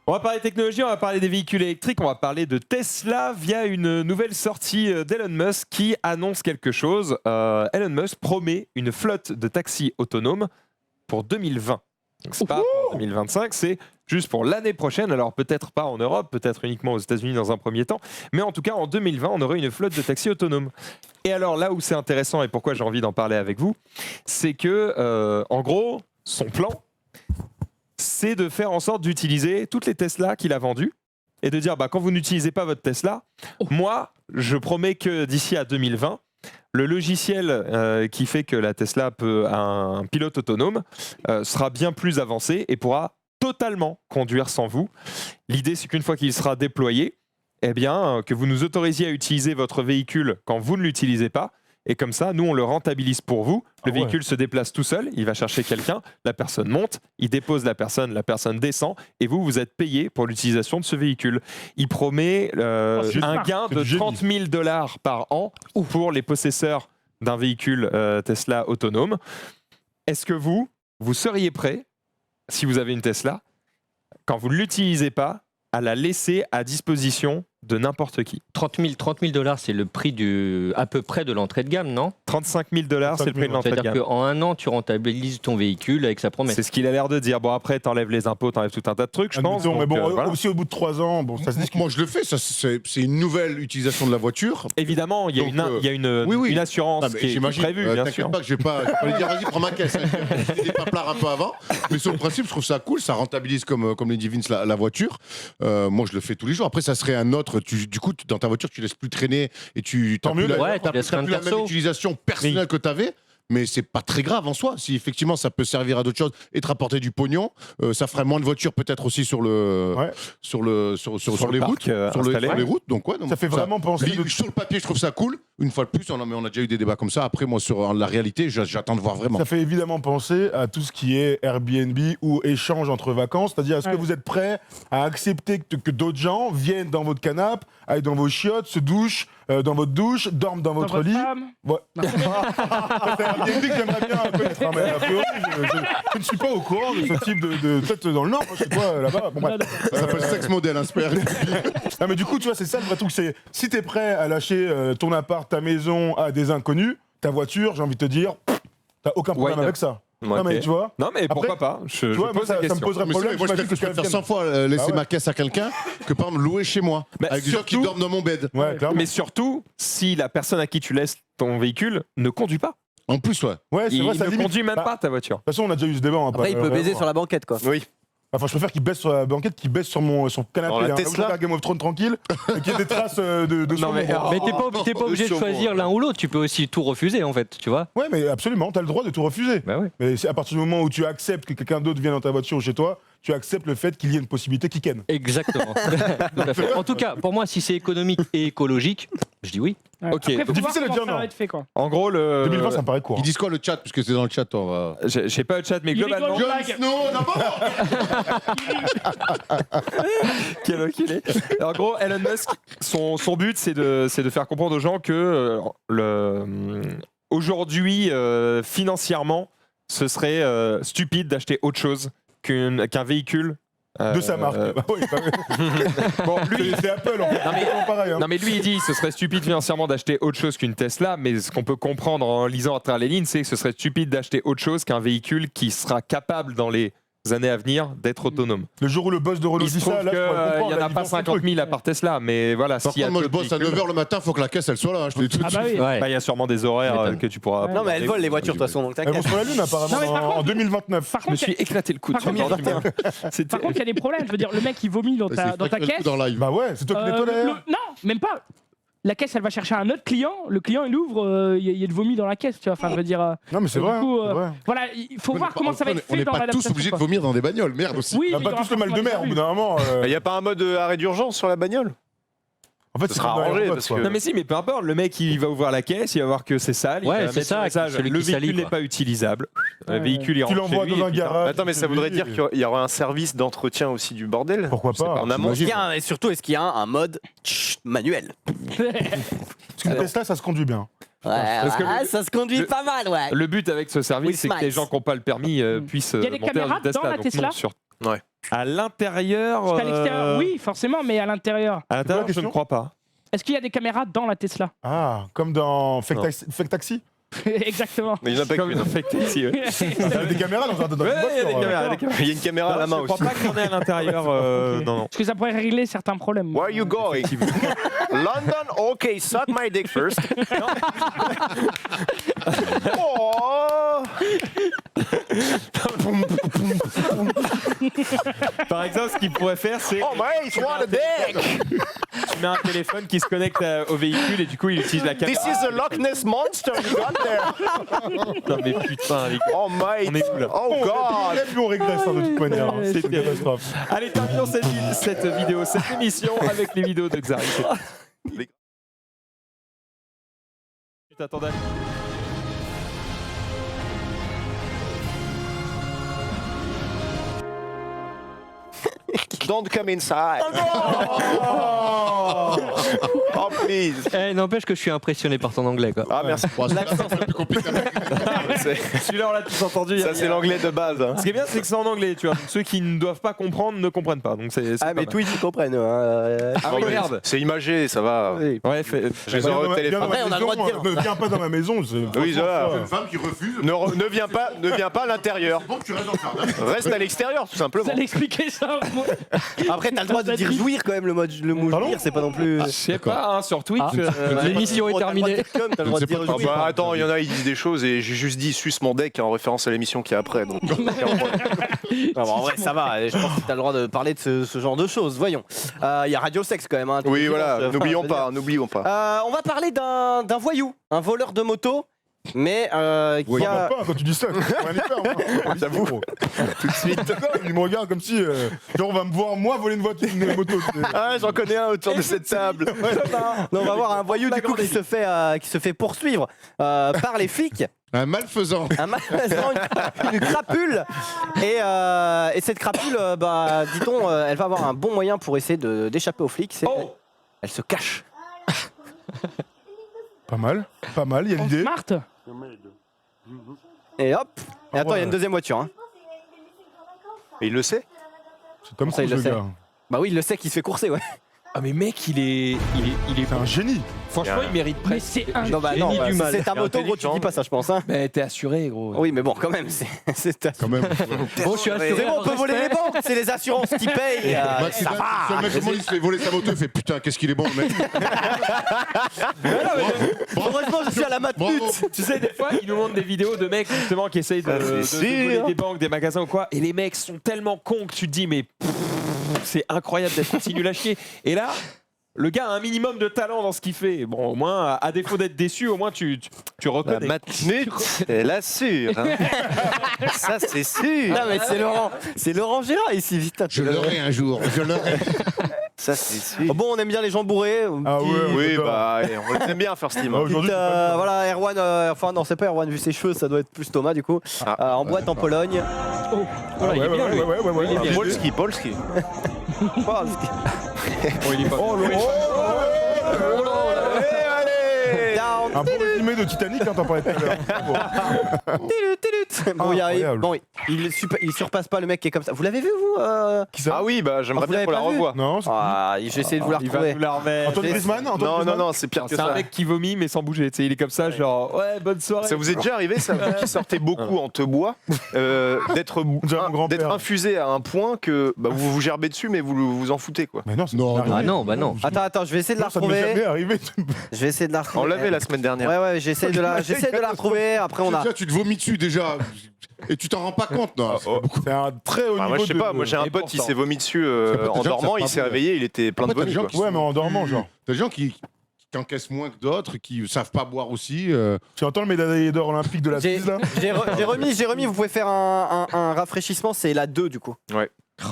On va parler technologie, on va parler des véhicules électriques, on va parler de Tesla via une nouvelle sortie d'Elon Musk qui annonce quelque chose. Elon Musk promet une flotte de taxis autonomes pour 2020. Donc c'est pas pour 2025, c'est juste pour l'année prochaine. Alors peut-être pas en Europe, peut-être uniquement aux États-Unis dans un premier temps, mais en tout cas en 2020, on aurait une flotte de taxis autonomes. Et alors là où c'est intéressant et pourquoi j'ai envie d'en parler avec vous, c'est que en gros, son plan, c'est de faire en sorte d'utiliser toutes les Tesla qu'il a vendues et de dire, quand vous n'utilisez pas votre Tesla, moi, je promets que d'ici à 2020, le logiciel qui fait que la Tesla a un pilote autonome sera bien plus avancé et pourra totalement conduire sans vous. L'idée, c'est qu'une fois qu'il sera déployé, que vous nous autorisiez à utiliser votre véhicule quand vous ne l'utilisez pas. Et comme ça, nous, on le rentabilise pour vous. Le véhicule se déplace tout seul, il va chercher quelqu'un, la personne monte, il dépose la personne descend, et vous êtes payé pour l'utilisation de ce véhicule. Il promet un gain de $30 000 par an pour les possesseurs d'un véhicule Tesla autonome. Est-ce que vous seriez prêt, si vous avez une Tesla, quand vous ne l'utilisez pas, à la laisser à disposition de n'importe qui?
$30 000, c'est le prix à peu près de l'entrée de gamme, non?
$35 000, c'est le prix de l'entrée de
C'est-à-dire
gamme.
qu'en un an, tu rentabilises ton véhicule avec sa promesse.
C'est ce qu'il a l'air de dire. Bon, après, t'enlèves les impôts, t'enlèves tout un tas de trucs, je pense.
Mais bon,
voilà.
aussi au bout de 3 ans, ça se discute.
Moi, je le fais. Ça, c'est une nouvelle utilisation de la voiture.
Évidemment, il y a,
Donc,
une assurance qui est
j'imagine.
prévue, bien
T'inquiète
sûr.
pas que je vais pas lui dire, vas-y, prends ma caisse. J'ai des paplards un peu avant. Mais sur le principe, je trouve ça cool. Ça rentabilise, comme les Divins, la voiture. Moi, je le fais tous les jours. Après, ça serait un autre. Du coup, dans ta voiture, tu laisses plus traîner et tu
Tant mieux,
t'as plus la même utilisation personnelle que tu avais. Mais c'est pas très grave en soi. Si effectivement ça peut servir à d'autres choses et te rapporter du pognon, ça ferait moins de voitures peut-être aussi sur les routes, sur les routes. Donc
ça fait vraiment penser.
Sur le papier, je trouve ça cool. Une fois de plus, on a déjà eu des débats comme ça. Après, moi, sur la réalité, j'attends de voir vraiment.
Ça fait évidemment penser à tout ce qui est Airbnb ou échange entre vacances. C'est-à-dire, est-ce que vous êtes prêt à accepter que d'autres gens viennent dans votre canapé, aillent dans vos chiottes, se douchent dans votre douche, dorment dans votre lit? Ouais. C'est Airbnb que j'aimerais bien connaître. Mais a priori, je ne suis pas au courant de ce type de peut-être dans le Nord, chez toi, là-bas. Bon, bref.
Ça s'appelle sex modèle, c'est pas Airbnb.
Non, mais du coup, tu vois, c'est ça le vrai truc. C'est si t'es prêt à lâcher ton appart, ta maison à des inconnus, ta voiture, j'ai envie de te dire, t'as aucun problème avec ça.
Ouais,
non, mais tu vois.
Non, mais pourquoi pas?
Tu vois, moi, ça me poserait problème.
Moi, je préfère 100 fois laisser ma caisse à quelqu'un que par exemple louer chez moi. Avec des gens qui dorment dans mon bed.
Ouais, clairement.
Mais surtout, si la personne à qui tu laisses ton véhicule ne conduit pas.
En plus, ouais.
Ouais, c'est vrai, ça
ne
limite.
conduit même pas ta voiture.
De toute façon, on a déjà eu ce débat.
Après, il peut baiser sur la banquette, quoi.
Oui.
Enfin, je préfère qu'il baisse sur la banquette qu'il baisse sur son canapé.
Dans la
hein.
Tesla.
Faire Game of Thrones tranquille et qu'il y ait des traces de son
Mais t'es pas obligé de choisir l'un ou l'autre, tu peux aussi tout refuser en fait, tu vois.
Ouais, mais absolument, t'as le droit de tout refuser.
Bah ouais.
Mais c'est à partir du moment où tu acceptes que quelqu'un d'autre vienne dans ta voiture ou chez toi, tu acceptes le fait qu'il y ait une possibilité qui ken.
Exactement. Tout à fait. En tout cas, pour moi, si c'est économique et écologique, je dis oui.
Ouais.
Ok.
Après, faut
Difficile
voir
à dire
comment ça
non.
va être fait, quoi.
En gros,
2020, ça me paraît court.
Ils disent quoi le chat? Puisque c'est dans le chat, on va.
j'ai pas le chat, mais
Il
globalement.
rigole. Blague.
Snow, d'abord.
Quel enculé. En gros, Elon Musk, son but, c'est de faire comprendre aux gens que aujourd'hui, financièrement, ce serait stupide d'acheter autre chose qu'un véhicule.
De sa marque. Bah oui,
Bon, lui,
c'est Apple, en fait.
Non, mais-
C'est vraiment pareil. Hein.
non mais lui il dit ce serait stupide financièrement d'acheter autre chose qu'une Tesla, mais ce qu'on peut comprendre en lisant à travers les lignes, c'est que ce serait stupide d'acheter autre chose qu'un véhicule qui sera capable dans les années à venir d'être autonome.
Le jour où le boss de Renault
Il se
dit
trouve
ça, là, je pourrais comprendre,
qu'il n'y en
là,
a
il
pas
vend ses
50 000 à part Tesla, mais voilà,
Par
s'il y a
contre, moi, je
d'autres
bosse à
véhicules-
9h le matin, faut que la caisse elle soit là. Je te dis tout de
Ah bah
suite.
oui.
Ouais.
Bah, il y a sûrement des horaires
M'étonne.
que tu pourras.
Ouais.
Non, mais elles volent les voitures de toute façon, donc
Elles vont
t'inquiète.
sur la Lune, apparemment,
Non, mais par
en
contre-
2029.
Par
Je me
contre,
suis éclaté le coude.
Par
sur
contre,
le bord du mur. C'était-
par contre, il y a des problèmes. Je veux dire, le mec, il vomit dans ta caisse.
dans live.
Bah ouais, c'est toi qui les tolères.
Non, même pas. La caisse, elle va chercher un autre client. Le client, il ouvre, il y a de vomi dans la caisse. Tu vois. Enfin, je veux dire.
Non, mais c'est
du
vrai.
coup,
hein, c'est vrai.
Voilà, il faut voir comment ça va être
On
fait
n'est
dans
pas tous
l'adaptation.
obligés de vomir dans des bagnoles, merde aussi.
Oui,
On
mais
n'a
il y
pas
aura
tous le mal de
forcément
mer, au
des
bout d'un moment.
Il n'y a pas un mode arrêt d'urgence sur la bagnole?
En fait,
Ce
c'est
sera
comme dans
arrangé,
Airpods,
parce
quoi.
que-
Non mais si, mais peu importe, le mec il va ouvrir la caisse, il va voir que c'est sale, il
Ouais,
va
c'est
mettre
ça,
un message,
celui
le
qui salit,
véhicule n'est
quoi.
pas utilisable, le
Ouais.
véhicule il
Tu
rentre
l'envoies
chez
dans
lui,
un
et puis,
garage.
Attends, mais ça voudrait dire qu'il y aura un service d'entretien aussi du bordel?
Pourquoi
Je sais
pas
pas.
En amont?
Est-ce qu'il y a et surtout, est-ce qu'il y a un mode manuel?
Parce qu'une Tesla, ça se conduit bien.
Parce que
Ça se conduit
le-
pas mal, ouais.
Le but avec ce service,
With
c'est que les
smiles.
gens qui n'ont pas le permis puissent
Il y a des
monter
caméras
dans une Tesla.
dans la
Donc
Tesla
non, sur...
Ouais.
À l'intérieur,
Parce qu'à l'extérieur, oui, forcément, mais à l'intérieur.
à l'intérieur,
C'est
je
quoi la
ne crois pas.
Est-ce qu'il y a des caméras dans la Tesla?
Ah, comme dans Fake
Non.
Taxi.
Exactement.
Mais il n'y en a pas
Comme
qu'une.
Infect ici, ouais.
Il y a des caméras dans une
Ouais, il y a des
voiture.
caméras, des caméras.
Il y a une caméra à la main
Je
aussi.
crois pas qu'il y en ait à l'intérieur. Non, non.
Parce que ça pourrait régler certains problèmes.
Where are you going? London? Okay, suck my dick first. Oh.
Par exemple, ce qu'il pourrait faire, c'est
Oh mate, what a dick!
tu mets un téléphone qui se connecte au véhicule et du coup, il utilise la caméra.
This is the Loch Ness monster you got there.
Putain, mais putain, les gars.
Oh mate.
On est où, là?
Oh god.
Et puis on régresse hein, de toute manière.
Ouais,
C'est
c'est
une catastrophe.
Allez, terminons cette vidéo, cette émission avec les vidéos de Xari. Putain, attendez.
Don't come inside. Oh please.
N'empêche que je suis impressionné par ton anglais, quoi.
Ah merci.
Bon, c'est plus compliqué.
Celui-là, on l'a tous entendu.
Ça c'est l'anglais de base. Hein.
Ce qui est bien, c'est que c'est en anglais, tu vois. Ceux qui ne doivent pas comprendre ne comprennent pas. Donc c'est
Ah,
pas
mais
mal.
Twitch, ils comprennent.
Ah oui, merde.
C'est imagé, ça va.
Oui.
Ouais, fait-
Je les aurai au téléphone.
Après, on a le droit de dire.
Ne viens pas dans ma maison.
Oui, ça va.
Une femme qui refuse.
Ne viens pas à l'intérieur.
Bon, tu restes dans le jardin.
Reste à l'extérieur, tout simplement.
Vous allez expliquer ça. moi.
Après, t'as le droit de dire jouir quand même, le mot
Pardon
jouir, c'est pas non plus.
Je sais pas, hein, sur Twitch.
L'émission est terminée.
T'as le droit de dire
Ah
jouir.
bah attends, il y en a, ils disent des choses et j'ai juste dit suce mon deck en référence à l'émission qui est après. Donc.
Non, bon, en vrai, ça va. Je pense que t'as le droit de parler de ce genre de choses. Voyons. Il y a Radio Sex quand même. Hein,
Oui, voilà,
enfin,
n'oublions
je veux dire.
pas, n'oublions pas.
On va parler d'un voyou, un voleur de moto. Mais qui
Il
a.
pas quand tu dis ça. J'avoue. Tout de suite. Il me regarde comme si. Genre, on va me voir, moi, voler une voiture, une moto.
Ah, j'en connais un autour de cette table.
Non, on va voir un voyou du coup qui se fait poursuivre par les flics.
Un malfaisant.
Un magasin, une crapule. Et cette crapule, dit-on, elle va avoir un bon moyen pour essayer d'échapper aux flics. C'est elle se cache.
Pas mal, il y a l'idée.
Smart.
Et hop. Et attends, il y a
ouais.
une deuxième voiture. Hein.
Et il le sait.
C'est Tom
Ça, il
Cruise,
le
le
sait.
gars.
Bah oui, il le sait qu'il se fait courser, ouais.
Ah, mais mec, il est.
C'est un génie.
Franchement, il mérite
Mais
presque.
c'est un.
Non, bah non,
génie
bah,
du
si
mal.
c'est ta moto, gros, tu dis pas ça, je pense. Hein.
Mais t'es assuré, gros.
Oui, mais bon, quand même, c'est
Quand même.
Bon, je suis assuré.
c'est bon, on peut voler les banques, c'est les assurances qui payent.
Max,
Ça
sur le mec, comment il se fait voler sa moto, il fait putain, qu'est-ce qu'il est bon, le mec.
Heureusement, je suis à la
Bravo.
matute.
Tu sais, des fois, ils nous montrent des vidéos de mecs justement qui essayent de
c'est
voler
sûr.
des banques, des magasins ou quoi. Et les mecs sont tellement cons que tu te dis, mais c'est incroyable d'être aussi nul à chier. Et là, le gars a un minimum de talent dans ce qu'il fait. Bon, au moins, à défaut d'être déçu, au moins tu
La
reconnais.
matnute, elle assure. Hein. Ça, c'est sûr.
Non, mais c'est Laurent Gérard ici, vite.
Je l'aurai un jour, je l'aurai.
Ça, c'est sûr.
Bon, on aime bien les gens bourrés.
Ah ouais,
Oui,
d'accord.
bah, on les aime bien, First Team.
Ah, aujourd'hui, c'est pas bien.
Voilà, Erwan, enfin non, c'est pas Erwan, vu ses cheveux, ça doit être plus Thomas du coup.
Ah.
En boîte en Pologne.
Ouais, ouais, ouais.
Polski.
Down.
Un bon résumé de Titanic, hein, t'en parlais tout à l'heure.
Tilut. Bon,
Incroyable.
il surpasse pas le mec qui est comme ça. Vous l'avez vu, vous
Qui ça
Ah oui, bah j'aimerais
vous
bien qu'on la
l'avez pas vu
revoie.
Non, c'est
J'ai essayé de vous la
Il va
retrouver.
nous la remettre.
Antoine Griezmann
Non, c'est pire que
C'est un
ça.
mec qui vomit mais sans bouger. Tu sais, il est comme ça, genre ouais, bonne soirée.
Ça vous est déjà arrivé, ça, vous qui sortez beaucoup en te bois, d'être
dirait mon grand-père.
infusé à un point que bah, vous vous gerbez dessus, mais vous en foutez quoi.
Mais non, c'est
Non,
pas
Ah
arrivé.
non, bah non.
Attends, je vais essayer de la
Ça ne m'est jamais
retrouver.
arrivé.
Je vais essayer de la
On
retrouver.
l'avait la semaine dernière.
Ouais, j'essaie de la retrouver. Après, on a.
Déjà, tu te vomis dessus déjà. Et tu t'en rends pas compte, non c'est pas beaucoup.
C'est un très haut
Bah,
niveau.
moi je sais
de-
pas, moi j'ai un
Et
pote qui
pourtant.
s'est vomi dessus
Parce que
en
t'as des gens
dormant,
qui
il
savent
s'est
pas
réveillé, il était plein de
Après, t'as
vomi
des gens
quoi.
qui
Ouais, mais en dormant, genre.
T'as des gens qui encaissent moins que d'autres, qui savent pas boire aussi.
Tu entends le médaillé d'or olympique de la
J'ai
piste là
remis, vous pouvez faire un rafraîchissement, c'est la 2 du coup.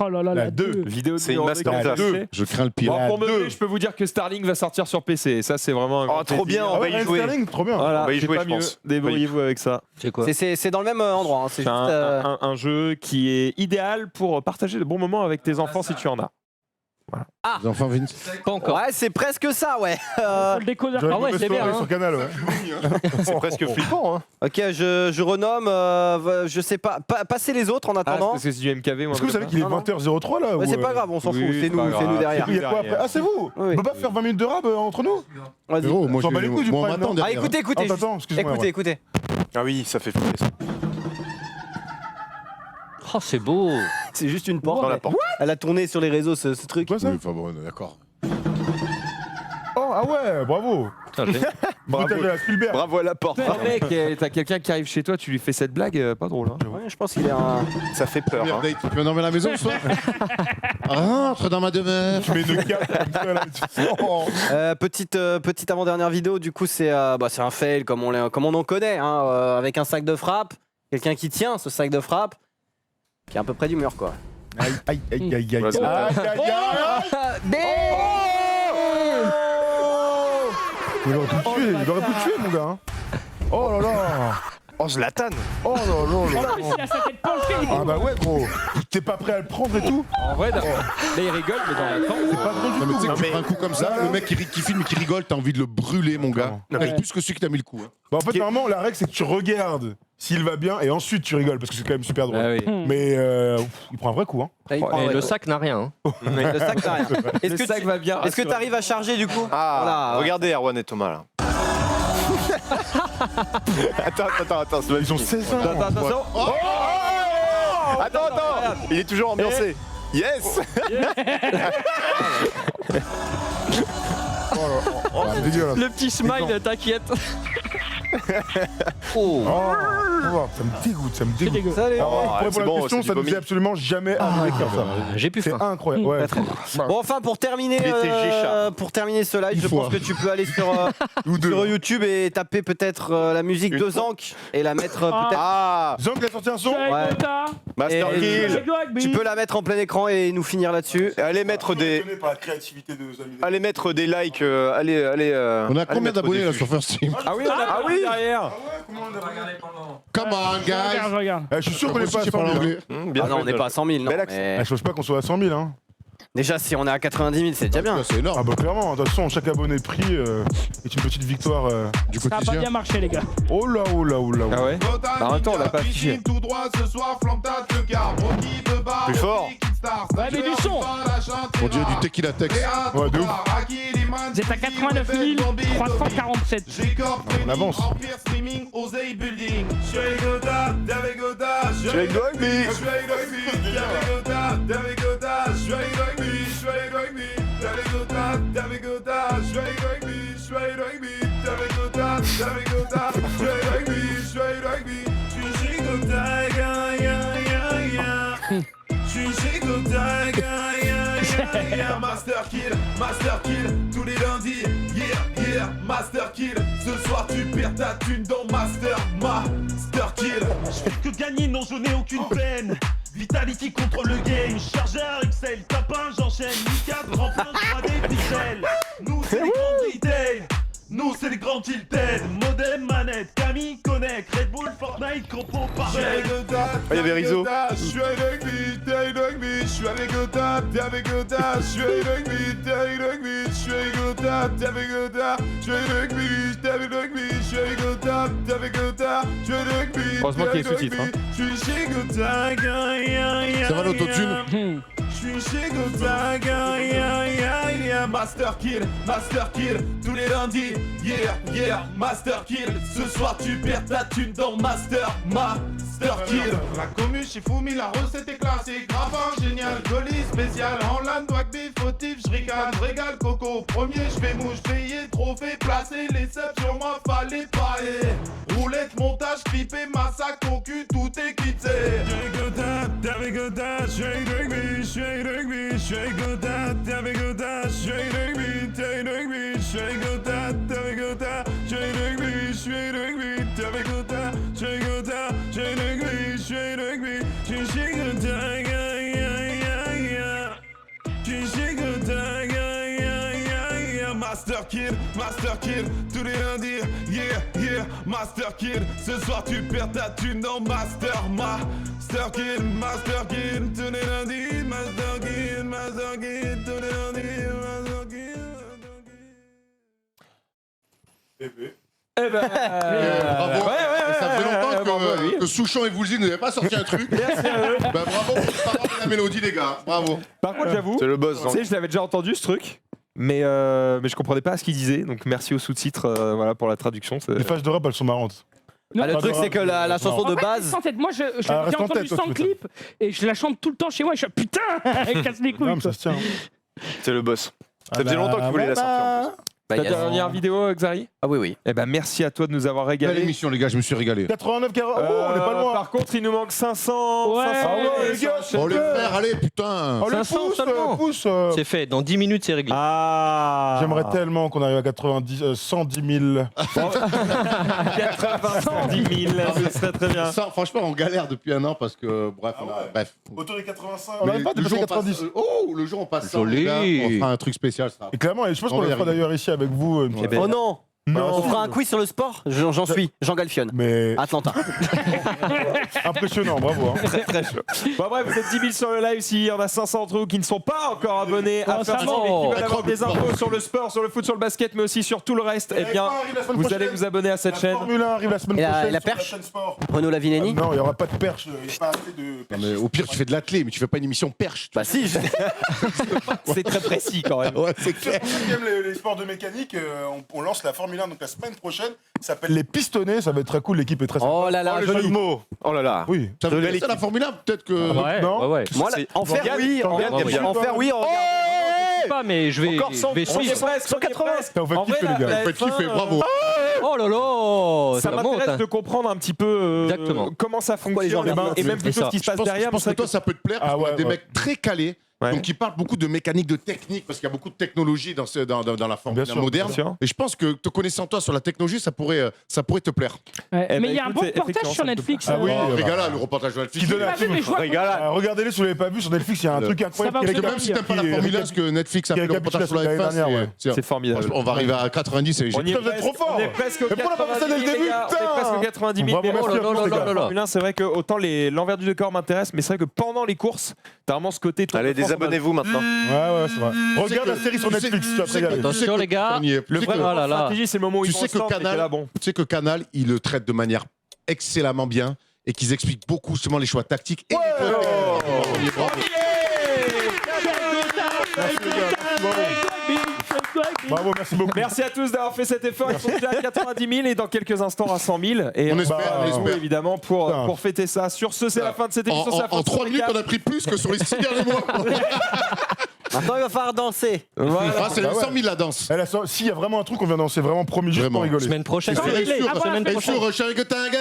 Oh là là,
La
la
deux.
2.
Vidéo de
C'est une
numéro
masterclass.
2.
Je crains le pire.
Bon, pour
La
meubler,
deux.
je peux vous dire que Starlink va sortir sur PC. Et ça, c'est vraiment un
Oh
grand
trop bien,
plaisir.
on va y
Ryan
jouer.
Sterling, trop bien.
Voilà,
On va y
c'est
jouer,
pas
je
mieux.
pense.
Débrouillez-vous avec ça.
C'est quoi
C'est dans le même endroit. Hein, c'est
C'est
juste.
un jeu qui est idéal pour partager de bons moments avec tes enfants si tu en as.
Les enfants Vince.
Pas encore.
Ouais, c'est presque ça, ouais.
Le décodeur.
J'aurais
Ah ouais,
pu
c'est
me
bien,
story
hein.
sur Canal, ouais.
C'est presque flippant. Hein.
Ok, je renomme. Je sais pas. Passez les autres en
Ah,
attendant.
parce que c'est du MKV, moi.
Est-ce que vous savez qu'il est
Non, non.
20h03 là
Ouais,
ou,
c'est pas grave, on s'en
oui,
fout.
c'est
C'est
pas
nous
grave.
derrière.
Il y a quoi après Ah, c'est vous
Oui.
On peut pas faire 20 minutes de rap entre nous
Vas-y.
Frérot, moi
On s'en bat les couilles du
on
prime,
m'attend
non
derrière.
Ah, écoutez, écoutez.
Attends,
juste.
attends, excuse-moi,
Écoutez,
ouais.
écoutez.
Ah oui, ça fait flipper ça.
Oh, c'est beau.
C'est juste une porte.
Dans la porte.
Elle a tourné sur les réseaux ce truc.
Quoi ça
Oui, enfin bon, d'accord.
Oh, ah ouais, bravo
Putain, j'ai-
Bravo à Spielberg.
Bravo à la porte.
Ah, mec, t'as quelqu'un qui arrive chez toi, tu lui fais cette blague, pas drôle. Hein.
Ouais, je pense qu'il est un.
Ça fait peur.
Première
Hein.
date, tu viens dormir à la maison ce soir Rentre dans ma demeure.
Tu mets une carte comme ça là. Oh.
Petite avant-dernière vidéo, du coup, c'est un fail comme on en connaît, hein, avec un sac de frappe. Quelqu'un qui tient ce sac de frappe, qui est à peu près du mur, quoi.
Aïe, aïe, aïe, aïe, aïe.
Ouais, c'est
Aïe, aïe, aïe. Il aurait pu le tuer, il aurait pu le tuer, mon gars. Hein. Oh là là.
Oh, Zlatan.
Oh là là là.
En plus, il a sa tête penchée.
Ah bah ouais, gros. T'es pas prêt à le prendre et tout
En vrai, là, il rigole, mais dans la forme,
C'est pas drôle du
Non, mais tu sais
tout.
que tu prends un coup comme ça, le mec qui filme et qui rigole, t'as envie de le brûler, mon gars.
Non, mais-
Plus que celui qui t'a mis le coup. Hein.
Bah, en fait, normalement, la règle, c'est que tu regardes s'il va bien et ensuite tu rigoles parce que c'est quand même super drôle.
Ah oui.
Mais il prend un vrai coup, hein.
Là, il prend
Et
un
le
vrai
sac n'a rien. hein.
coup. Le sac, t'as rien. Est-ce
Le
que
sac
tu
va bien.
est-ce que t'arrives à charger, du coup
Ah,
Voilà.
regardez Erwan et Thomas là. Attends, c'est
Ils ont 16 ans.
Attention.
Attends, il est toujours ambiancé. Yes.
Oh, c'est dégueulasse.
Le petit smile, t'inquiète. Oh.
Oh, ça me dégoûte, ça me dégoûte.
dégueu.
Salut.
Alors, pour
c'est
répondre à
bon,
la question,
c'est du
ça ne
vomi.
faisait absolument jamais arriver de faire ça.
J'ai plus
C'est
faim.
incroyable. Ouais,
Très bien. Bon, enfin, pour terminer ce live, je pense que tu peux aller sur YouTube et taper peut-être la musique de Zank et la mettre peut-être.
Ah,
Zank a sorti un son
Ouais.
Master
Et-
Kill.
Tu peux la mettre en plein écran et nous finir là-dessus.
Allez mettre des,
par la créativité de nos amis.
allez mettre des likes. Allez.
On a
allez
combien
mettre
d'abonnés
des
là
vues.
sur First Stream
Ah oui, on a
oui.
derrière.
Come on,
Je
guys
regarde.
Je suis sûr qu'on
Moi
est
aussi,
pas à
je
100
parle
000.
anglais.
Bien
Ah non,
joué,
on n'est pas à 100 000, non.
Bel accent.
mais-
Je pense pas qu'on soit à 100 000. Hein.
Déjà, si on est à 90 000, c'est déjà bien.
C'est énorme.
Ah bah clairement, de toute façon, chaque abonné pris est une petite victoire.
Du
Ça a pas
quotidien.
bien marché, les gars.
Oh là, oh là, oh là.
Ah ouais. Bah, en même temps, on l'a pas affiché.
Tout droit ce soir, flampade le car. Rocky de bar,
Plus fort.
Ouais, mais du son.
On dirait du tequila Tex.
Ouais, de ouf.
Vous êtes à 89 347.
On avance.
Empire streaming, oseille building. Je suis avec Goda, avec Goda. Je suis
avec Dogby.
Je suis avec Dogby, avec Goda, avec Goda. Je suis avec Dogby, je suis avec Dogby. Avec Goda, avec Goda. Je suis avec Dogby, je suis avec Dogby. Avec Goda, avec Goda. Je suis avec Dogby, je suis avec Dogby. Je suis chez Goda, je suis chez Goda, Master Kill, tous les lundis, yeah, Master Kill. Ce soir tu perds ta thune dans Master Kill. Je fais que gagner, non je n'ai aucune peine. Vitality contre le game, chargeur Excel, tapin, j'enchaîne, Nicap, rempli 3D pixels. Nous c'est les grands retail, nous c'est les grands tilted, modem, manette, Camille, Connect, Red Bull, Fortnite, compo, pareil.
il y avait Rizzo.
Je suis avec lui, t'es avec lui, je suis avec Goda, t'es avec Goda, je suis avec lui, t'es avec lui, je suis avec Goda, t'es avec Goda, je suis avec lui, t'es avec lui, je suis avec Goda, t'es avec Goda, je suis avec lui.
Heureusement qu'il y a sous-titres, hein.
Je suis chez Goda,
Ça va l'autotune
je suis chez Goda, Master Kill, tous les lundis, yeah, Master Kill. Ce soir tu perds ta thune dans Master Kill. La commu chez Fumi, la recette est classique. Grappin génial, colis spécial, en lame, doigt bif, fautif, je régale coco. Premier, je fais mouche, payé, trophée, placé, les subs sur moi, fallait parier. Roulette, montage, clippé, massacre, au cul, tout est clipsé. Master Kill, Master Kill, tous les lundis, yeah, Master Kill. Ce soir tu perds ta thune dans Master Kill, tous les lundis, Master Kill, tous les lundis, Master Kill.
Eh ben,
Bravo. Ça fait longtemps
bravo à lui.
que Souchon et Woolsey n'avaient pas sorti un truc.
Merci à eux.
Bah, bravo pour le parole de la mélodie, les gars. Bravo.
Par contre, j'avoue,
C'est le boss.
tu sais, je l'avais déjà entendu ce truc, mais je comprenais pas ce qu'il disait. Donc merci aux sous-titres, voilà pour la traduction. c'est-
Les phases de rap, elles sont marrantes.
Non,
Le truc, c'est que la chanson
En
de
vrai,
base.
reste en tête. Moi, je
Ah,
l'ai
reste en
entendu
tête, toi,
sans
tu
clip et je la chante tout le temps chez moi. Et je suis putain, elle casse les couilles.
Non, mais
quoi.
ça se tient.
C'est le boss.
Ah
Ça faisait
bah,
longtemps que tu voulais la sortir en plus.
Bah,
Ta
yes.
dernière vidéo, Xari.
Ah oui, oui.
Eh ben merci à toi de nous avoir
Belle
régalé.
émission, les gars, je me suis régalé.
89, 40. Oh, on est pas loin.
Par contre, il nous manque 500.
Ouais.
500
Ah ouais,
les gars,
sur la
Oh, les
chaîne.
frères, allez, putain.
Oh, le
500
pouce,
seulement.
pouce.
C'est fait, dans 10 minutes, c'est réglé.
Ah.
J'aimerais tellement qu'on arrive à 90, 110 000.
90 000, ce serait très bien.
Ça, franchement, on galère depuis un an parce que, bref,
Ah ouais.
bref.
Autour des 85.
Mais
On n'arrive pas à
le
dépasser
jour, on passe,
90.
le jour on passe ça,
Joli.
les gars, on fera un truc spécial. Ça.
Et clairement, et je pense
On
qu'on
va y
le fera
arriver.
d'ailleurs ici avec vous.
Eh ben,
Oh non,
Non,
on fera un quiz sur le sport. J'en suis, Jean Galfion.
Mais
Atlanta.
impressionnant, bravo. Hein.
Très très chaud. Bon bref, vous êtes 10 000 sur le live. S'il y en a 500 d'entre vous qui ne sont pas encore abonnés à
Oh, ça
First
va.
Team et qui veulent avoir
Accroche,
des infos sur le sport, sur le foot, sur le basket, mais aussi sur tout le reste, eh bien, vous allez vous abonner à cette
La
chaîne.
Formule 1 arrive la semaine
Et la-
prochaine.
et la
sur
perche
chaîne Sport.
Renaud Lavinelli.
Non, il n'y aura pas de perche. Il n'y a pas assez de
Non,
perche.
mais au pire, tu fais de l'athlé, mais tu fais pas une émission perche.
Bah si,
C'est très précis quand même.
Ouais, c'est clair.
Pour ceux qui aiment les sports de mécanique, on lance la Formule 1 donc la semaine prochaine. Ça s'appelle les pistonnés. Ça va être très cool. L'équipe est très sympa.
Oh là là,
Oh, le jeu de
joli.
mots. Oh là là.
Oui.
Ça veut
Belle
dire ça, la Formule 1, peut-être que.
Ouais,
non.
ouais.
Moi, là, en faire,
Yann,
oui. En
Yann, Yann.
en faire, oui. En
Pas, mais je vais,
Encore 100,
je vais
On y est
suivre.
presque, on y est presque.
Ça vous fait
En vrai,
kiffer, les gars.
Vous faites kiffer,
F1,
bravo.
Oh là là,
Ça
ça monte.
m'intéresse de comprendre un petit peu
Exactement.
comment ça
les gens
fonctionne
regardent
et même
C'est
plutôt
ça.
ce qui se
Je
passe
pense,
derrière.
je pense que toi, ça peut te plaire. Parce
Ah
qu'on a
ouais,
des
ouais.
mecs très calés.
Ouais.
Donc, qui parlent beaucoup de mécanique, de technique, parce qu'il y a beaucoup de technologie dans la Formule 1
sûr,
moderne.
bien sûr.
Et je pense que te connaissant toi sur la technologie, ça pourrait te plaire.
Ouais.
Eh
Mais
ben,
il y a un
écoute,
bon reportage
effectivement,
sur
ça me
Netflix.
Ah oui.
Oh,
bah.
régala, le reportage de Netflix.
Qui donne
J'ai
la
pas vu, mais je vois
Regardez-les si vous l'avez pas vu sur Netflix. Il y a un truc incroyable.
Ça va,
qui
parce
Même si t'aimes pas la Formule 1, ce que Netflix a
qui
fait le reportage sur la
récapitule la
F1,
semaine dernière,
C'est formidable.
franchement, on va arriver à 90 et j'ai
On y est
Putain, vous êtes
presque-
trop fort.
On est presque au
Mais pourquoi on a pas fait ça
90
dès le
000, les
début,
gars. On est
putain.
presque au 90 000.
Bravo,
Mais
merci
oh là
à vous,
là
les
là
gars.
là là. Formule 1, c'est vrai que autant l'envers du décor m'intéresse, mais c'est vrai que pendant les courses, t'as vraiment ce côté. Tour de
Allez,
France,
désabonnez-vous maintenant.
Ouais, c'est vrai. Regarde la série sur Netflix. Tu vas te régaler.
Attention, les gars.
Le vrai
Oh là là.
stratégie, c'est le moment où
Tu
ils vont
sais que
ensemble, et
Canal-
là, bon.
Tu sais que Canal, il le traite de manière excellemment bien et qu'ils expliquent beaucoup justement les choix tactiques. Et bravo.
Bravo, merci beaucoup.
Merci à tous d'avoir fait cet effort. Ils sont déjà à 90 000 et dans quelques instants à 100 000. Et
On espère, on
vous,
espère.
évidemment pour fêter ça. Sur ce, c'est la fin de cette émission. c'est la fin
En
de ce
3 minutes,
récap.
on a pris plus que sur les 6 derniers mois.
Maintenant, il va falloir danser.
Voilà.
Ah, c'est les 100 000 la danse.
S'il y a vraiment un truc, on vient danser vraiment promis juste
Vraiment.
pour rigoler.
Semaine prochaine, c'est
Et
réglé.
sur,
Semaine
et
prochaine.
sur Charigotinga,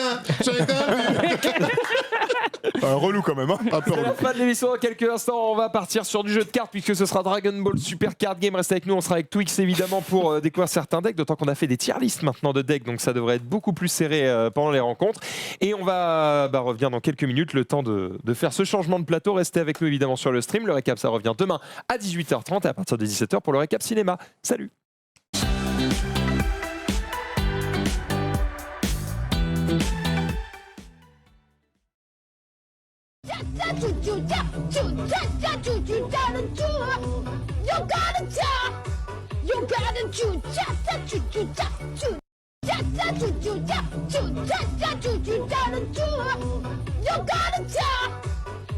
Relou quand même. Hein.
un peu
C'est la
relou.
fin de l'émission. Dans quelques instants, on va partir sur du jeu de cartes puisque ce sera Dragon Ball Super Card Game. Restez avec nous. On sera avec Twix évidemment pour découvrir certains decks. D'autant qu'on a fait des tier lists maintenant de decks, donc ça devrait être beaucoup plus serré pendant les rencontres. Et on va revenir dans quelques minutes. Le temps de faire ce changement de plateau. Restez avec nous évidemment sur le stream. Le récap, ça revient demain à 18h30 et à partir de 17h pour le récap cinéma. Salut.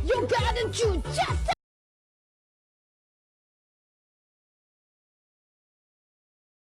You gotta choose just